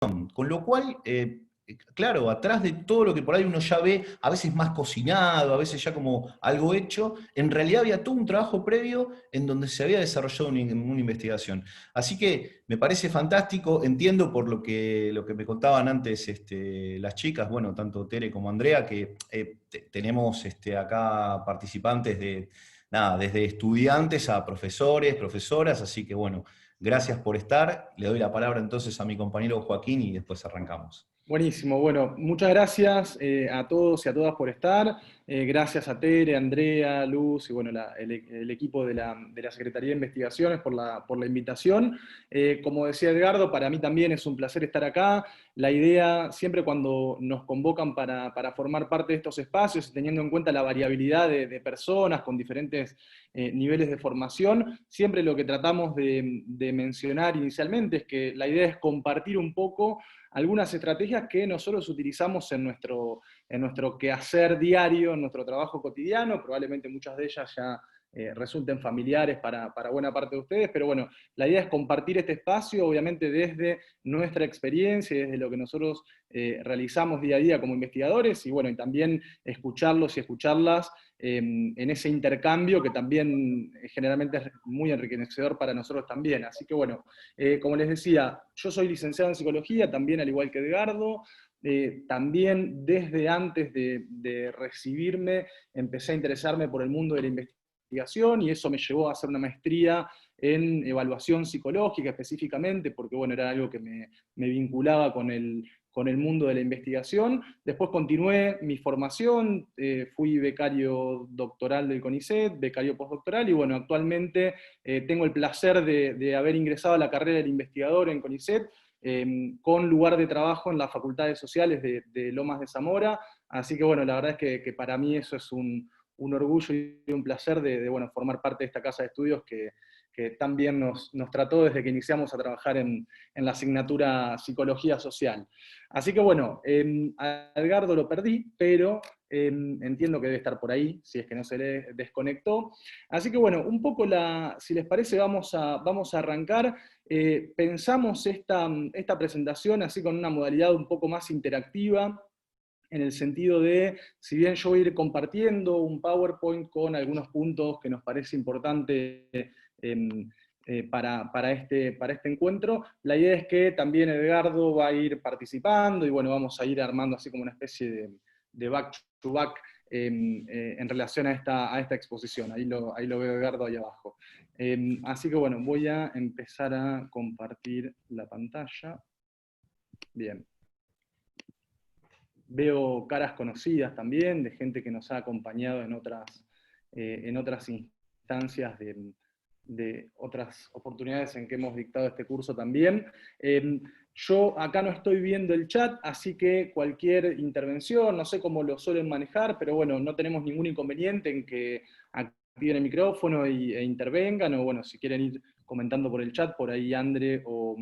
Con lo cual, claro, atrás de todo lo que por ahí uno ya ve, a veces más cocinado, a veces ya como algo hecho, en realidad había todo un trabajo previo en donde se había desarrollado una investigación. Así que me parece fantástico, entiendo por lo que me contaban antes las chicas, bueno, tanto Tere como Andrea, que tenemos acá participantes de, nada, desde estudiantes a profesores, profesoras, así que bueno, gracias por estar. Le doy la palabra entonces a mi compañero Joaquín y después arrancamos. Buenísimo, bueno, muchas gracias a todos y a todas por estar. Gracias a Tere, Andrea, Luz y bueno, el equipo de la Secretaría de Investigaciones por la invitación. Como decía Edgardo, para mí también es un placer estar acá. La idea, siempre cuando nos convocan para formar parte de estos espacios, teniendo en cuenta la variabilidad de personas con diferentes niveles de formación, siempre lo que tratamos de mencionar inicialmente es que la idea es compartir un poco algunas estrategias que nosotros utilizamos en nuestro quehacer diario, en nuestro trabajo cotidiano. Probablemente muchas de ellas ya resulten familiares para buena parte de ustedes, pero bueno, la idea es compartir este espacio, obviamente desde nuestra experiencia y desde lo que nosotros realizamos día a día como investigadores, y bueno, y también escucharlos y escucharlas en ese intercambio que también generalmente es muy enriquecedor para nosotros también. Así que bueno, como les decía, yo soy licenciado en psicología, también al igual que Edgardo. También desde antes de recibirme empecé a interesarme por el mundo de la investigación y eso me llevó a hacer una maestría en evaluación psicológica específicamente, porque bueno, era algo que me vinculaba con el mundo de la investigación. Después continué mi formación, fui becario doctoral del CONICET, becario postdoctoral, y bueno, actualmente tengo el placer de haber ingresado a la carrera del investigador en CONICET, con lugar de trabajo en las Facultades Sociales de Lomas de Zamora. Así que bueno, la verdad es que para mí eso es un orgullo y un placer bueno, formar parte de esta casa de estudios que tan bien nos trató desde que iniciamos a trabajar en la asignatura Psicología Social. Así que bueno, a Edgardo lo perdí, pero entiendo que debe estar por ahí, si es que no se le desconectó. Así que bueno, un poco si les parece, vamos a arrancar. Pensamos esta presentación así con una modalidad un poco más interactiva, en el sentido de, si bien yo voy a ir compartiendo un PowerPoint con algunos puntos que nos parece importante para este encuentro, la idea es que también Edgardo va a ir participando y bueno, vamos a ir armando así como una especie de back-to-back en relación a esta exposición. Ahí lo veo Edgardo ahí abajo. Así que bueno, voy a empezar a compartir la pantalla. Bien. Veo caras conocidas también, de gente que nos ha acompañado en otras instancias de otras oportunidades en que hemos dictado este curso también. Yo acá no estoy viendo el chat, así que cualquier intervención, no sé cómo lo suelen manejar, pero bueno, no tenemos ningún inconveniente en que activen el micrófono e intervengan, o bueno, si quieren ir comentando por el chat, por ahí Andre o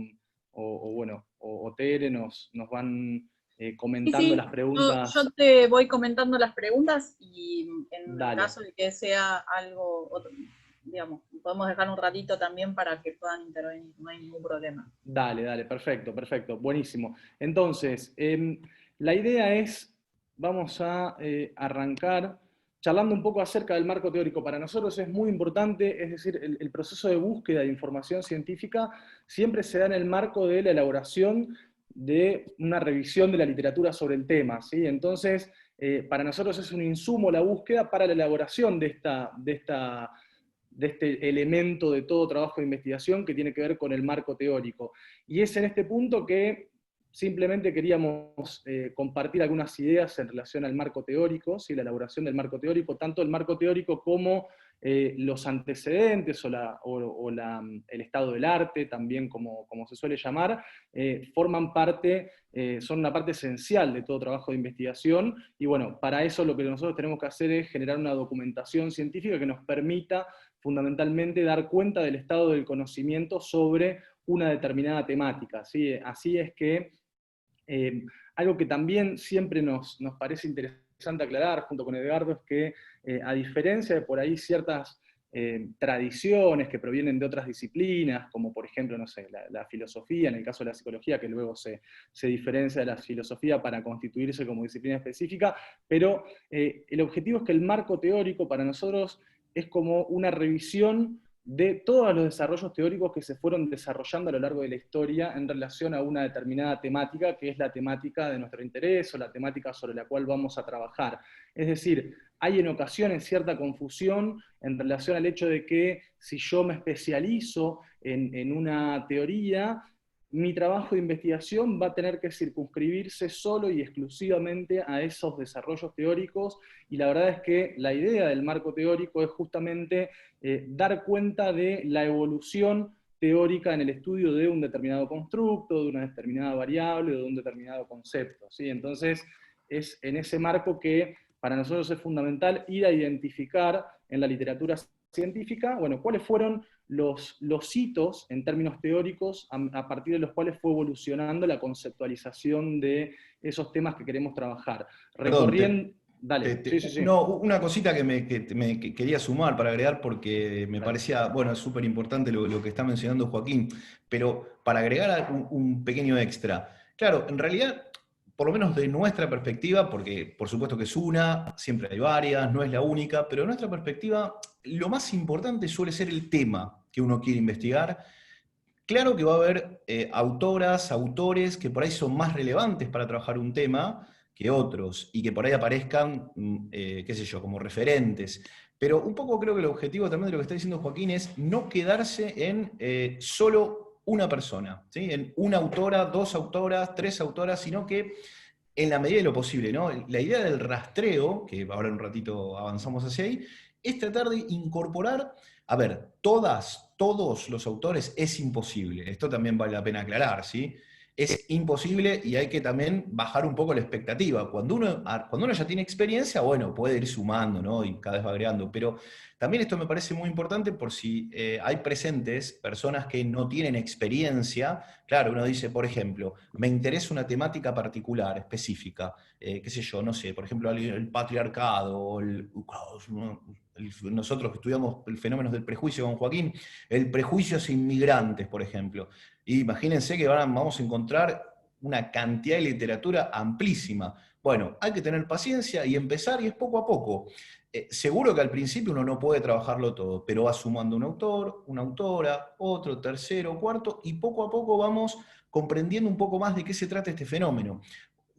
Tere nos van Sí, comentando sí, las yo preguntas. te voy comentando las preguntas y en el Dale, caso de que sea algo, digamos, podemos dejar un ratito también para que puedan intervenir, no hay ningún problema. dale, perfecto, perfecto, buenísimo. Entonces, la idea es, vamos a arrancar charlando un poco acerca del marco teórico. Para nosotros es muy importante, es decir, el proceso de búsqueda de información científica siempre se da en el marco de la elaboración de una revisión de la literatura sobre el tema, ¿sí? Entonces, para nosotros es un insumo la búsqueda para la elaboración de este elemento de todo trabajo de investigación que tiene que ver con el marco teórico. Y es en este punto que simplemente queríamos compartir algunas ideas en relación al marco teórico, ¿sí? La elaboración del marco teórico, tanto el marco teórico como los antecedentes el estado del arte, también como se suele llamar, forman parte, son una parte esencial de todo trabajo de investigación, y bueno, para eso lo que nosotros tenemos que hacer es generar una documentación científica que nos permita fundamentalmente dar cuenta del estado del conocimiento sobre una determinada temática, ¿sí? Así es que algo que también siempre nos parece interesante aclarar junto con Edgardo es que a diferencia de por ahí ciertas tradiciones que provienen de otras disciplinas, como por ejemplo, no sé, la filosofía, en el caso de la psicología, que luego se diferencia de la filosofía para constituirse como disciplina específica, pero el objetivo es que el marco teórico para nosotros es como una revisión de todos los desarrollos teóricos que se fueron desarrollando a lo largo de la historia en relación a una determinada temática, que es la temática de nuestro interés o la temática sobre la cual vamos a trabajar. Es decir, hay en ocasiones cierta confusión en relación al hecho de que si yo me especializo en una teoría, mi trabajo de investigación va a tener que circunscribirse solo y exclusivamente a esos desarrollos teóricos, y la verdad es que la idea del marco teórico es justamente dar cuenta de la evolución teórica en el estudio de un determinado constructo, de una determinada variable, de un determinado concepto, ¿sí? Entonces, es en ese marco que para nosotros es fundamental ir a identificar en la literatura científica, bueno, cuáles fueron los hitos en términos teóricos a partir de los cuales fue evolucionando la conceptualización de esos temas que queremos trabajar. Perdón, Recorriendo... Dale, sí, sí, sí. no, una cosita que quería sumar para agregar porque me Dale. parecía, bueno, es súper importante lo que está mencionando Joaquín, pero para agregar un pequeño extra. Claro, en realidad, por lo menos de nuestra perspectiva, porque por supuesto que es una, siempre hay varias, no es la única, pero de nuestra perspectiva, lo más importante suele ser el tema que uno quiere investigar. Claro que va a haber autoras, autores que por ahí son más relevantes para trabajar un tema que otros, y que por ahí aparezcan, qué sé yo, como referentes. Pero un poco creo que el objetivo también de lo que está diciendo Joaquín es no quedarse en solo una persona, ¿sí? En una autora, dos autoras, tres autoras, sino que en la medida de lo posible, ¿no? La idea del rastreo, que ahora en un ratito avanzamos hacia ahí, es tratar de incorporar, a ver, todos los autores es imposible, esto también vale la pena aclarar, ¿sí? Es imposible y hay que también bajar un poco la expectativa. Cuando uno ya tiene experiencia, bueno, puede ir sumando, ¿no? Y cada vez va agregando, pero también esto me parece muy importante por si hay presentes personas que no tienen experiencia. Claro, uno dice, por ejemplo, me interesa una temática particular, específica, qué sé yo, no sé, por ejemplo, el patriarcado, o nosotros que estudiamos el fenómeno del prejuicio con Joaquín, el prejuicio hacia inmigrantes, por ejemplo. Y imagínense que vamos a encontrar una cantidad de literatura amplísima. Bueno, hay que tener paciencia y empezar, y es poco a poco. Seguro que al principio uno no puede trabajarlo todo, pero va sumando un autor, una autora, otro, tercero, cuarto, y poco a poco vamos comprendiendo un poco más de qué se trata este fenómeno.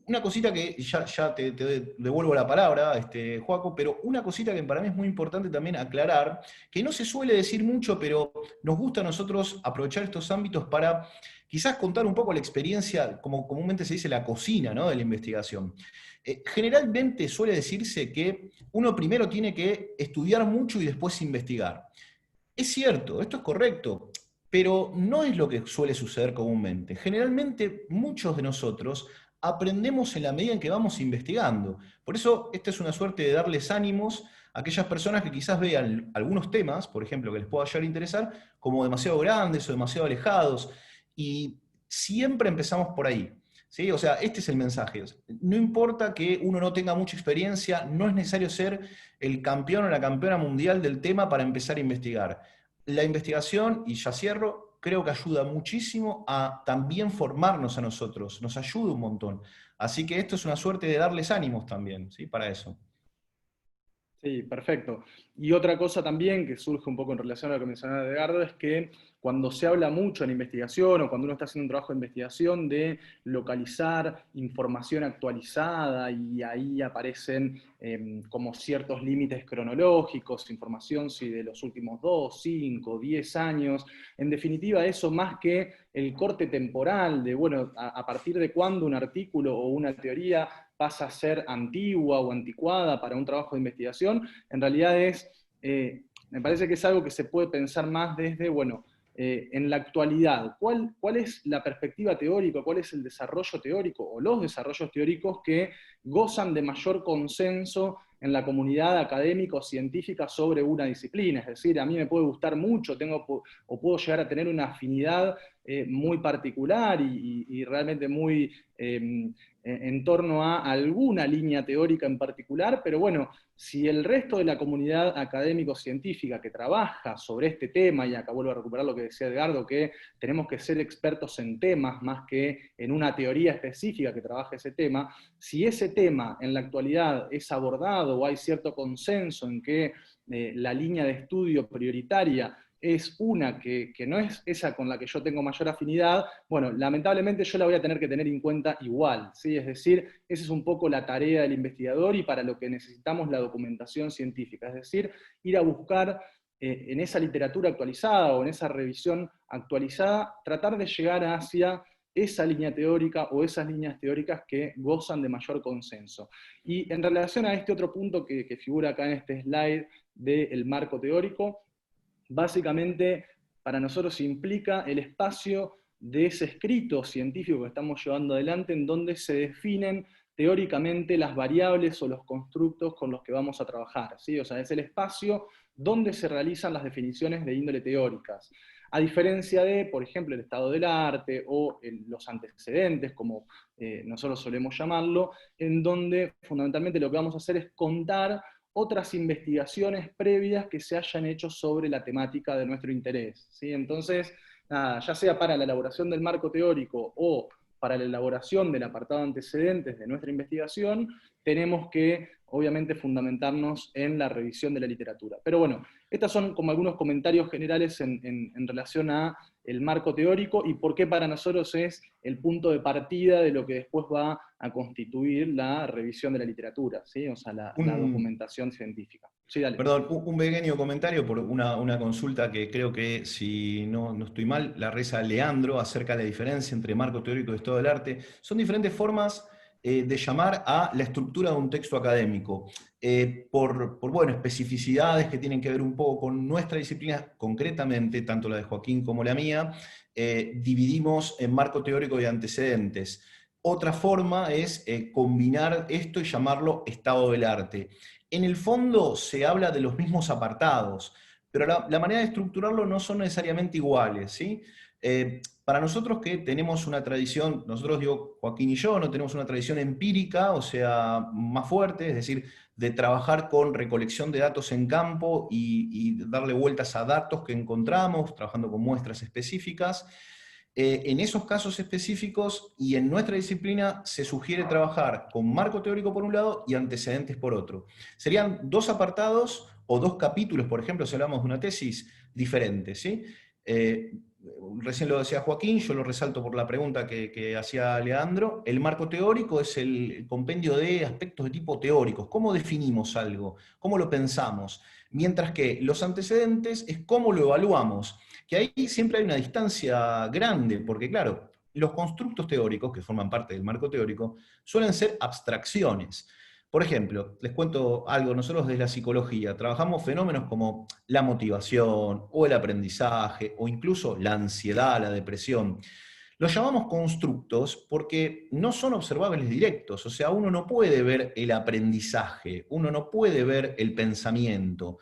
Una cosita que ya te devuelvo la palabra, Joaco, pero una cosita que para mí es muy importante también aclarar, que no se suele decir mucho, pero nos gusta a nosotros aprovechar estos ámbitos para quizás contar un poco la experiencia, como comúnmente se dice, la cocina, ¿no?, de la investigación. Generalmente suele decirse que uno primero tiene que estudiar mucho y después investigar. Es cierto, esto es correcto, pero no es lo que suele suceder comúnmente. Generalmente muchos de nosotros aprendemos en la medida en que vamos investigando. Por eso esta es una suerte de darles ánimos a aquellas personas que quizás vean algunos temas, por ejemplo, que les pueda llegar a interesar, como demasiado grandes o demasiado alejados. Y siempre empezamos por ahí. ¿Sí? O sea, este es el mensaje. No importa que uno no tenga mucha experiencia, no es necesario ser el campeón o la campeona mundial del tema para empezar a investigar. La investigación, y ya cierro, creo que ayuda muchísimo a también formarnos a nosotros, nos ayuda un montón. Así que esto es una suerte de darles ánimos también, ¿sí? Para eso. Sí, perfecto. Y otra cosa también que surge un poco en relación a lo que mencionaba Edgardo es que cuando se habla mucho en investigación o cuando uno está haciendo un trabajo de investigación de localizar información actualizada y ahí aparecen como ciertos límites cronológicos, información si de los últimos 2, 5, 10 años, en definitiva eso más que el corte temporal de, bueno, a partir de cuándo un artículo o una teoría pasa a ser antigua o anticuada para un trabajo de investigación, en realidad me parece que es algo que se puede pensar más desde, bueno, en la actualidad, ¿cuál es la perspectiva teórica, cuál es el desarrollo teórico o los desarrollos teóricos que gozan de mayor consenso en la comunidad académica o científica sobre una disciplina? Es decir, a mí me puede gustar mucho, o puedo llegar a tener una afinidad muy particular y realmente muy en torno a alguna línea teórica en particular, pero bueno, si el resto de la comunidad académico-científica que trabaja sobre este tema, y acá vuelvo a recuperar lo que decía Edgardo, que tenemos que ser expertos en temas más que en una teoría específica que trabaje ese tema, si ese tema en la actualidad es abordado o hay cierto consenso en que la línea de estudio prioritaria es una que no es esa con la que yo tengo mayor afinidad, bueno, lamentablemente yo la voy a tener que tener en cuenta igual, ¿sí? Es decir, esa es un poco la tarea del investigador y para lo que necesitamos la documentación científica, es decir, ir a buscar en esa literatura actualizada o en esa revisión actualizada, tratar de llegar hacia esa línea teórica o esas líneas teóricas que gozan de mayor consenso. Y en relación a este otro punto que figura acá en este slide del marco teórico, básicamente para nosotros implica el espacio de ese escrito científico que estamos llevando adelante en donde se definen teóricamente las variables o los constructos con los que vamos a trabajar, ¿sí? O sea, es el espacio donde se realizan las definiciones de índole teóricas. A diferencia de, por ejemplo, el estado del arte o los antecedentes, como nosotros solemos llamarlo, en donde fundamentalmente lo que vamos a hacer es contar otras investigaciones previas que se hayan hecho sobre la temática de nuestro interés, ¿sí? Entonces, nada, ya sea para la elaboración del marco teórico o para la elaboración del apartado de antecedentes de nuestra investigación, tenemos que, obviamente, fundamentarnos en la revisión de la literatura. Pero bueno, estos son como algunos comentarios generales en relación a el marco teórico y por qué para nosotros es el punto de partida de lo que después va a constituir la revisión de la literatura, ¿sí? O sea, la documentación científica. Sí, dale. Perdón, un pequeño comentario por una consulta que creo que, si no estoy mal, la reza Leandro acerca de la diferencia entre marco teórico y estado del arte. Son diferentes formas de llamar a la estructura de un texto académico, bueno, especificidades que tienen que ver un poco con nuestra disciplina, concretamente, tanto la de Joaquín como la mía, dividimos en marco teórico y antecedentes. Otra forma es combinar esto y llamarlo estado del arte. En el fondo se habla de los mismos apartados, pero la manera de estructurarlo no son necesariamente iguales, ¿sí? Para nosotros que tenemos una tradición, nosotros digo, Joaquín y yo, no tenemos una tradición empírica, o sea, más fuerte, es decir, de trabajar con recolección de datos en campo y darle vueltas a datos que encontramos, trabajando con muestras específicas. En esos casos específicos y en nuestra disciplina se sugiere trabajar con marco teórico por un lado y antecedentes por otro. Serían dos apartados o dos capítulos, por ejemplo, si hablamos de una tesis, diferentes, ¿sí? Recién lo decía Joaquín, yo lo resalto por la pregunta que hacía Leandro. El marco teórico es el compendio de aspectos de tipo teóricos. ¿Cómo definimos algo? ¿Cómo lo pensamos? Mientras que los antecedentes es cómo lo evaluamos. Que ahí siempre hay una distancia grande, porque claro, los constructos teóricos, que forman parte del marco teórico, suelen ser abstracciones. Por ejemplo, les cuento algo, nosotros desde la psicología trabajamos fenómenos como la motivación, o el aprendizaje, o incluso la ansiedad, la depresión. Los llamamos constructos porque no son observables directos, o sea, uno no puede ver el aprendizaje, uno no puede ver el pensamiento.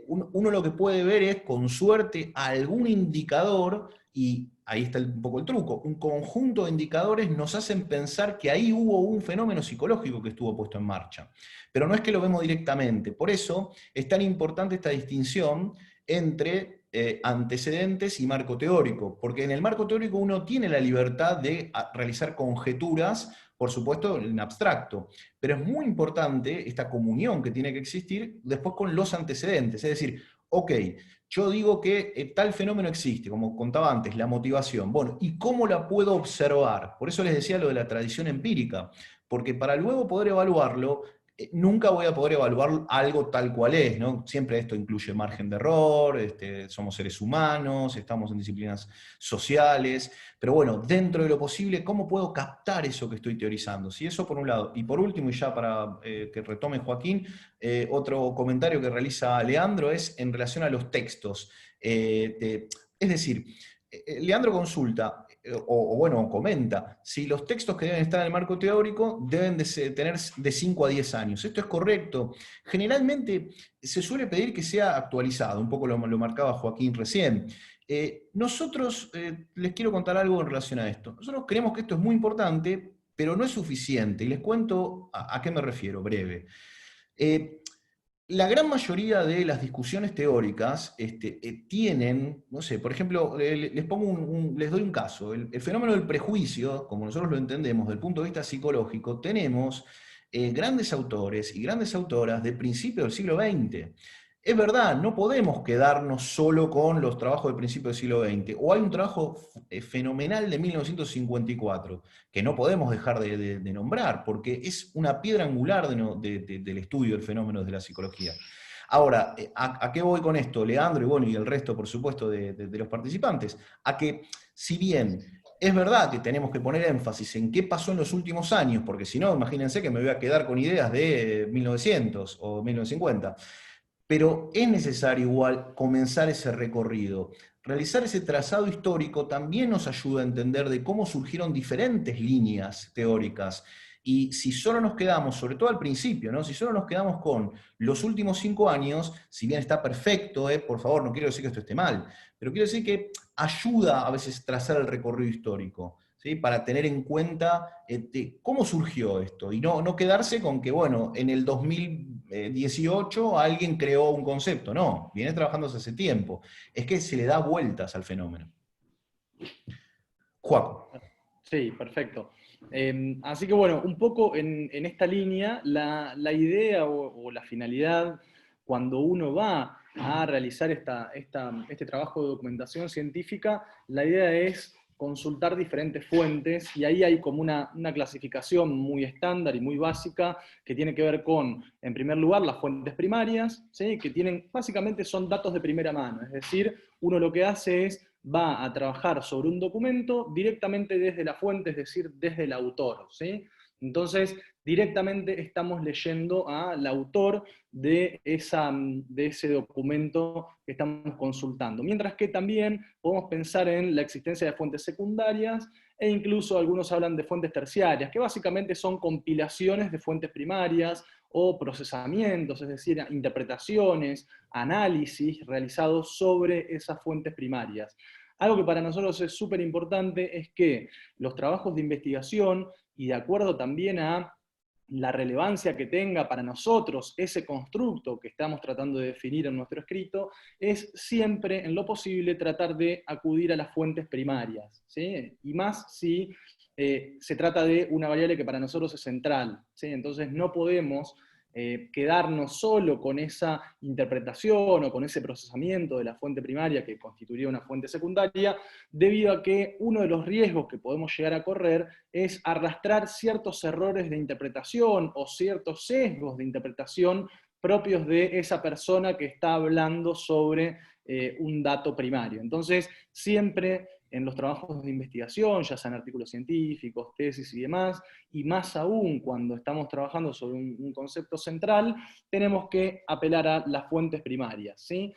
Uno lo que puede ver es, con suerte, algún indicador, y ahí está un poco el truco, un conjunto de indicadores nos hacen pensar que ahí hubo un fenómeno psicológico que estuvo puesto en marcha. Pero no es que lo vemos directamente, por eso es tan importante esta distinción entre antecedentes y marco teórico, porque en el marco teórico uno tiene la libertad de realizar conjeturas, por supuesto en abstracto, pero es muy importante esta comunión que tiene que existir después con los antecedentes, es decir, ok, yo digo que tal fenómeno existe, como contaba antes, la motivación, bueno, ¿y cómo la puedo observar? Por eso les decía lo de la tradición empírica, porque para luego poder evaluarlo, nunca voy a poder evaluar algo tal cual es, ¿no? Siempre esto incluye margen de error, somos seres humanos, estamos en disciplinas sociales, pero bueno, dentro de lo posible, ¿cómo puedo captar eso que estoy teorizando? Si eso por un lado. Y por último, y ya para que retome Joaquín, otro comentario que realiza Leandro es en relación a los textos. Es decir, Leandro consulta, o bueno, comenta, si los textos que deben estar en el marco teórico deben de tener de 5 a 10 años. ¿Esto es correcto? Generalmente se suele pedir que sea actualizado, un poco lo marcaba Joaquín recién. Nosotros, les quiero contar algo en relación a esto. Nosotros creemos que esto es muy importante, pero no es suficiente. Y les cuento a qué me refiero, breve. La gran mayoría de las discusiones teóricas tienen, no sé, por ejemplo, les doy un caso. El fenómeno del prejuicio, como nosotros lo entendemos desde el punto de vista psicológico, tenemos grandes autores y grandes autoras de principios del siglo XX. Es verdad, no podemos quedarnos solo con los trabajos del principio del siglo XX. O hay un trabajo fenomenal de 1954, que no podemos dejar de nombrar, porque es una piedra angular del estudio del fenómeno de la psicología. Ahora, ¿a qué voy con esto? Leandro y bueno, y el resto, por supuesto, de los participantes. A que, si bien es verdad que tenemos que poner énfasis en qué pasó en los últimos años, porque si no, imagínense que me voy a quedar con ideas de 1900 o 1950, pero es necesario igual comenzar ese recorrido. Realizar ese trazado histórico también nos ayuda a entender de cómo surgieron diferentes líneas teóricas. Y si solo nos quedamos, sobre todo al principio, ¿no? Si solo nos quedamos con los últimos 5 años, si bien está perfecto, por favor, no quiero decir que esto esté mal, pero quiero decir que ayuda a veces trazar el recorrido histórico, ¿sí? Para tener en cuenta cómo surgió esto y no quedarse con que, bueno, en el 2018 alguien creó un concepto. No, viene trabajándose hace tiempo. Es que se le da vueltas al fenómeno. Joaco. Sí, perfecto. Así que bueno, un poco en esta línea, la idea o la finalidad cuando uno va a realizar este trabajo de documentación científica, la idea es consultar diferentes fuentes, y ahí hay como una clasificación muy estándar y muy básica que tiene que ver con, en primer lugar, las fuentes primarias, ¿sí? Que básicamente son datos de primera mano, es decir, uno lo que hace es va a trabajar sobre un documento directamente desde la fuente, es decir, desde el autor, ¿sí? Entonces, directamente estamos leyendo al autor de ese documento que estamos consultando. Mientras que también podemos pensar en la existencia de fuentes secundarias, e incluso algunos hablan de fuentes terciarias, que básicamente son compilaciones de fuentes primarias o procesamientos, es decir, interpretaciones, análisis realizados sobre esas fuentes primarias. Algo que para nosotros es súper importante es que los trabajos de investigación, y de acuerdo también a la relevancia que tenga para nosotros ese constructo que estamos tratando de definir en nuestro escrito, es siempre, en lo posible, tratar de acudir a las fuentes primarias, ¿sí? Y más si se trata de una variable que para nosotros es central, ¿sí? Entonces no podemos quedarnos solo con esa interpretación o con ese procesamiento de la fuente primaria que constituiría una fuente secundaria, debido a que uno de los riesgos que podemos llegar a correr es arrastrar ciertos errores de interpretación o ciertos sesgos de interpretación propios de esa persona que está hablando sobre un dato primario. Entonces, siempre en los trabajos de investigación, ya sean artículos científicos, tesis y demás, y más aún cuando estamos trabajando sobre un concepto central, tenemos que apelar a las fuentes primarias, ¿sí?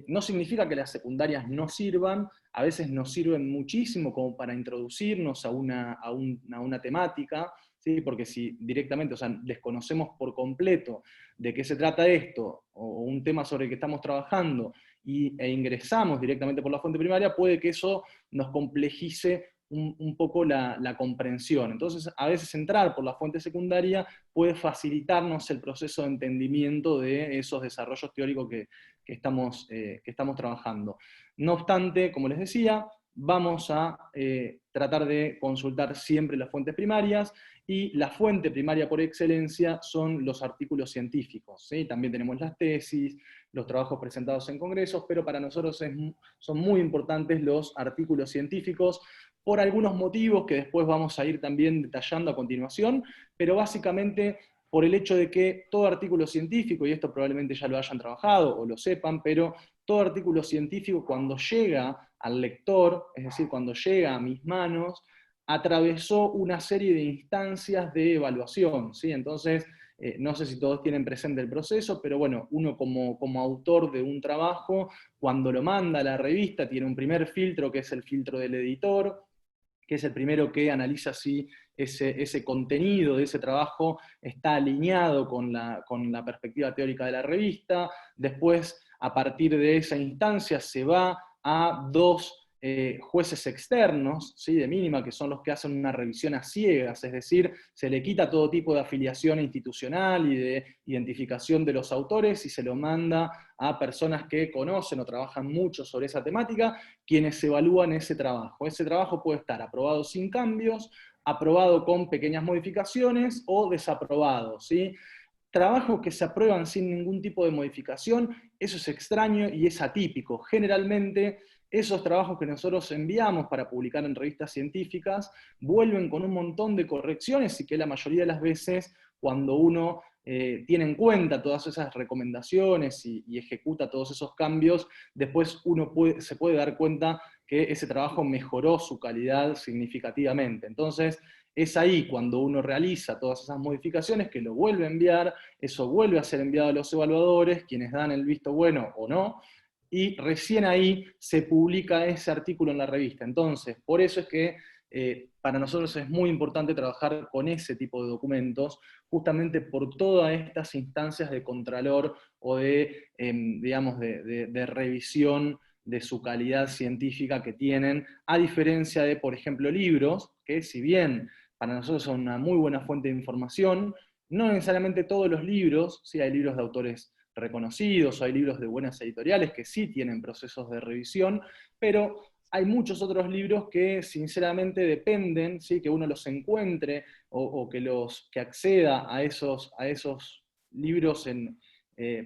No significa que las secundarias no sirvan, a veces nos sirven muchísimo como para introducirnos a una temática, ¿sí? Porque si directamente, o sea, desconocemos por completo de qué se trata esto, o un tema sobre el que estamos trabajando, e ingresamos directamente por la fuente primaria, puede que eso nos complejice un poco la comprensión. Entonces, a veces entrar por la fuente secundaria puede facilitarnos el proceso de entendimiento de esos desarrollos teóricos que estamos trabajando. No obstante, como les decía, vamos a tratar de consultar siempre las fuentes primarias, y la fuente primaria por excelencia son los artículos científicos, ¿sí? También tenemos las tesis, los trabajos presentados en congresos, pero para nosotros son muy importantes los artículos científicos, por algunos motivos que después vamos a ir también detallando a continuación, pero básicamente por el hecho de que todo artículo científico, y esto probablemente ya lo hayan trabajado o lo sepan, pero todo artículo científico cuando llega al lector, es decir, cuando llega a mis manos, atravesó una serie de instancias de evaluación, ¿sí? Entonces, no sé si todos tienen presente el proceso, pero bueno, uno como autor de un trabajo, cuando lo manda a la revista, tiene un primer filtro, que es el filtro del editor, que es el primero que analiza si ese contenido de ese trabajo está alineado con la perspectiva teórica de la revista. Después, a partir de esa instancia, se va a 2 jueces externos, ¿sí? De mínima, que son los que hacen una revisión a ciegas, es decir, se le quita todo tipo de afiliación institucional y de identificación de los autores y se lo manda a personas que conocen o trabajan mucho sobre esa temática, quienes evalúan ese trabajo. Ese trabajo puede estar aprobado sin cambios, aprobado con pequeñas modificaciones o desaprobado, ¿sí? Trabajos que se aprueban sin ningún tipo de modificación, eso es extraño y es atípico. Generalmente, esos trabajos que nosotros enviamos para publicar en revistas científicas vuelven con un montón de correcciones y que la mayoría de las veces, cuando uno tiene en cuenta todas esas recomendaciones y ejecuta todos esos cambios, después uno se puede dar cuenta que ese trabajo mejoró su calidad significativamente. Entonces, es ahí cuando uno realiza todas esas modificaciones que lo vuelve a enviar, eso vuelve a ser enviado a los evaluadores, quienes dan el visto bueno o no, y recién ahí se publica ese artículo en la revista. Entonces, por eso es que para nosotros es muy importante trabajar con ese tipo de documentos, justamente por todas estas instancias de contralor o de, digamos, de revisión de su calidad científica que tienen, a diferencia de, por ejemplo, libros, que si bien para nosotros son una muy buena fuente de información, no necesariamente todos los libros, sí hay libros de autores reconocidos, o hay libros de buenas editoriales que sí tienen procesos de revisión, pero hay muchos otros libros que sinceramente dependen, ¿sí? Que uno los encuentre o que acceda a esos libros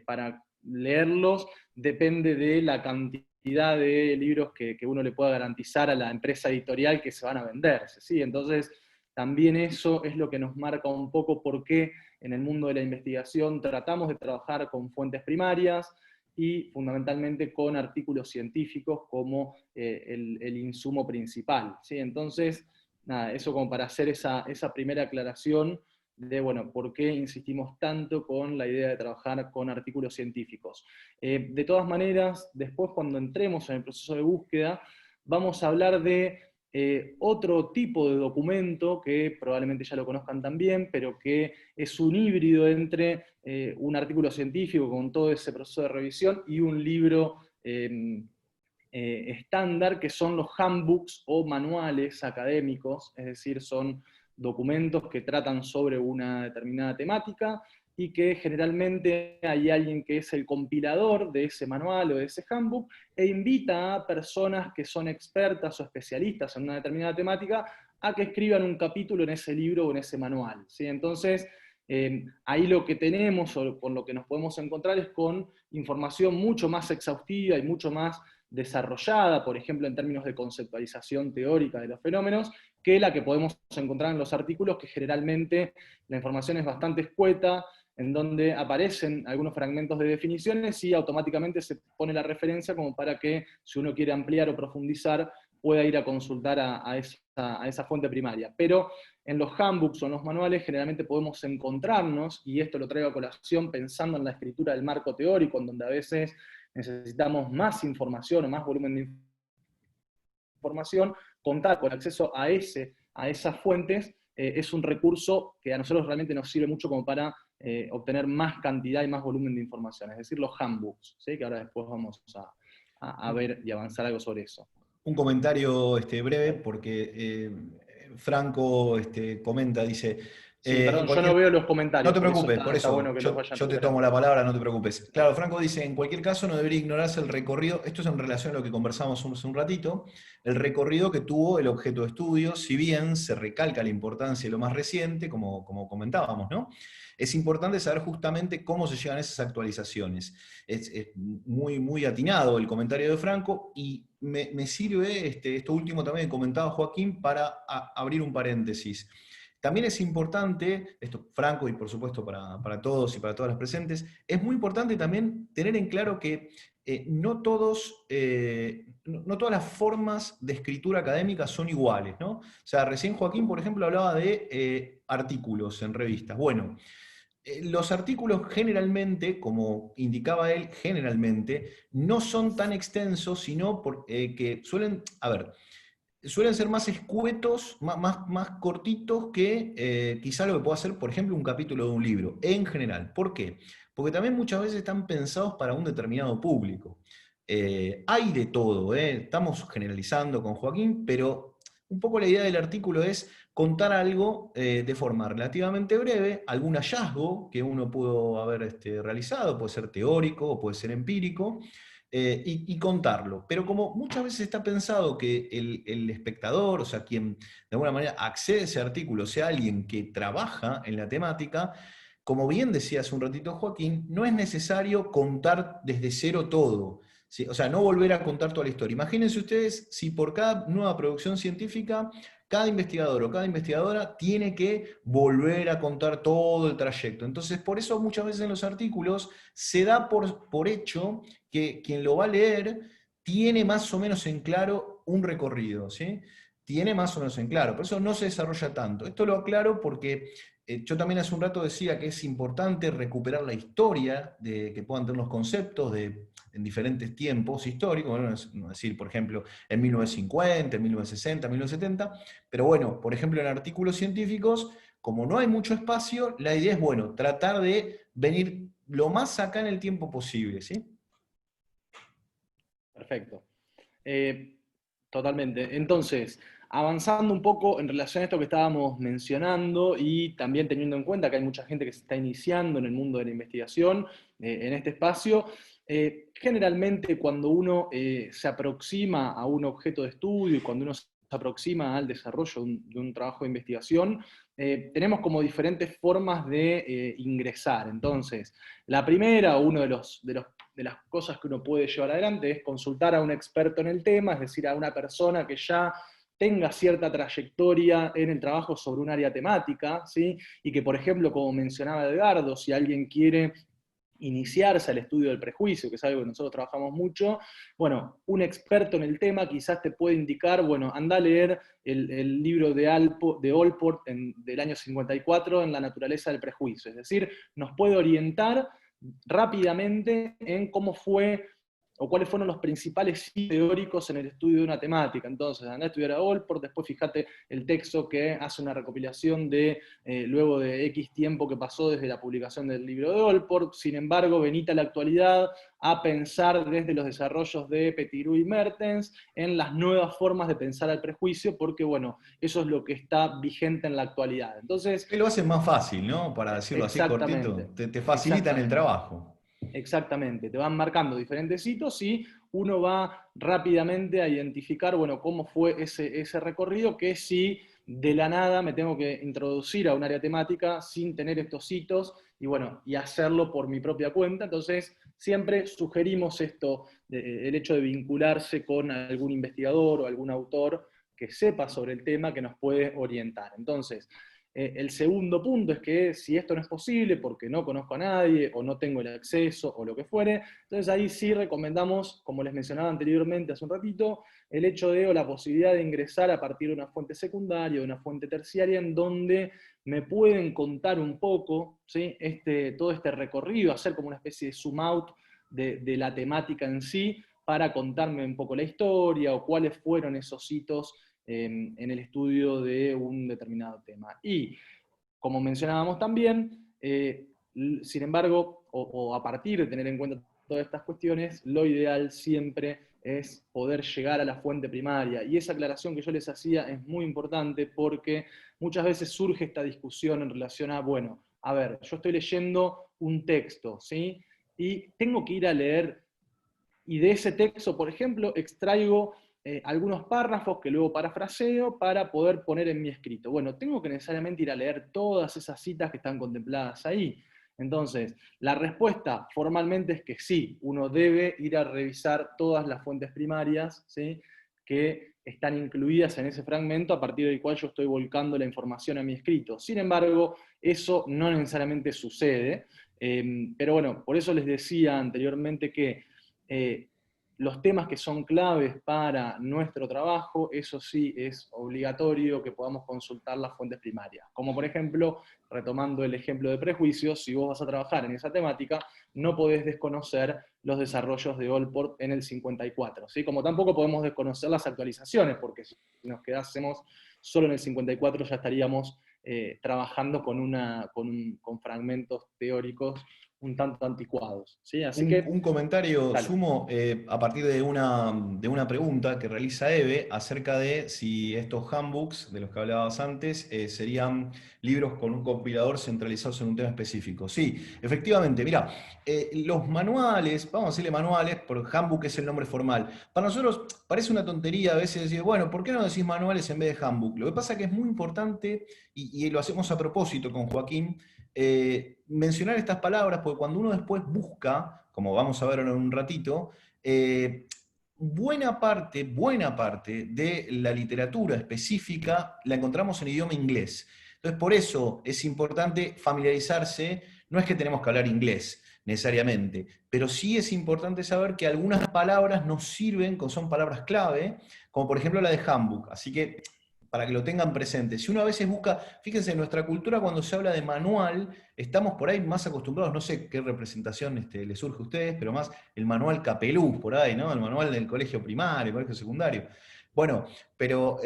para leerlos, depende de la cantidad de libros que uno le pueda garantizar a la empresa editorial que se van a vender, ¿sí? Entonces, también eso es lo que nos marca un poco por qué en el mundo de la investigación tratamos de trabajar con fuentes primarias y fundamentalmente con artículos científicos como el insumo principal, ¿sí? Entonces, nada, eso como para hacer esa primera aclaración de, bueno, por qué insistimos tanto con la idea de trabajar con artículos científicos. De todas maneras, después cuando entremos en el proceso de búsqueda, vamos a hablar de otro tipo de documento que probablemente ya lo conozcan también, pero que es un híbrido entre un artículo científico con todo ese proceso de revisión y un libro estándar, que son los handbooks o manuales académicos, es decir, son documentos que tratan sobre una determinada temática y que generalmente hay alguien que es el compilador de ese manual o de ese handbook e invita a personas que son expertas o especialistas en una determinada temática a que escriban un capítulo en ese libro o en ese manual, ¿sí? Entonces, ahí lo que tenemos o con lo que nos podemos encontrar es con información mucho más exhaustiva y mucho más desarrollada, por ejemplo, en términos de conceptualización teórica de los fenómenos, que la que podemos encontrar en los artículos, que generalmente la información es bastante escueta, en donde aparecen algunos fragmentos de definiciones y automáticamente se pone la referencia como para que, si uno quiere ampliar o profundizar, pueda ir a consultar a esa fuente primaria. Pero en los handbooks o en los manuales generalmente podemos encontrarnos, y esto lo traigo a colación pensando en la escritura del marco teórico, en donde a veces necesitamos más información o más volumen de información, contar con acceso a esas fuentes es un recurso que a nosotros realmente nos sirve mucho como para obtener más cantidad y más volumen de información, es decir, los handbooks, ¿sí? Que ahora después vamos a ver y avanzar algo sobre eso. Un comentario breve, porque Franco comenta, dice... Sí, perdón, yo cualquier... no veo los No comentarios, te por eso preocupes, por está eso bueno que los vayan yo te recuperando. tomo la palabra, no te preocupes. Claro, Franco dice, en cualquier caso no debería ignorarse el recorrido, esto es en relación a lo que conversamos hace un ratito, el recorrido que tuvo el objeto de estudio, si bien se recalca la importancia de lo más reciente, como comentábamos, ¿no? Es importante saber justamente cómo se llegan esas actualizaciones. Es muy, muy atinado el comentario de Franco, y me sirve esto último también que comentaba Joaquín para abrir un paréntesis. También es importante, esto Franco y por supuesto para todos y para todas las presentes, es muy importante también tener en claro que no todas las formas de escritura académica son iguales, ¿no? O sea, recién Joaquín, por ejemplo, hablaba de artículos en revistas. Bueno, los artículos generalmente, como indicaba él, generalmente, no son tan extensos, sino que suelen ser más escuetos, más cortitos que quizá lo que pueda ser, por ejemplo, un capítulo de un libro, en general. ¿Por qué? Porque también muchas veces están pensados para un determinado público. Hay de todo, estamos generalizando con Joaquín, pero un poco la idea del artículo es contar algo de forma relativamente breve, algún hallazgo que uno pudo haber realizado, puede ser teórico o puede ser empírico, y contarlo. Pero como muchas veces está pensado que el espectador, o sea, quien de alguna manera accede a ese artículo, sea alguien que trabaja en la temática, como bien decía hace un ratito Joaquín, no es necesario contar desde cero todo. ¿Sí? O sea, no volver a contar toda la historia. Imagínense ustedes si por cada nueva producción científica, cada investigador o cada investigadora tiene que volver a contar todo el trayecto. Entonces, por eso muchas veces en los artículos se da por hecho que quien lo va a leer tiene más o menos en claro un recorrido, ¿sí? Tiene más o menos en claro, por eso no se desarrolla tanto. Esto lo aclaro porque yo también hace un rato decía que es importante recuperar la historia, de que puedan tener los conceptos en diferentes tiempos históricos, bueno, es decir, por ejemplo, en 1950, en 1960, en 1970, pero bueno, por ejemplo, en artículos científicos, como no hay mucho espacio, la idea es, bueno, tratar de venir lo más acá en el tiempo posible, ¿sí? Perfecto. Totalmente. Entonces, avanzando un poco en relación a esto que estábamos mencionando y también teniendo en cuenta que hay mucha gente que se está iniciando en el mundo de la investigación, en este espacio, generalmente cuando uno se aproxima a un objeto de estudio y cuando uno se aproxima al desarrollo de un trabajo de investigación, tenemos como diferentes formas de ingresar. Entonces, la primera, uno de las cosas que uno puede llevar adelante es consultar a un experto en el tema, es decir, a una persona que ya tenga cierta trayectoria en el trabajo sobre un área temática, ¿sí? Y que, por ejemplo, como mencionaba Edgardo, si alguien quiere iniciarse al estudio del prejuicio, que es algo que nosotros trabajamos mucho, bueno, un experto en el tema quizás te puede indicar, bueno, anda a leer el libro de Allport del año 54 en La naturaleza del prejuicio, es decir, nos puede orientar rápidamente en cómo fue o cuáles fueron los principales teóricos en el estudio de una temática. Entonces, andá a estudiar a Allport, después fíjate el texto que hace una recopilación de luego de X tiempo que pasó desde la publicación del libro de Allport. Sin embargo, venite a la actualidad a pensar desde los desarrollos de Petiru y Mertens en las nuevas formas de pensar al prejuicio, porque bueno, eso es lo que está vigente en la actualidad. Entonces, Que lo hacen más fácil, ¿no? Para decirlo así exactamente, cortito, te facilitan el exactamente. trabajo. Exactamente, te van marcando diferentes hitos y uno va rápidamente a identificar, bueno, cómo fue ese recorrido, que si de la nada me tengo que introducir a un área temática sin tener estos hitos y bueno, y hacerlo por mi propia cuenta. Entonces, siempre sugerimos esto, el hecho de vincularse con algún investigador o algún autor que sepa sobre el tema, que nos puede orientar. Entonces, el segundo punto es que si esto no es posible porque no conozco a nadie o no tengo el acceso o lo que fuere, entonces ahí sí recomendamos, como les mencionaba anteriormente hace un ratito, el hecho de o la posibilidad de ingresar a partir de una fuente secundaria o una fuente terciaria en donde me pueden contar un poco, ¿sí? Todo este recorrido, hacer como una especie de zoom out de la temática en sí para contarme un poco la historia o cuáles fueron esos hitos en el estudio de un determinado tema. Y, como mencionábamos también, sin embargo, o a partir de tener en cuenta todas estas cuestiones, lo ideal siempre es poder llegar a la fuente primaria. Y esa aclaración que yo les hacía es muy importante porque muchas veces surge esta discusión en relación a, bueno, a ver, yo estoy leyendo un texto, ¿sí? Y tengo que ir a leer y de ese texto, por ejemplo, extraigo algunos párrafos que luego parafraseo para poder poner en mi escrito. Bueno, tengo que necesariamente ir a leer todas esas citas que están contempladas ahí. Entonces, la respuesta formalmente es que sí, uno debe ir a revisar todas las fuentes primarias, ¿sí?, que están incluidas en ese fragmento a partir del cual yo estoy volcando la información a mi escrito. Sin embargo, eso no necesariamente sucede, pero bueno, por eso les decía anteriormente que los temas que son claves para nuestro trabajo, eso sí es obligatorio que podamos consultar las fuentes primarias. Como por ejemplo, retomando el ejemplo de prejuicios, si vos vas a trabajar en esa temática, no podés desconocer los desarrollos de Allport en el 54, ¿sí? Como tampoco podemos desconocer las actualizaciones, porque si nos quedásemos solo en el 54 ya estaríamos trabajando con fragmentos teóricos un tanto anticuados, ¿sí? Así Un, que, un comentario dale. sumo a partir de una pregunta que realiza Eve acerca de si estos handbooks de los que hablabas antes serían libros con un compilador centralizados en un tema específico. Sí, efectivamente, mira, los manuales, vamos a decirle manuales, porque handbook es el nombre formal. Para nosotros parece una tontería a veces decir, bueno, ¿por qué no decís manuales en vez de handbook? Lo que pasa es que es muy importante, y lo hacemos a propósito con Joaquín, mencionar estas palabras, porque cuando uno después busca, como vamos a ver en un ratito, buena parte de la literatura específica la encontramos en idioma inglés. Entonces, por eso es importante familiarizarse, no es que tenemos que hablar inglés necesariamente, pero sí es importante saber que algunas palabras nos sirven, son palabras clave, como por ejemplo la de handbook. Así que para que lo tengan presente. Si uno a veces busca, fíjense, en nuestra cultura cuando se habla de manual, estamos por ahí más acostumbrados, no sé qué representación les surge a ustedes, pero más el manual Capeluz por ahí, ¿no? El manual del colegio primario, colegio secundario. Bueno, pero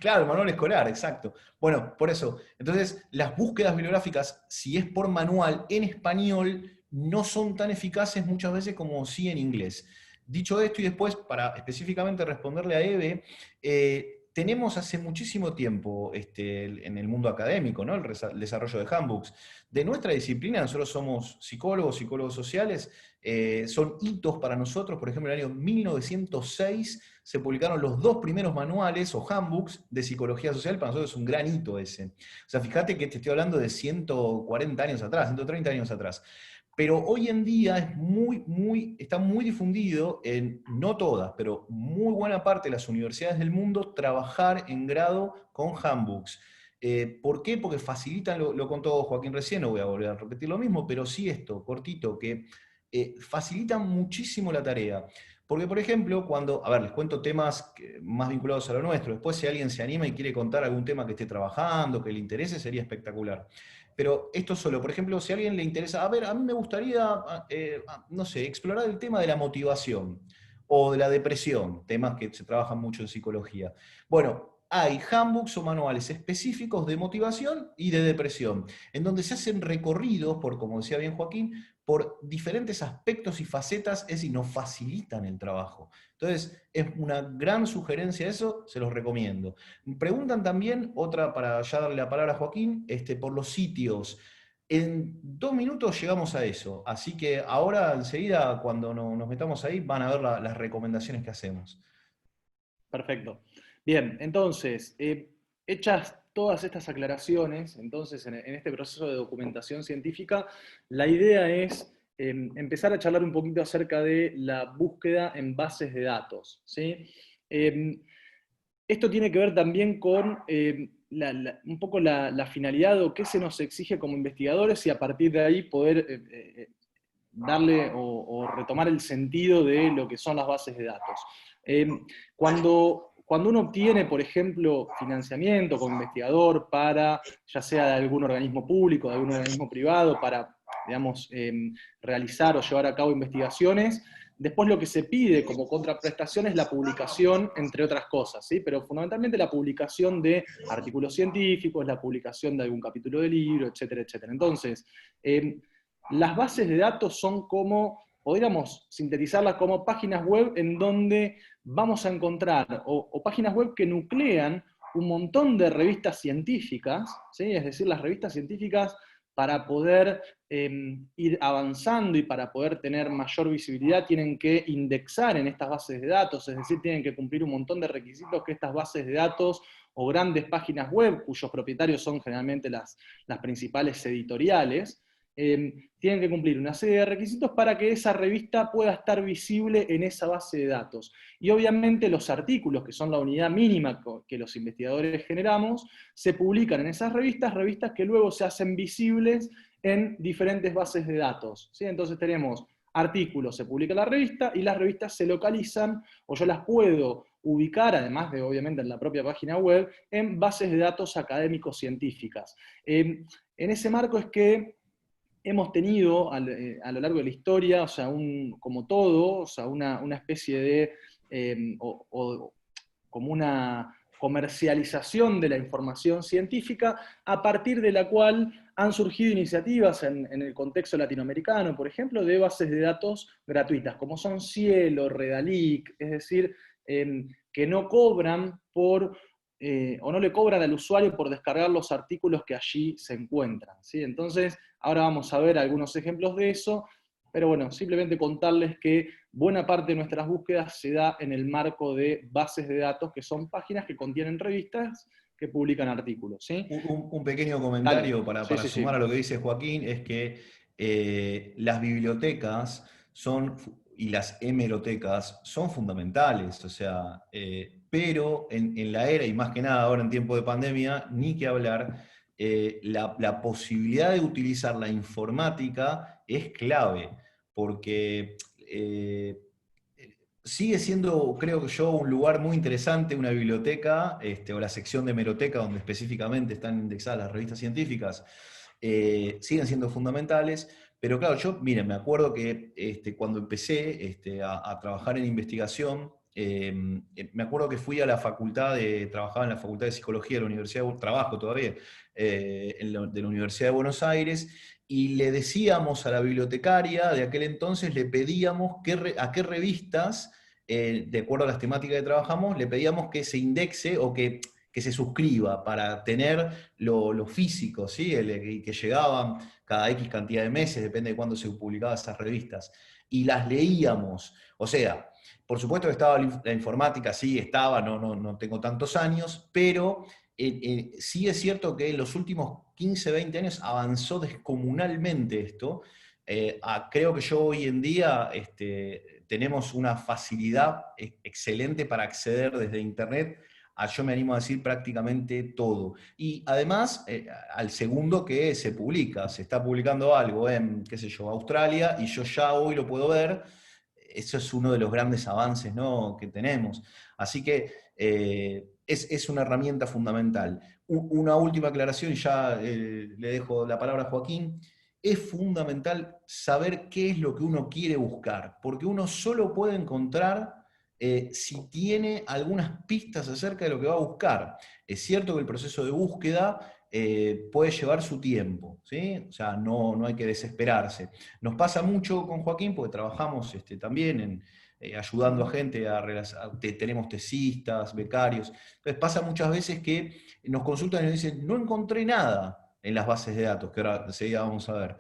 claro, el manual escolar, exacto. Bueno, por eso, entonces las búsquedas bibliográficas, si es por manual en español, no son tan eficaces muchas veces como sí en inglés. Dicho esto, y después, para específicamente responderle a Eve, tenemos hace muchísimo tiempo en el mundo académico, ¿no? El desarrollo de handbooks. De nuestra disciplina, nosotros somos psicólogos sociales, son hitos para nosotros. Por ejemplo, en el año 1906 se publicaron los 2 primeros manuales o handbooks de psicología social. Para nosotros es un gran hito ese. O sea, fíjate que te estoy hablando de 140 años atrás, 130 años atrás. Pero hoy en día está muy difundido en, no todas, pero muy buena parte de las universidades del mundo, trabajar en grado con handbooks. ¿Por qué? Porque facilitan, lo contó Joaquín recién, no voy a volver a repetir lo mismo, pero sí esto, cortito, que facilitan muchísimo la tarea. Porque, por ejemplo, a ver, les cuento temas más vinculados a lo nuestro, después si alguien se anima y quiere contar algún tema que esté trabajando, que le interese, sería espectacular. Pero esto solo, por ejemplo, si a alguien le interesa, a ver, a mí me gustaría, no sé, explorar el tema de la motivación o de la depresión, temas que se trabajan mucho en psicología. Bueno, hay handbooks o manuales específicos de motivación y de depresión, en donde se hacen recorridos, como decía bien Joaquín, por diferentes aspectos y facetas, es decir, nos facilitan el trabajo. Entonces, es una gran sugerencia eso, se los recomiendo. Preguntan también, otra para ya darle la palabra a Joaquín, por los sitios. En 2 minutos llegamos a eso, así que ahora enseguida, cuando nos metamos ahí, van a ver las recomendaciones que hacemos. Perfecto. Bien, entonces, hechas todas estas aclaraciones, entonces en este proceso de documentación científica, la idea es empezar a charlar un poquito acerca de la búsqueda en bases de datos, ¿sí? Esto tiene que ver también con un poco la finalidad o qué se nos exige como investigadores y a partir de ahí poder darle o retomar el sentido de lo que son las bases de datos. Cuando uno obtiene, por ejemplo, financiamiento como investigador para, ya sea de algún organismo público, de algún organismo privado, para, digamos, realizar o llevar a cabo investigaciones, después lo que se pide como contraprestación es la publicación, entre otras cosas, ¿sí? Pero fundamentalmente la publicación de artículos científicos, la publicación de algún capítulo de libro, etcétera, etcétera. Entonces, las bases de datos son como, podríamos sintetizarlas como páginas web en donde vamos a encontrar, o páginas web que nuclean un montón de revistas científicas, ¿sí? Es decir, las revistas científicas para poder ir avanzando y para poder tener mayor visibilidad tienen que indexar en estas bases de datos, es decir, tienen que cumplir un montón de requisitos que estas bases de datos o grandes páginas web, cuyos propietarios son generalmente las principales editoriales, tienen que cumplir una serie de requisitos para que esa revista pueda estar visible en esa base de datos. Y obviamente los artículos, que son la unidad mínima que los investigadores generamos, se publican en esas revistas, revistas que luego se hacen visibles en diferentes bases de datos, ¿sí? Entonces tenemos artículos, se publica la revista, y las revistas se localizan, o yo las puedo ubicar, además de obviamente en la propia página web, en bases de datos académico-científicas. En ese marco es que hemos tenido a lo largo de la historia, o sea, como todo, o sea, una especie de, como una comercialización de la información científica, a partir de la cual han surgido iniciativas en el contexto latinoamericano, por ejemplo, de bases de datos gratuitas, como son Cielo, Redalic, es decir, que no cobran o no le cobran al usuario por descargar los artículos que allí se encuentran, ¿sí? Entonces, ahora vamos a ver algunos ejemplos de eso, pero bueno, simplemente contarles que buena parte de nuestras búsquedas se da en el marco de bases de datos, que son páginas que contienen revistas que publican artículos, ¿sí? Un pequeño Dale. comentario Sí, para sí, sí. sumar a lo que dice Joaquín es que las bibliotecas y las hemerotecas son fundamentales, o sea, pero en la era, y más que nada ahora en tiempo de pandemia, ni que hablar, la posibilidad de utilizar la informática es clave, porque sigue siendo, creo que yo, un lugar muy interesante, una biblioteca, o la sección de hemeroteca, donde específicamente están indexadas las revistas científicas, siguen siendo fundamentales. Pero claro, yo, miren, me acuerdo que cuando empecé a trabajar en investigación, me acuerdo que fui a la trabajaba en la Facultad de Psicología de la Universidad, trabajo todavía, de la Universidad de Buenos Aires, y le decíamos a la bibliotecaria de aquel entonces, le pedíamos a qué revistas, de acuerdo a las temáticas que trabajamos, le pedíamos que se indexe o que se suscriba para tener lo físico, ¿sí? Que llegaban cada X cantidad de meses, depende de cuándo se publicaban esas revistas, y las leíamos. O sea, por supuesto que estaba la informática, sí estaba, no tengo tantos años, pero sí es cierto que en los últimos 15, 20 años avanzó descomunalmente esto. Creo que yo hoy en día tenemos una facilidad excelente para acceder desde Internet a, yo me animo a decir, prácticamente todo. Y además, al segundo que se publica, se está publicando algo en, qué sé yo, Australia, y yo ya hoy lo puedo ver. Eso es uno de los grandes avances, ¿no?, que tenemos. Así que es una herramienta fundamental. Una última aclaración, y ya le dejo la palabra a Joaquín. Es fundamental saber qué es lo que uno quiere buscar, porque uno solo puede encontrar si tiene algunas pistas acerca de lo que va a buscar. Es cierto que el proceso de búsqueda puede llevar su tiempo, ¿sí? O sea, no hay que desesperarse. Nos pasa mucho con Joaquín, porque trabajamos también ayudando a gente, tenemos tesistas, becarios. Entonces pasa muchas veces que nos consultan y nos dicen, no encontré nada en las bases de datos, que ahora enseguida vamos a ver.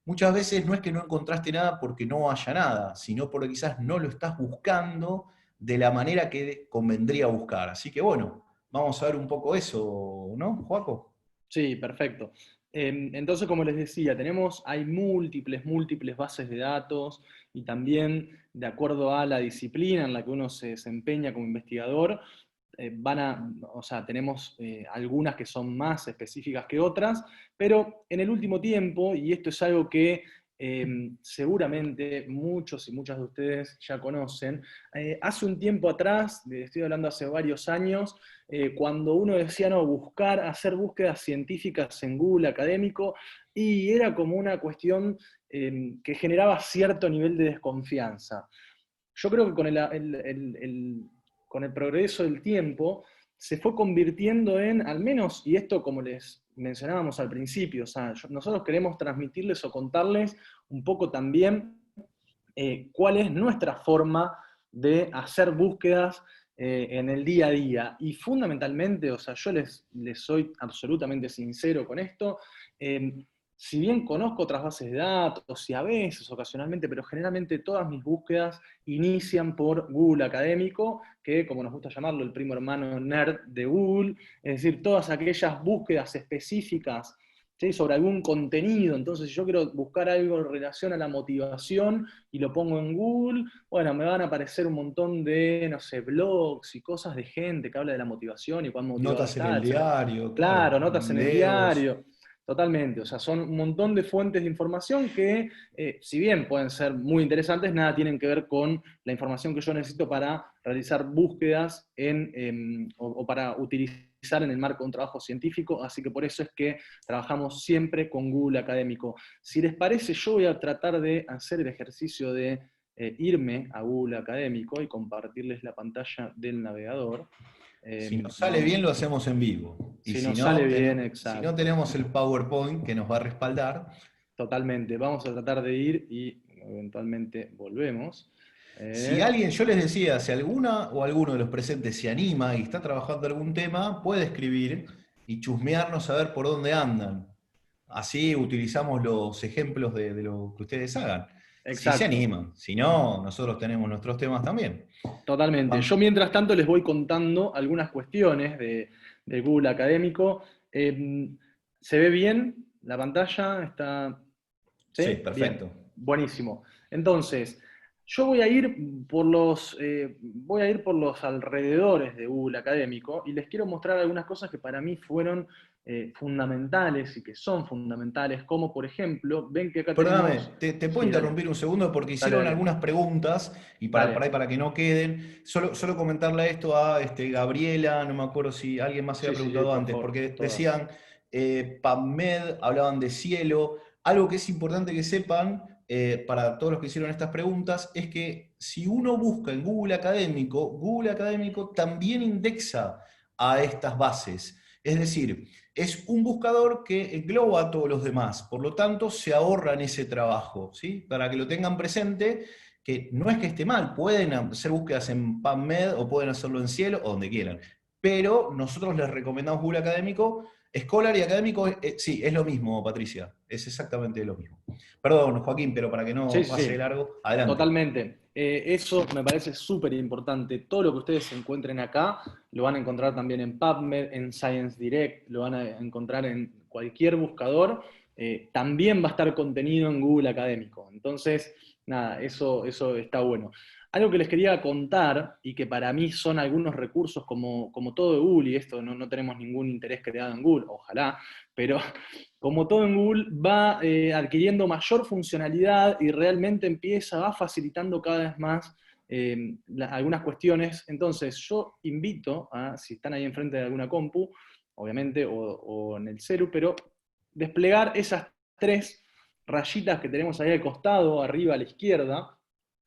Muchas veces no es que no encontraste nada porque no haya nada, sino porque quizás no lo estás buscando de la manera que convendría buscar. Así que bueno, vamos a ver un poco eso, ¿no, Joaco? Sí, perfecto. Entonces, como les decía, hay múltiples bases de datos, y también, de acuerdo a la disciplina en la que uno se desempeña como investigador, o sea, tenemos algunas que son más específicas que otras, pero en el último tiempo, y esto es algo que seguramente muchos y muchas de ustedes ya conocen, hace un tiempo atrás, estoy hablando hace varios años, cuando uno decía, no, hacer búsquedas científicas en Google académico, y era como una cuestión que generaba cierto nivel de desconfianza. Yo creo que con el progreso del tiempo se fue convirtiendo en, al menos, y esto como les mencionábamos al principio, o sea, nosotros queremos transmitirles o contarles un poco también cuál es nuestra forma de hacer búsquedas en el día a día. Y fundamentalmente, o sea, yo les soy absolutamente sincero con esto, si bien conozco otras bases de datos, y a veces, ocasionalmente, pero generalmente todas mis búsquedas inician por Google Académico, que, como nos gusta llamarlo, el primo hermano nerd de Google, es decir, todas aquellas búsquedas específicas, ¿sí?, sobre algún contenido. Entonces, si yo quiero buscar algo en relación a la motivación y lo pongo en Google, bueno, me van a aparecer un montón de, no sé, blogs y cosas de gente que habla de la motivación y cuán motivado Notas en está, el etc. diario, Claro, claro, notas en el videos. diario. Totalmente, o sea, son un montón de fuentes de información que, si bien pueden ser muy interesantes, nada tienen que ver con la información que yo necesito para realizar búsquedas o para utilizar en el marco de un trabajo científico, así que por eso es que trabajamos siempre con Google Académico. Si les parece, yo voy a tratar de hacer el ejercicio de irme a Google Académico y compartirles la pantalla del navegador. Si nos sale bien, lo hacemos en vivo. Y Si si nos no, sale bien, si exacto. no tenemos el PowerPoint que nos va a respaldar. Totalmente. Vamos a tratar de ir y eventualmente volvemos. Si alguien, yo les decía, si alguna o alguno de los presentes se anima y está trabajando algún tema, puede escribir y chusmearnos a ver por dónde andan. Así utilizamos los ejemplos de lo que ustedes hagan. Si se Exacto. animan, si no, nosotros tenemos nuestros temas también. Totalmente. Yo mientras tanto les voy contando algunas cuestiones de Google Académico. ¿Se ve bien la pantalla? ¿Está? Sí, ¿Sí? Bien, perfecto. buenísimo. Entonces, yo voy a ir por los alrededores de Google Académico y les quiero mostrar algunas cosas que para mí fueron fundamentales y que son fundamentales, como por ejemplo, ven que acá tenemos... Perdóname, te puedo Sí, dale, interrumpir un segundo porque dale, hicieron dale. algunas preguntas y Dale. para que no queden. Solo comentarle esto a Gabriela, no me acuerdo si alguien más había Sí, sí, sí, preguntado por antes, favor, porque todas. decían PubMed, hablaban de cielo. Algo que es importante que sepan para todos los que hicieron estas preguntas es que si uno busca en Google Académico también indexa a estas bases. Es decir, es un buscador que engloba a todos los demás, por lo tanto se ahorran ese trabajo, ¿sí? Para que lo tengan presente, que no es que esté mal, pueden hacer búsquedas en PubMed o pueden hacerlo en Cielo o donde quieran, pero nosotros les recomendamos Google Académico, Scholar y Académico, sí, es lo mismo, Patricia, es exactamente lo mismo. Perdón, Joaquín, pero para que Sí, no sí, pase de sí. largo, adelante. Totalmente. Eso me parece súper importante. Todo lo que ustedes encuentren acá lo van a encontrar también en PubMed, en Science Direct, lo van a encontrar en cualquier buscador. También va a estar contenido en Google Académico. Entonces, nada, eso está bueno. Algo que les quería contar y que para mí son algunos recursos como todo de Google, y esto no tenemos ningún interés creado en Google, ojalá, pero como todo en Google, va adquiriendo mayor funcionalidad y realmente va facilitando cada vez más algunas cuestiones. Entonces, yo invito a, si están ahí enfrente de alguna compu, obviamente, o en el celu, pero desplegar esas tres rayitas que tenemos ahí al costado, arriba a la izquierda,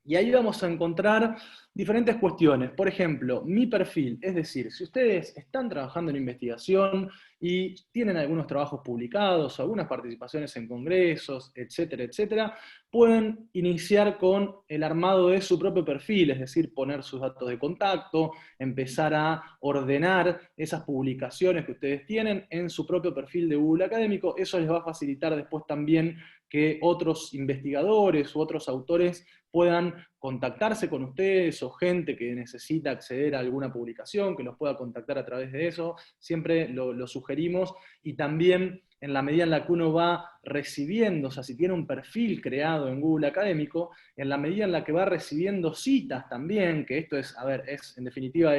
y ahí vamos a encontrar diferentes cuestiones. Por ejemplo, mi perfil, es decir, si ustedes están trabajando en investigación y tienen algunos trabajos publicados, algunas participaciones en congresos, etcétera, etcétera, pueden iniciar con el armado de su propio perfil, es decir, poner sus datos de contacto, empezar a ordenar esas publicaciones que ustedes tienen en su propio perfil de Google Académico. Eso les va a facilitar después también que otros investigadores u otros autores puedan contactarse con ustedes o gente que necesita acceder a alguna publicación, que los pueda contactar a través de eso. Siempre lo sugerimos, y también en la medida en la que uno va recibiendo, o sea, si tiene un perfil creado en Google Académico, en la medida en la que va recibiendo citas también, que esto es, a ver, en definitiva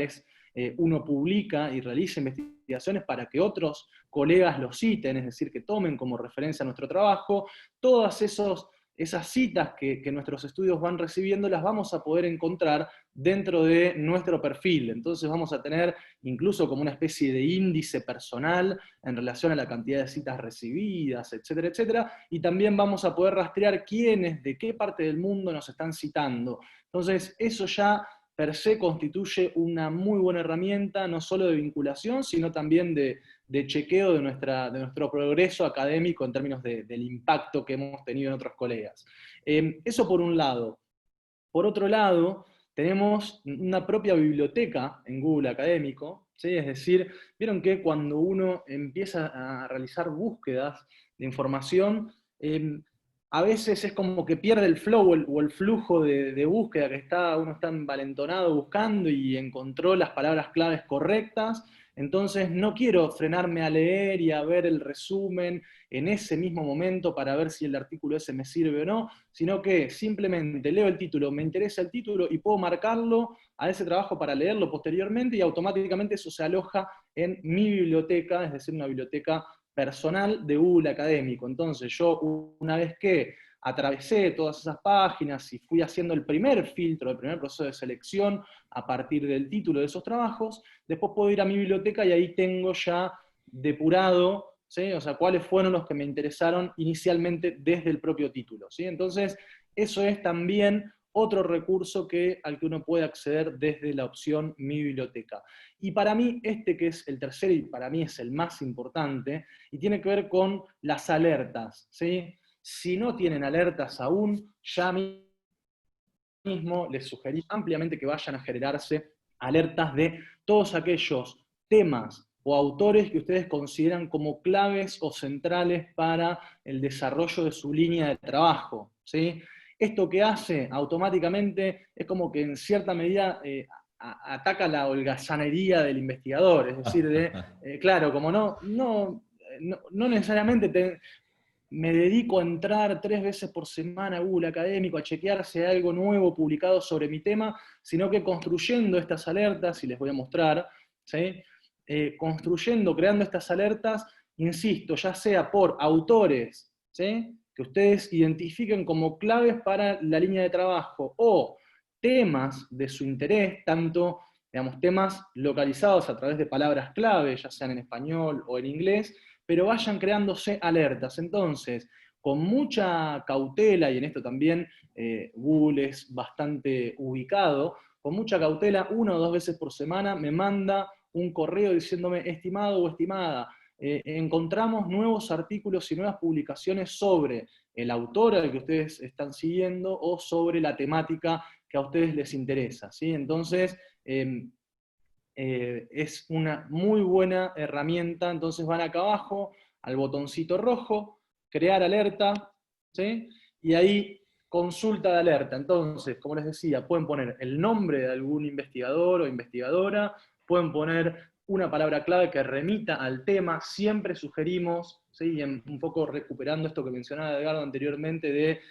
uno publica y realiza investigaciones para que otros colegas lo citen, es decir, que tomen como referencia nuestro trabajo. Todas esas citas que nuestros estudios van recibiendo las vamos a poder encontrar dentro de nuestro perfil. Entonces vamos a tener incluso como una especie de índice personal en relación a la cantidad de citas recibidas, etcétera, etcétera, y también vamos a poder rastrear quiénes, de qué parte del mundo nos están citando. Entonces eso ya per se constituye una muy buena herramienta, no solo de vinculación, sino también de chequeo de nuestro progreso académico en términos del impacto que hemos tenido en otros colegas. Eso por un lado. Por otro lado, tenemos una propia biblioteca en Google Académico, ¿sí? Es decir, vieron que cuando uno empieza a realizar búsquedas de información, a veces es como que pierde el flow o el flujo de búsqueda, que uno está envalentonado buscando y encontró las palabras claves correctas. Entonces no quiero frenarme a leer y a ver el resumen en ese mismo momento para ver si el artículo ese me sirve o no, sino que simplemente leo el título, me interesa el título y puedo marcarlo a ese trabajo para leerlo posteriormente, y automáticamente eso se aloja en mi biblioteca, es decir, una biblioteca personal de Google Académico. Entonces yo, una vez que atravesé todas esas páginas y fui haciendo el primer filtro, el primer proceso de selección a partir del título de esos trabajos, después puedo ir a mi biblioteca y ahí tengo ya depurado, ¿sí? O sea, cuáles fueron los que me interesaron inicialmente desde el propio título, ¿sí? Entonces, eso es también otro recurso al que uno puede acceder desde la opción Mi Biblioteca. Y para mí, este que es el tercero, y para mí es el más importante, y tiene que ver con las alertas, ¿sí? Si no tienen alertas aún, ya mismo les sugerí ampliamente que vayan a generarse alertas de todos aquellos temas o autores que ustedes consideran como claves o centrales para el desarrollo de su línea de trabajo, ¿sí? Esto que hace automáticamente es como que en cierta medida ataca la holgazanería del investigador, es decir, claro, como no necesariamente me dedico a entrar 3 veces por semana a Google Académico, a chequear si hay algo nuevo publicado sobre mi tema, sino que construyendo estas alertas, y les voy a mostrar, ¿sí? Creando estas alertas, insisto, ya sea por autores, ¿sí? Que ustedes identifiquen como claves para la línea de trabajo, o temas de su interés, tanto, digamos, temas localizados a través de palabras clave, ya sean en español o en inglés, pero vayan creándose alertas. Entonces, con mucha cautela, y en esto también Google es bastante ubicado, con mucha cautela, 1 o 2 veces por semana me manda un correo diciéndome, estimado o estimada, encontramos nuevos artículos y nuevas publicaciones sobre el autor al que ustedes están siguiendo o sobre la temática que a ustedes les interesa, ¿sí? Entonces, es una muy buena herramienta. Entonces van acá abajo al botoncito rojo, crear alerta, ¿sí? Y ahí consulta de alerta. Entonces, como les decía, pueden poner el nombre de algún investigador o investigadora, pueden poner una palabra clave que remita al tema, siempre sugerimos, ¿sí? Un poco recuperando esto que mencionaba Edgardo anteriormente, de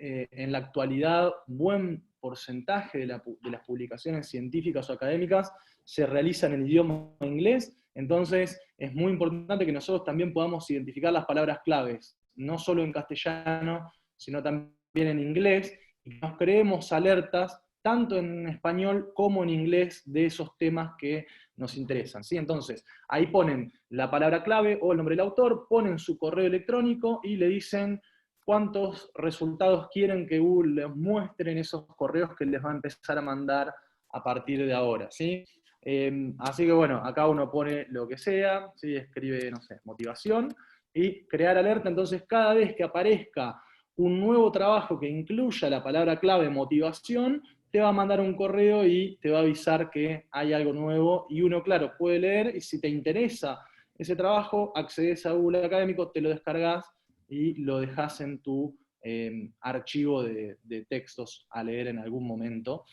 en la actualidad buen porcentaje de las publicaciones científicas o académicas se realizan en idioma inglés, entonces es muy importante que nosotros también podamos identificar las palabras claves, no solo en castellano, sino también en inglés, y nos creemos alertas tanto en español como en inglés de esos temas que nos interesan, ¿sí? Entonces, ahí ponen la palabra clave o el nombre del autor, ponen su correo electrónico y le dicen cuántos resultados quieren que Google les muestre en esos correos que les va a empezar a mandar a partir de ahora, ¿sí? Así que bueno, acá uno pone lo que sea, ¿sí? Escribe, no sé, motivación, y crear alerta. Entonces cada vez que aparezca un nuevo trabajo que incluya la palabra clave motivación, te va a mandar un correo y te va a avisar que hay algo nuevo, y uno, claro, puede leer, y si te interesa ese trabajo, accedes a Google Académico, te lo descargas y lo dejas en tu archivo de textos a leer en algún momento.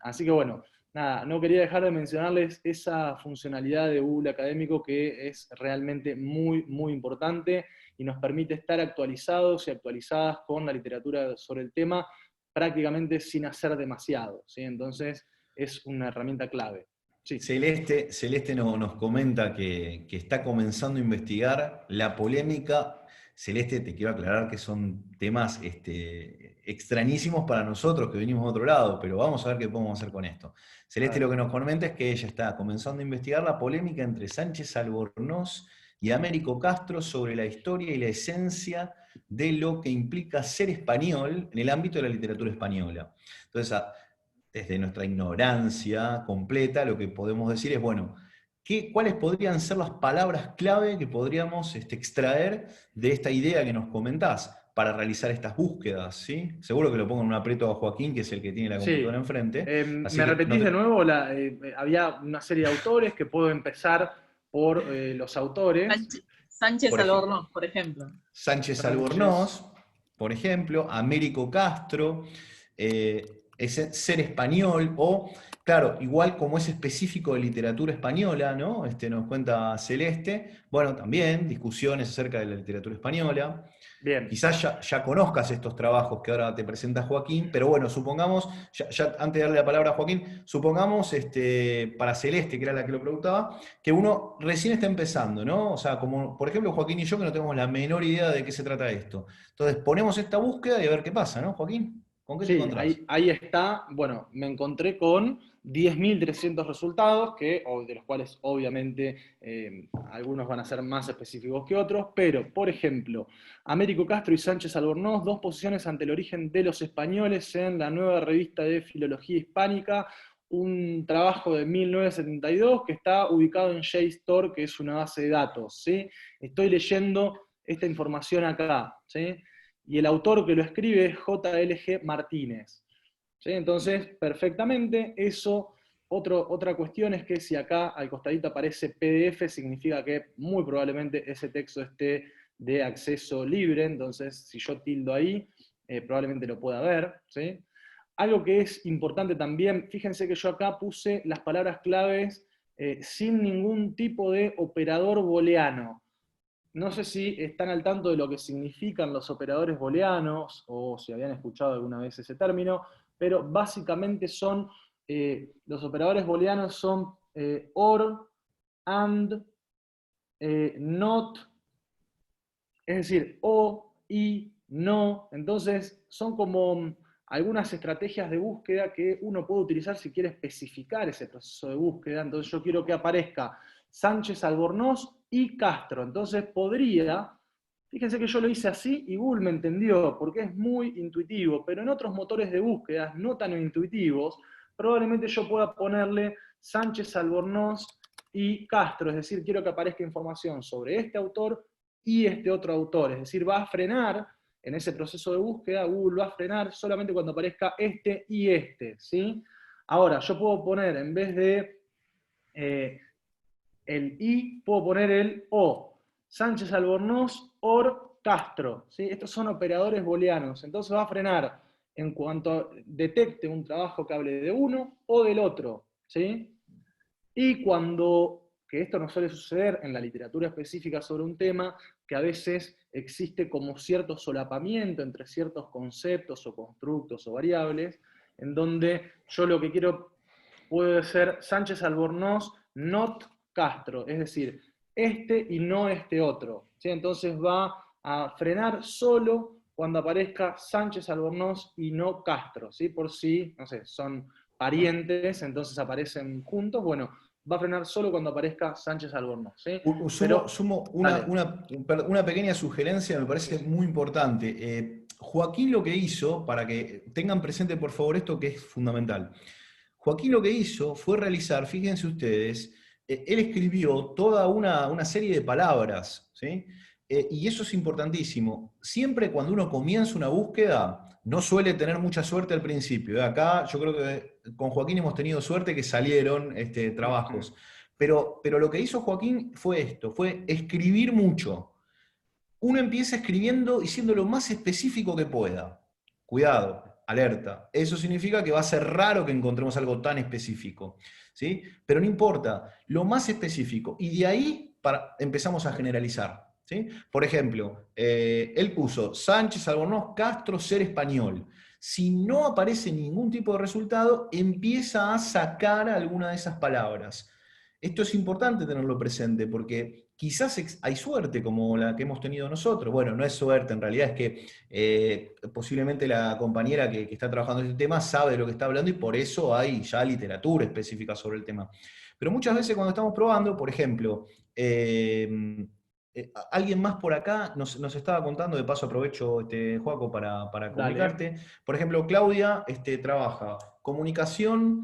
Así que bueno, nada, no quería dejar de mencionarles esa funcionalidad de Google Académico que es realmente muy, muy importante y nos permite estar actualizados y actualizadas con la literatura sobre el tema prácticamente sin hacer demasiado, ¿sí? Entonces es una herramienta clave. Sí. Celeste nos comenta que está comenzando a investigar la polémica. Celeste, te quiero aclarar que son temas extrañísimos para nosotros que venimos de otro lado, pero vamos a ver qué podemos hacer con esto. Celeste lo que nos comenta es que ella está comenzando a investigar la polémica entre Sánchez Albornoz y Américo Castro sobre la historia y la esencia de lo que implica ser español en el ámbito de la literatura española. Entonces, desde nuestra ignorancia completa, lo que podemos decir es, bueno, ¿cuáles podrían ser las palabras clave que podríamos extraer de esta idea que nos comentás para realizar estas búsquedas? ¿Sí? Seguro que lo pongo en un aprieto a Joaquín, que es el que tiene la computadora enfrente. ¿Me repetís de nuevo? Había una serie de autores que puedo empezar por los autores. Sánchez Albornoz, por ejemplo. Sánchez Albornoz, por ejemplo, Américo Castro, Ser Español, o, claro, igual como es específico de literatura española, ¿no? Nos cuenta Celeste, bueno, también discusiones acerca de la literatura española. Bien. Quizás ya conozcas estos trabajos que ahora te presenta Joaquín, pero bueno, supongamos, ya antes de darle la palabra a Joaquín, supongamos, para Celeste, que era la que lo preguntaba, que uno recién está empezando, ¿no? O sea, como por ejemplo Joaquín y yo, que no tenemos la menor idea de qué se trata esto. Entonces ponemos esta búsqueda y a ver qué pasa, ¿no, Joaquín? ¿Con qué te Sí, encontrás? ahí está. Bueno, me encontré con 10.300 resultados, de los cuales obviamente algunos van a ser más específicos que otros, pero, por ejemplo, Américo Castro y Sánchez Albornoz, 2 posiciones ante el origen de los españoles en la nueva revista de Filología Hispánica, un trabajo de 1972 que está ubicado en JSTOR, que es una base de datos, ¿sí? Estoy leyendo esta información acá, ¿sí? Y el autor que lo escribe es J.L.G. Martínez. ¿Sí? Entonces, perfectamente, eso, otra cuestión es que si acá al costadito aparece PDF, significa que muy probablemente ese texto esté de acceso libre, entonces si yo tildo ahí, probablemente lo pueda ver. ¿Sí? Algo que es importante también, fíjense que yo acá puse las palabras claves sin ningún tipo de operador booleano. No sé si están al tanto de lo que significan los operadores booleanos, o si habían escuchado alguna vez ese término, pero básicamente los operadores booleanos son or, and, not, es decir, o, y, no. Entonces, son como algunas estrategias de búsqueda que uno puede utilizar si quiere especificar ese proceso de búsqueda. Entonces, yo quiero que aparezca Sánchez, Albornoz y Castro. Entonces, fíjense que yo lo hice así y Google me entendió, porque es muy intuitivo, pero en otros motores de búsqueda no tan intuitivos, probablemente yo pueda ponerle Sánchez, Albornoz y Castro, es decir, quiero que aparezca información sobre este autor y este otro autor, es decir, va a frenar en ese proceso de búsqueda, Google va a frenar solamente cuando aparezca este y este, ¿sí? Ahora, yo puedo poner, en vez de el y, puedo poner el o. Sánchez Albornoz, or Castro, ¿sí? Estos son operadores booleanos, entonces va a frenar en cuanto detecte un trabajo que hable de uno o del otro, ¿sí? Y que esto no suele suceder en la literatura específica sobre un tema, que a veces existe como cierto solapamiento entre ciertos conceptos o constructos o variables, en donde yo lo que quiero puede ser Sánchez Albornoz, not Castro, es decir, este y no este otro. ¿Sí? Entonces va a frenar solo cuando aparezca Sánchez Albornoz y no Castro, ¿sí? Por si, no sé, son parientes, entonces aparecen juntos, bueno, va a frenar solo cuando aparezca Sánchez Albornoz, ¿sí? Pero, Sumo dale. una pequeña sugerencia, me Sí, parece sí. muy importante. Joaquín lo que hizo, para que tengan presente por favor esto que es fundamental. Joaquín lo que hizo fue realizar, fíjense ustedes, él escribió toda una serie de palabras, ¿sí? Y eso es importantísimo. Siempre cuando uno comienza una búsqueda, no suele tener mucha suerte al principio. Acá yo creo que con Joaquín hemos tenido suerte que salieron trabajos. Pero lo que hizo Joaquín fue esto, fue escribir mucho. Uno empieza escribiendo y siendo lo más específico que pueda. Cuidado, alerta. Eso significa que va a ser raro que encontremos algo tan específico. ¿Sí? Pero no importa, lo más específico. Y de ahí empezamos a generalizar. ¿Sí? Por ejemplo, él puso Sánchez Albornoz Castro ser español. Si no aparece ningún tipo de resultado, empieza a sacar alguna de esas palabras. Esto es importante tenerlo presente porque quizás hay suerte como la que hemos tenido nosotros. Bueno, no es suerte, en realidad es que posiblemente la compañera que está trabajando en este tema sabe de lo que está hablando y por eso hay ya literatura específica sobre el tema. Pero muchas veces cuando estamos probando, por ejemplo, alguien más por acá nos estaba contando, de paso aprovecho, Joaco, para Dale. comunicarte. Por ejemplo, Claudia trabaja comunicación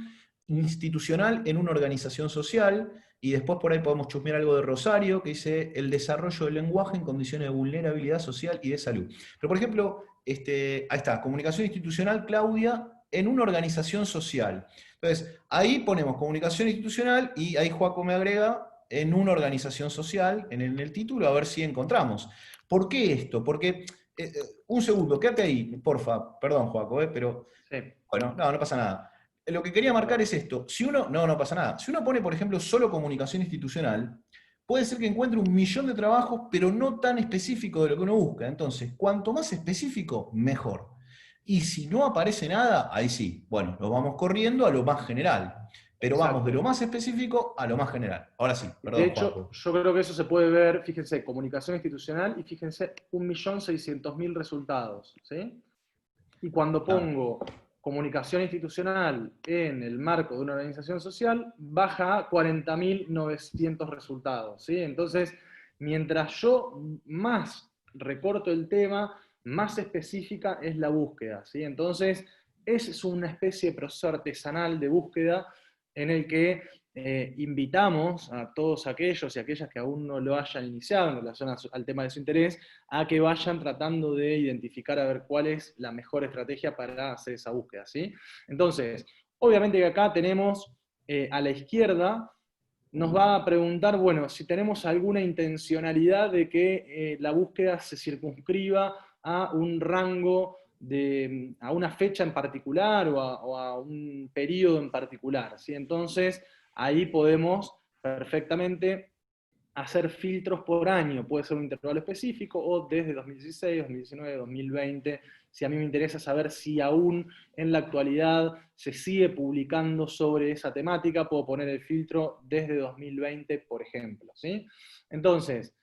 institucional en una organización social, y después por ahí podemos chusmear algo de Rosario, que dice el desarrollo del lenguaje en condiciones de vulnerabilidad social y de salud. Pero por ejemplo, ahí está, comunicación institucional, Claudia, en una organización social. Entonces, ahí ponemos comunicación institucional y ahí Joaco me agrega en una organización social, en el título, a ver si encontramos. ¿Por qué esto? Porque, un segundo, quédate ahí, porfa, perdón Joaco, pero Sí, bueno, no pasa nada. Lo que quería marcar perdón. es esto. Si uno, no pasa nada. Si uno pone, por ejemplo, solo comunicación institucional, puede ser que encuentre 1.000.000 de trabajos, pero no tan específico de lo que uno busca. Entonces, cuanto más específico, mejor. Y si no aparece nada, ahí sí, bueno, lo vamos corriendo a lo más general. Pero vamos de lo Exacto. más específico a lo más general. Ahora sí, De perdón, hecho, Juanjo. yo creo que eso se puede ver, fíjense, comunicación institucional y fíjense, 1.600.000 resultados, ¿sí? Y cuando Claro. pongo comunicación institucional en el marco de una organización social, baja a 40.900 resultados, ¿sí? Entonces, mientras yo más recorto el tema, más específica es la búsqueda, ¿sí? Entonces, es una especie de proceso artesanal de búsqueda en el que invitamos a todos aquellos y aquellas que aún no lo hayan iniciado en relación al tema de su interés, a que vayan tratando de identificar a ver cuál es la mejor estrategia para hacer esa búsqueda, ¿sí? Entonces, obviamente que acá tenemos a la izquierda, nos va a preguntar, bueno, si tenemos alguna intencionalidad de que la búsqueda se circunscriba a un rango a una fecha en particular o a un periodo en particular, ¿sí? Entonces, ahí podemos perfectamente hacer filtros por año, puede ser un intervalo específico o desde 2016, 2019, 2020, si a mí me interesa saber si aún en la actualidad se sigue publicando sobre esa temática, puedo poner el filtro desde 2020, por ejemplo, ¿sí? Entonces,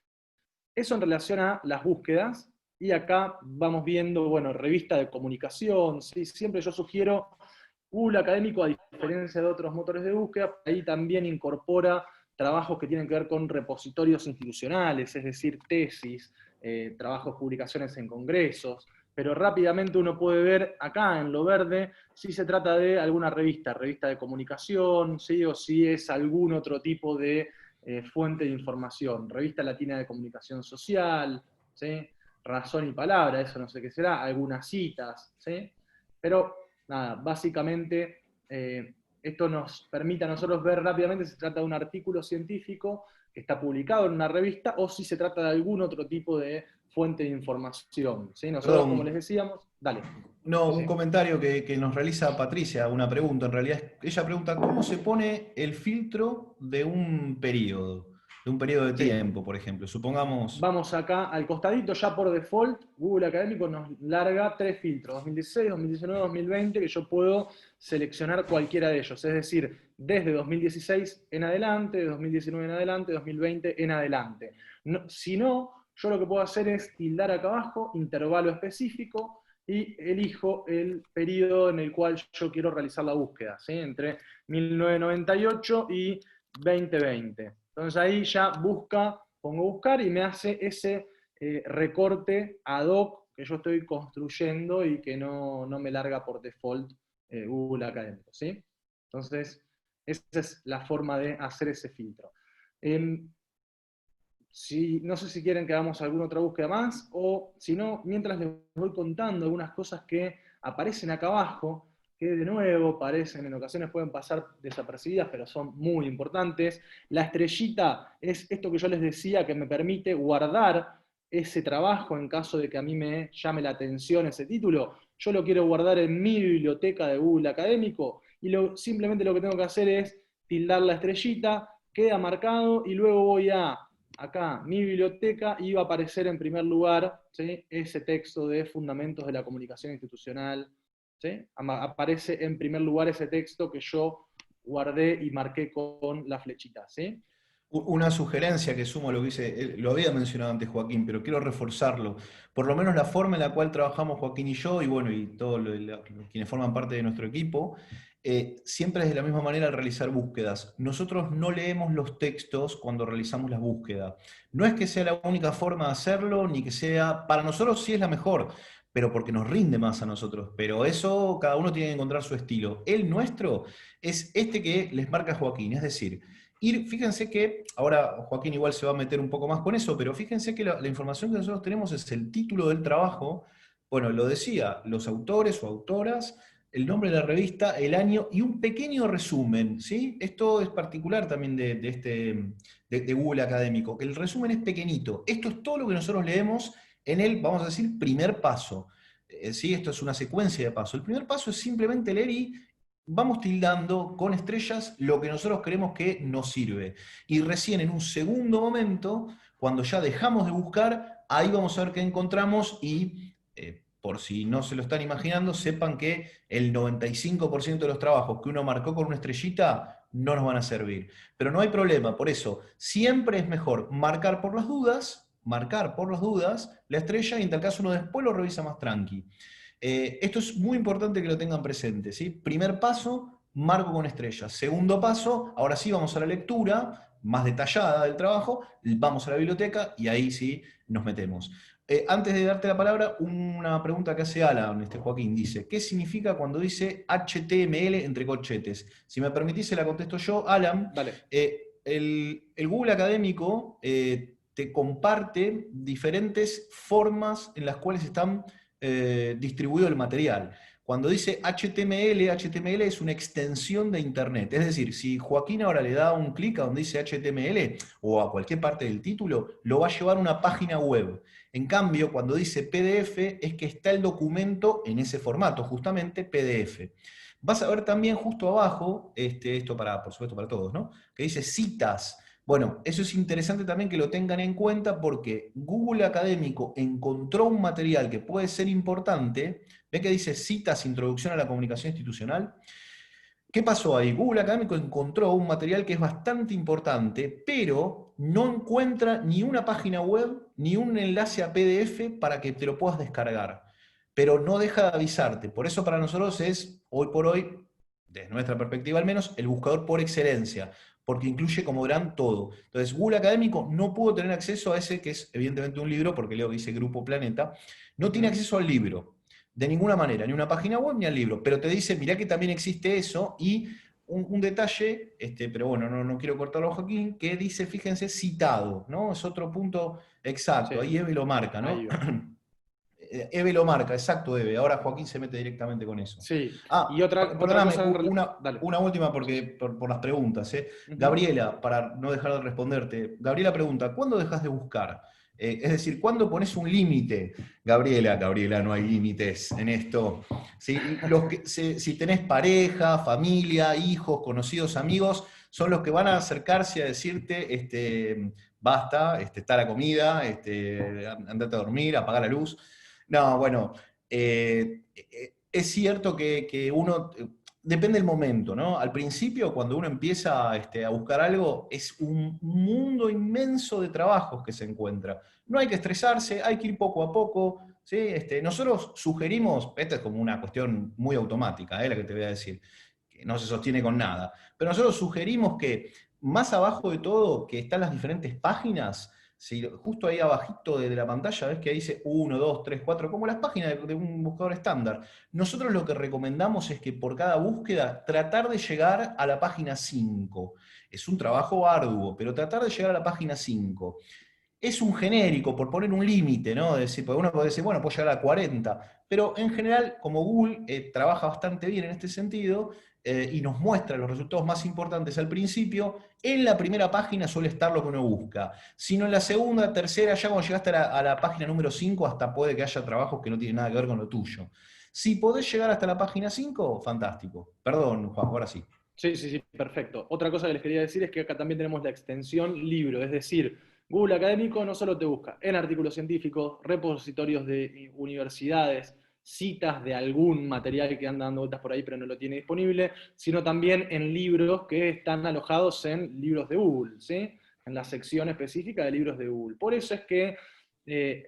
eso en relación a las búsquedas, y acá vamos viendo, bueno, revista de comunicación, ¿sí? Siempre yo sugiero Google Académico, a diferencia de otros motores de búsqueda, ahí también incorpora trabajos que tienen que ver con repositorios institucionales, es decir, tesis, trabajos, publicaciones en congresos, pero rápidamente uno puede ver acá en lo verde si se trata de alguna revista de comunicación, ¿sí? O si es algún otro tipo de fuente de información, revista latina de comunicación social, ¿sí? Razón y palabra, eso no sé qué será, algunas citas, ¿sí? Pero nada, básicamente esto nos permite a nosotros ver rápidamente si se trata de un artículo científico que está publicado en una revista o si se trata de algún otro tipo de fuente de información, ¿sí? Nosotros, como les Perdón, decíamos, dale. no, Sí, un sí. comentario que nos realiza Patricia, una pregunta. En realidad, ella pregunta, ¿cómo se pone el filtro de un periodo de Sí. tiempo, por ejemplo? Supongamos, Vamos acá al costadito, ya por default, Google Académico nos larga 3 filtros, 2016, 2019, 2020, que yo puedo seleccionar cualquiera de ellos, es decir, desde 2016 en adelante, de 2019 en adelante, 2020 en adelante. No, si no, yo lo que puedo hacer es tildar acá abajo, intervalo específico, y elijo el periodo en el cual yo quiero realizar la búsqueda, ¿sí? Entre 1998 y 2020. Entonces ahí ya pongo buscar y me hace ese recorte ad hoc que yo estoy construyendo y que no me larga por default Google Académico, ¿sí? Entonces, esa es la forma de hacer ese filtro. No sé si quieren que hagamos alguna otra búsqueda más, o si no, mientras les voy contando algunas cosas que aparecen acá abajo, que de nuevo parecen, en ocasiones pueden pasar desapercibidas, pero son muy importantes. La estrellita es esto que yo les decía, que me permite guardar ese trabajo en caso de que a mí me llame la atención ese título. Yo lo quiero guardar en mi biblioteca de Google Académico, y simplemente lo que tengo que hacer es tildar la estrellita, queda marcado, y luego voy a acá mi biblioteca y va a aparecer en primer lugar, ¿sí? Ese texto de Fundamentos de la Comunicación Institucional, ¿sí? Aparece en primer lugar ese texto que yo guardé y marqué con la flechita, ¿sí? una sugerencia que sumo a lo que dice, lo había mencionado antes Joaquín, pero quiero reforzarlo. Por lo menos la forma en la cual trabajamos Joaquín y yo, y bueno, y todos quienes forman parte de nuestro equipo, siempre es de la misma manera al realizar búsquedas. Nosotros no leemos los textos cuando realizamos la búsqueda. No es que sea la única forma de hacerlo, ni que sea, para nosotros sí es la mejor, pero porque nos rinde más a nosotros. Pero eso cada uno tiene que encontrar su estilo. El nuestro es este que les marca Joaquín, es decir, fíjense que, ahora Joaquín igual se va a meter un poco más con eso, pero fíjense que la información que nosotros tenemos es el título del trabajo, bueno, lo decía, los autores o autoras, el nombre de la revista, el año y un pequeño resumen, ¿sí? Esto es particular también de Google Académico, que el resumen es pequeñito. Esto es todo lo que nosotros leemos en el, vamos a decir, primer paso. ¿Sí? Esto es una secuencia de pasos. El primer paso es simplemente leer y vamos tildando con estrellas lo que nosotros creemos que nos sirve. Y recién en un segundo momento, cuando ya dejamos de buscar, ahí vamos a ver qué encontramos y, por si no se lo están imaginando, sepan que el 95% de los trabajos que uno marcó con una estrellita no nos van a servir. Pero no hay problema, por eso siempre es mejor marcar por las dudas la estrella y en tal caso uno después lo revisa más tranqui. Esto es muy importante que lo tengan presente, ¿sí? Primer paso, marco con estrellas. Segundo paso, ahora sí vamos a la lectura más detallada del trabajo, vamos a la biblioteca y ahí sí nos metemos. Antes de darte la palabra, una pregunta que hace Alan, Joaquín, dice, ¿qué significa cuando dice HTML entre corchetes? Si me permitís, se la contesto yo. Alan, Dale. el Google Académico te comparte diferentes formas en las cuales están distribuido el material. Cuando dice HTML, HTML es una extensión de Internet. Es decir, si Joaquín ahora le da un clic a donde dice HTML o a cualquier parte del título, lo va a llevar a una página web. En cambio, cuando dice PDF, es que está el documento en ese formato, justamente PDF. Vas a ver también justo abajo, esto por supuesto para todos, ¿no? Que dice citas. Bueno, eso es interesante también que lo tengan en cuenta porque Google Académico encontró un material que puede ser importante. ¿Ve que dice citas, introducción a la comunicación institucional? ¿Qué pasó ahí? Google Académico encontró un material que es bastante importante, pero no encuentra ni una página web ni un enlace a PDF para que te lo puedas descargar. Pero no deja de avisarte. Por eso para nosotros es, hoy por hoy, desde nuestra perspectiva al menos, el buscador por excelencia, porque incluye, como verán, todo. Entonces, Google Académico no pudo tener acceso a ese, que es evidentemente un libro, porque leo que dice Grupo Planeta, no tiene acceso al libro. De ninguna manera, ni una página web ni al libro, pero te dice, mirá que también existe eso, y un detalle, pero bueno, no quiero cortarlo a Joaquín, que dice, fíjense, citado, ¿no? Es otro punto exacto, Sí, ahí Eve lo marca, ¿no? ahí va. Eve lo marca, exacto, Eve. Ahora Joaquín se mete directamente con eso. Sí, y Ah, otra perdóname, cosa Dale. una última por las preguntas. Ujú. Gabriela, para no dejar de responderte, Gabriela pregunta, ¿cuándo dejas de buscar? Es decir, ¿cuándo pones un límite? Gabriela, no hay límites en esto. Si tenés pareja, familia, hijos, conocidos, amigos, son los que van a acercarse a decirte, basta, está la comida, andate a dormir, apaga la luz. No, bueno, es cierto que uno, depende del momento, ¿no? Al principio, cuando uno empieza a buscar algo, es un mundo inmenso de trabajos que se encuentra. No hay que estresarse, hay que ir poco a poco, ¿sí? Nosotros sugerimos, esta es como una cuestión muy automática, la que te voy a decir, que no se sostiene con nada, pero nosotros sugerimos que más abajo de todo, que están las diferentes páginas, si justo ahí abajito de la pantalla ves que dice 1, 2, 3, 4, como las páginas de un buscador estándar. Nosotros lo que recomendamos es que por cada búsqueda tratar de llegar a la página 5. Es un trabajo arduo, pero tratar de llegar a la página 5. Es un genérico, por poner un límite, ¿no? Decir, porque uno puede decir, bueno, puedo llegar a 40, pero en general, como Google trabaja bastante bien en este sentido y nos muestra los resultados más importantes al principio, en la primera página suele estar lo que uno busca. Sino en la segunda, tercera, ya cuando llegaste a la página número 5, hasta puede que haya trabajos que no tienen nada que ver con lo tuyo. Si podés llegar hasta la página 5, fantástico. Perdón, Juan, ahora sí. Sí, sí, sí, perfecto. Otra cosa que les quería decir es que acá también tenemos la extensión libro, es decir, Google Académico no solo te busca en artículos científicos, repositorios de universidades, citas de algún material que anda dando vueltas por ahí pero no lo tiene disponible, sino también en libros que están alojados en libros de Google, ¿sí? En la sección específica de libros de Google. Por eso es que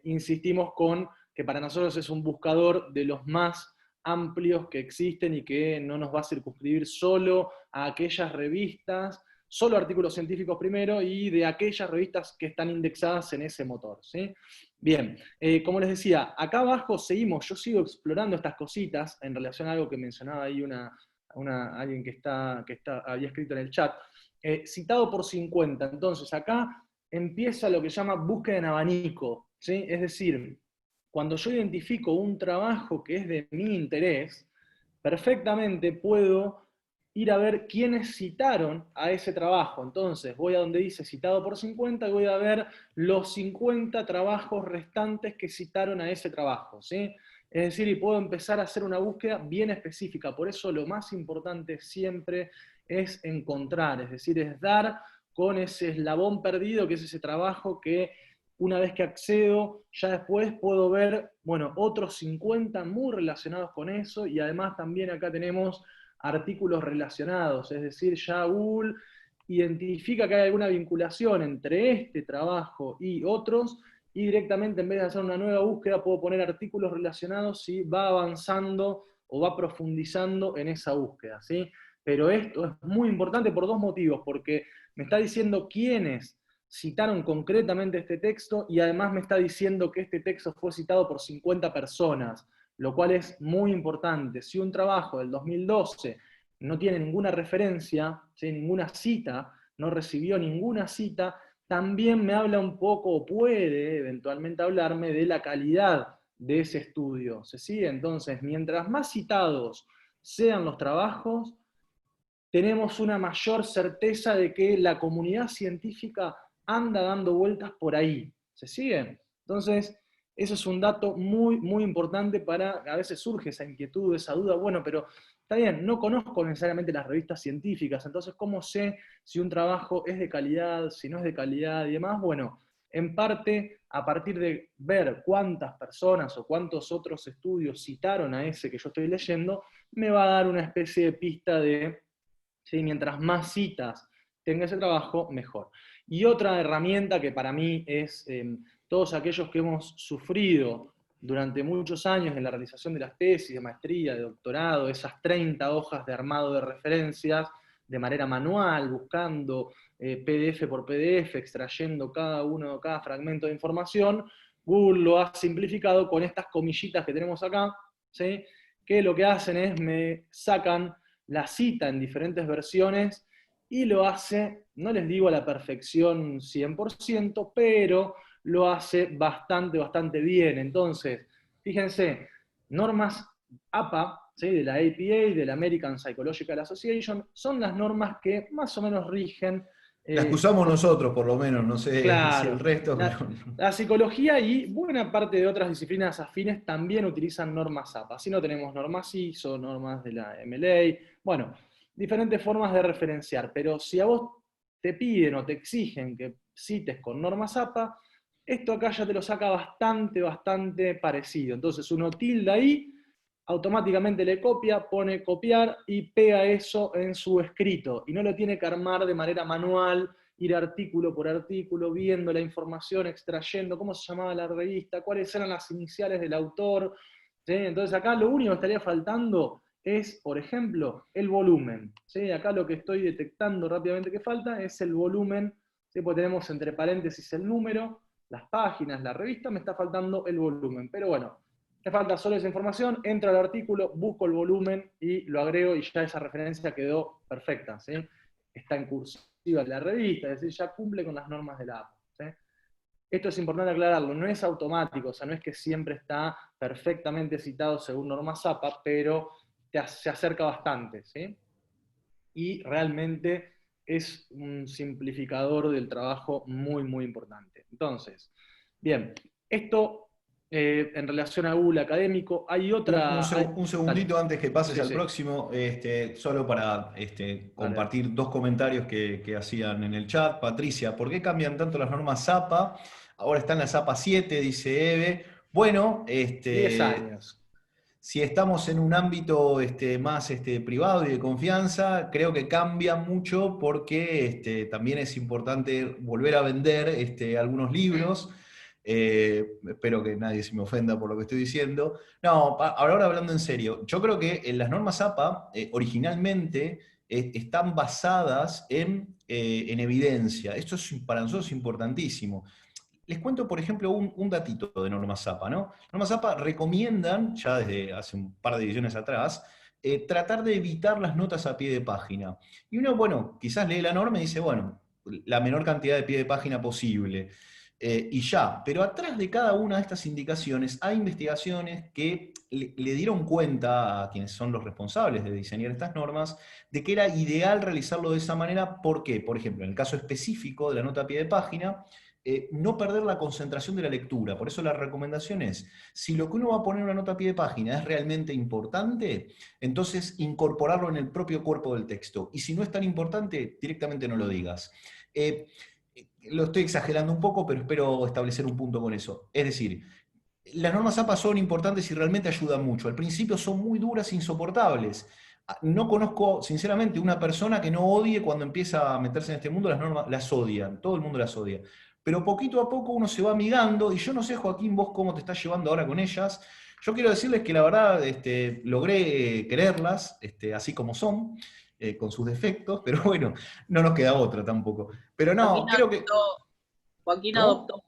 insistimos con que para nosotros es un buscador de los más amplios que existen y que no nos va a circunscribir solo a aquellas revistas, solo artículos científicos primero, y de aquellas revistas que están indexadas en ese motor, ¿sí? Bien, como les decía, acá abajo seguimos, yo sigo explorando estas cositas en relación a algo que mencionaba ahí alguien que había escrito en el chat, citado por 50, entonces acá empieza lo que se llama búsqueda en abanico, ¿sí? Es decir, cuando yo identifico un trabajo que es de mi interés, perfectamente puedo ir a ver quiénes citaron a ese trabajo. Entonces voy a donde dice citado por 50 y voy a ver los 50 trabajos restantes que citaron a ese trabajo, ¿sí? Es decir, y puedo empezar a hacer una búsqueda bien específica. Por eso lo más importante siempre es encontrar, es decir, es dar con ese eslabón perdido que es ese trabajo que una vez que accedo, ya después puedo ver, bueno, otros 50 muy relacionados con eso, y además también acá tenemos artículos relacionados, es decir, ya Google identifica que hay alguna vinculación entre este trabajo y otros, y directamente en vez de hacer una nueva búsqueda puedo poner artículos relacionados y va avanzando o va profundizando en esa búsqueda, ¿sí? Pero esto es muy importante por dos motivos, porque me está diciendo quiénes citaron concretamente este texto y además me está diciendo que este texto fue citado por 50 personas, lo cual es muy importante. Si un trabajo del 2012 no tiene ninguna referencia, ¿sí? Ninguna cita, no recibió ninguna cita, también me habla un poco, o puede eventualmente hablarme de la calidad de ese estudio. ¿Se sigue? Entonces, mientras más citados sean los trabajos, tenemos una mayor certeza de que la comunidad científica anda dando vueltas por ahí. ¿Se sigue? Entonces, eso es un dato muy, muy importante para, a veces surge esa inquietud, esa duda, bueno, pero está bien, no conozco necesariamente las revistas científicas, entonces, ¿cómo sé si un trabajo es de calidad, si no es de calidad y demás? Bueno, en parte, a partir de ver cuántas personas o cuántos otros estudios citaron a ese que yo estoy leyendo, me va a dar una especie de pista de, ¿sí? Mientras más citas tenga ese trabajo, mejor. Y otra herramienta que para mí es todos aquellos que hemos sufrido durante muchos años en la realización de las tesis, de maestría, de doctorado, esas 30 hojas de armado de referencias de manera manual, buscando PDF por PDF, extrayendo cada fragmento de información, Google lo ha simplificado con estas comillitas que tenemos acá, ¿sí? Que lo que hacen es me sacan la cita en diferentes versiones y lo hace, no les digo a la perfección 100%, pero lo hace bastante, bastante bien. Entonces, fíjense, normas APA, ¿sí? De la APA, de la American Psychological Association, son las normas que más o menos rigen. Las que usamos nosotros, por lo menos, no sé si el Claro, resto, pero... la psicología y buena parte de otras disciplinas afines también utilizan normas APA. Así no tenemos normas ISO, normas de la MLA, bueno, diferentes formas de referenciar, pero si a vos te piden o te exigen que cites con normas APA, esto acá ya te lo saca bastante, bastante parecido. Entonces uno tilda ahí, automáticamente le copia, pone copiar y pega eso en su escrito. Y no lo tiene que armar de manera manual, ir artículo por artículo, viendo la información, extrayendo cómo se llamaba la revista, cuáles eran las iniciales del autor. ¿Sí? Entonces acá lo único que estaría faltando es, por ejemplo, el volumen. ¿Sí? Acá lo que estoy detectando rápidamente que falta es el volumen, ¿sí? Porque tenemos entre paréntesis el número, las páginas, la revista, me está faltando el volumen. Pero bueno, me falta solo esa información, entro al artículo, busco el volumen y lo agrego y ya esa referencia quedó perfecta. ¿Sí? Está en cursiva de la revista, es decir, ya cumple con las normas de la APA. ¿Sí? Esto es importante aclararlo, no es automático, o sea, no es que siempre está perfectamente citado según normas APA, pero se acerca bastante, ¿sí? Y realmente es un simplificador del trabajo muy, muy importante. Entonces, bien, esto en relación a Google académico, hay otra... Un Dale. segundito antes que pases Sí, al sí, próximo, solo para dale. compartir dos comentarios que hacían en el chat. Patricia, ¿por qué cambian tanto las normas APA? Ahora están las APA 7, dice Eve. Bueno, 10 años. si estamos en un ámbito más privado y de confianza, creo que cambia mucho porque también es importante volver a vender algunos libros. Espero que nadie se me ofenda por lo que estoy diciendo. No, ahora hablando en serio, yo creo que las normas APA originalmente están basadas en evidencia. Esto para nosotros es importantísimo. Les cuento, por ejemplo, un datito de normas APA, ¿no? Normas APA recomiendan, ya desde hace un par de ediciones atrás, tratar de evitar las notas a pie de página. Y uno, bueno, quizás lee la norma y dice, bueno, la menor cantidad de pie de página posible. Y ya, pero atrás de cada una de estas indicaciones hay investigaciones que le dieron cuenta a quienes son los responsables de diseñar estas normas de que era ideal realizarlo de esa manera. ¿Por qué? Por ejemplo, en el caso específico de la nota a pie de página, no perder la concentración de la lectura. Por eso la recomendación es, si lo que uno va a poner en una nota a pie de página es realmente importante, entonces incorporarlo en el propio cuerpo del texto. Y si no es tan importante, directamente no lo digas. Lo estoy exagerando un poco, pero espero establecer un punto con eso. Es decir, las normas APA son importantes y realmente ayudan mucho. Al principio son muy duras e insoportables. No conozco, sinceramente, una persona que no odie cuando empieza a meterse en este mundo, las normas las odian, todo el mundo las odia. pero poquito a poco uno se va amigando, y yo no sé, Joaquín, vos cómo te estás llevando ahora con ellas. Yo quiero decirles que la verdad logré quererlas, así como son, con sus defectos, pero bueno, no nos queda otra tampoco. Pero no, Joaquín creo que... adoptó, Joaquín ¿Cómo? adoptó,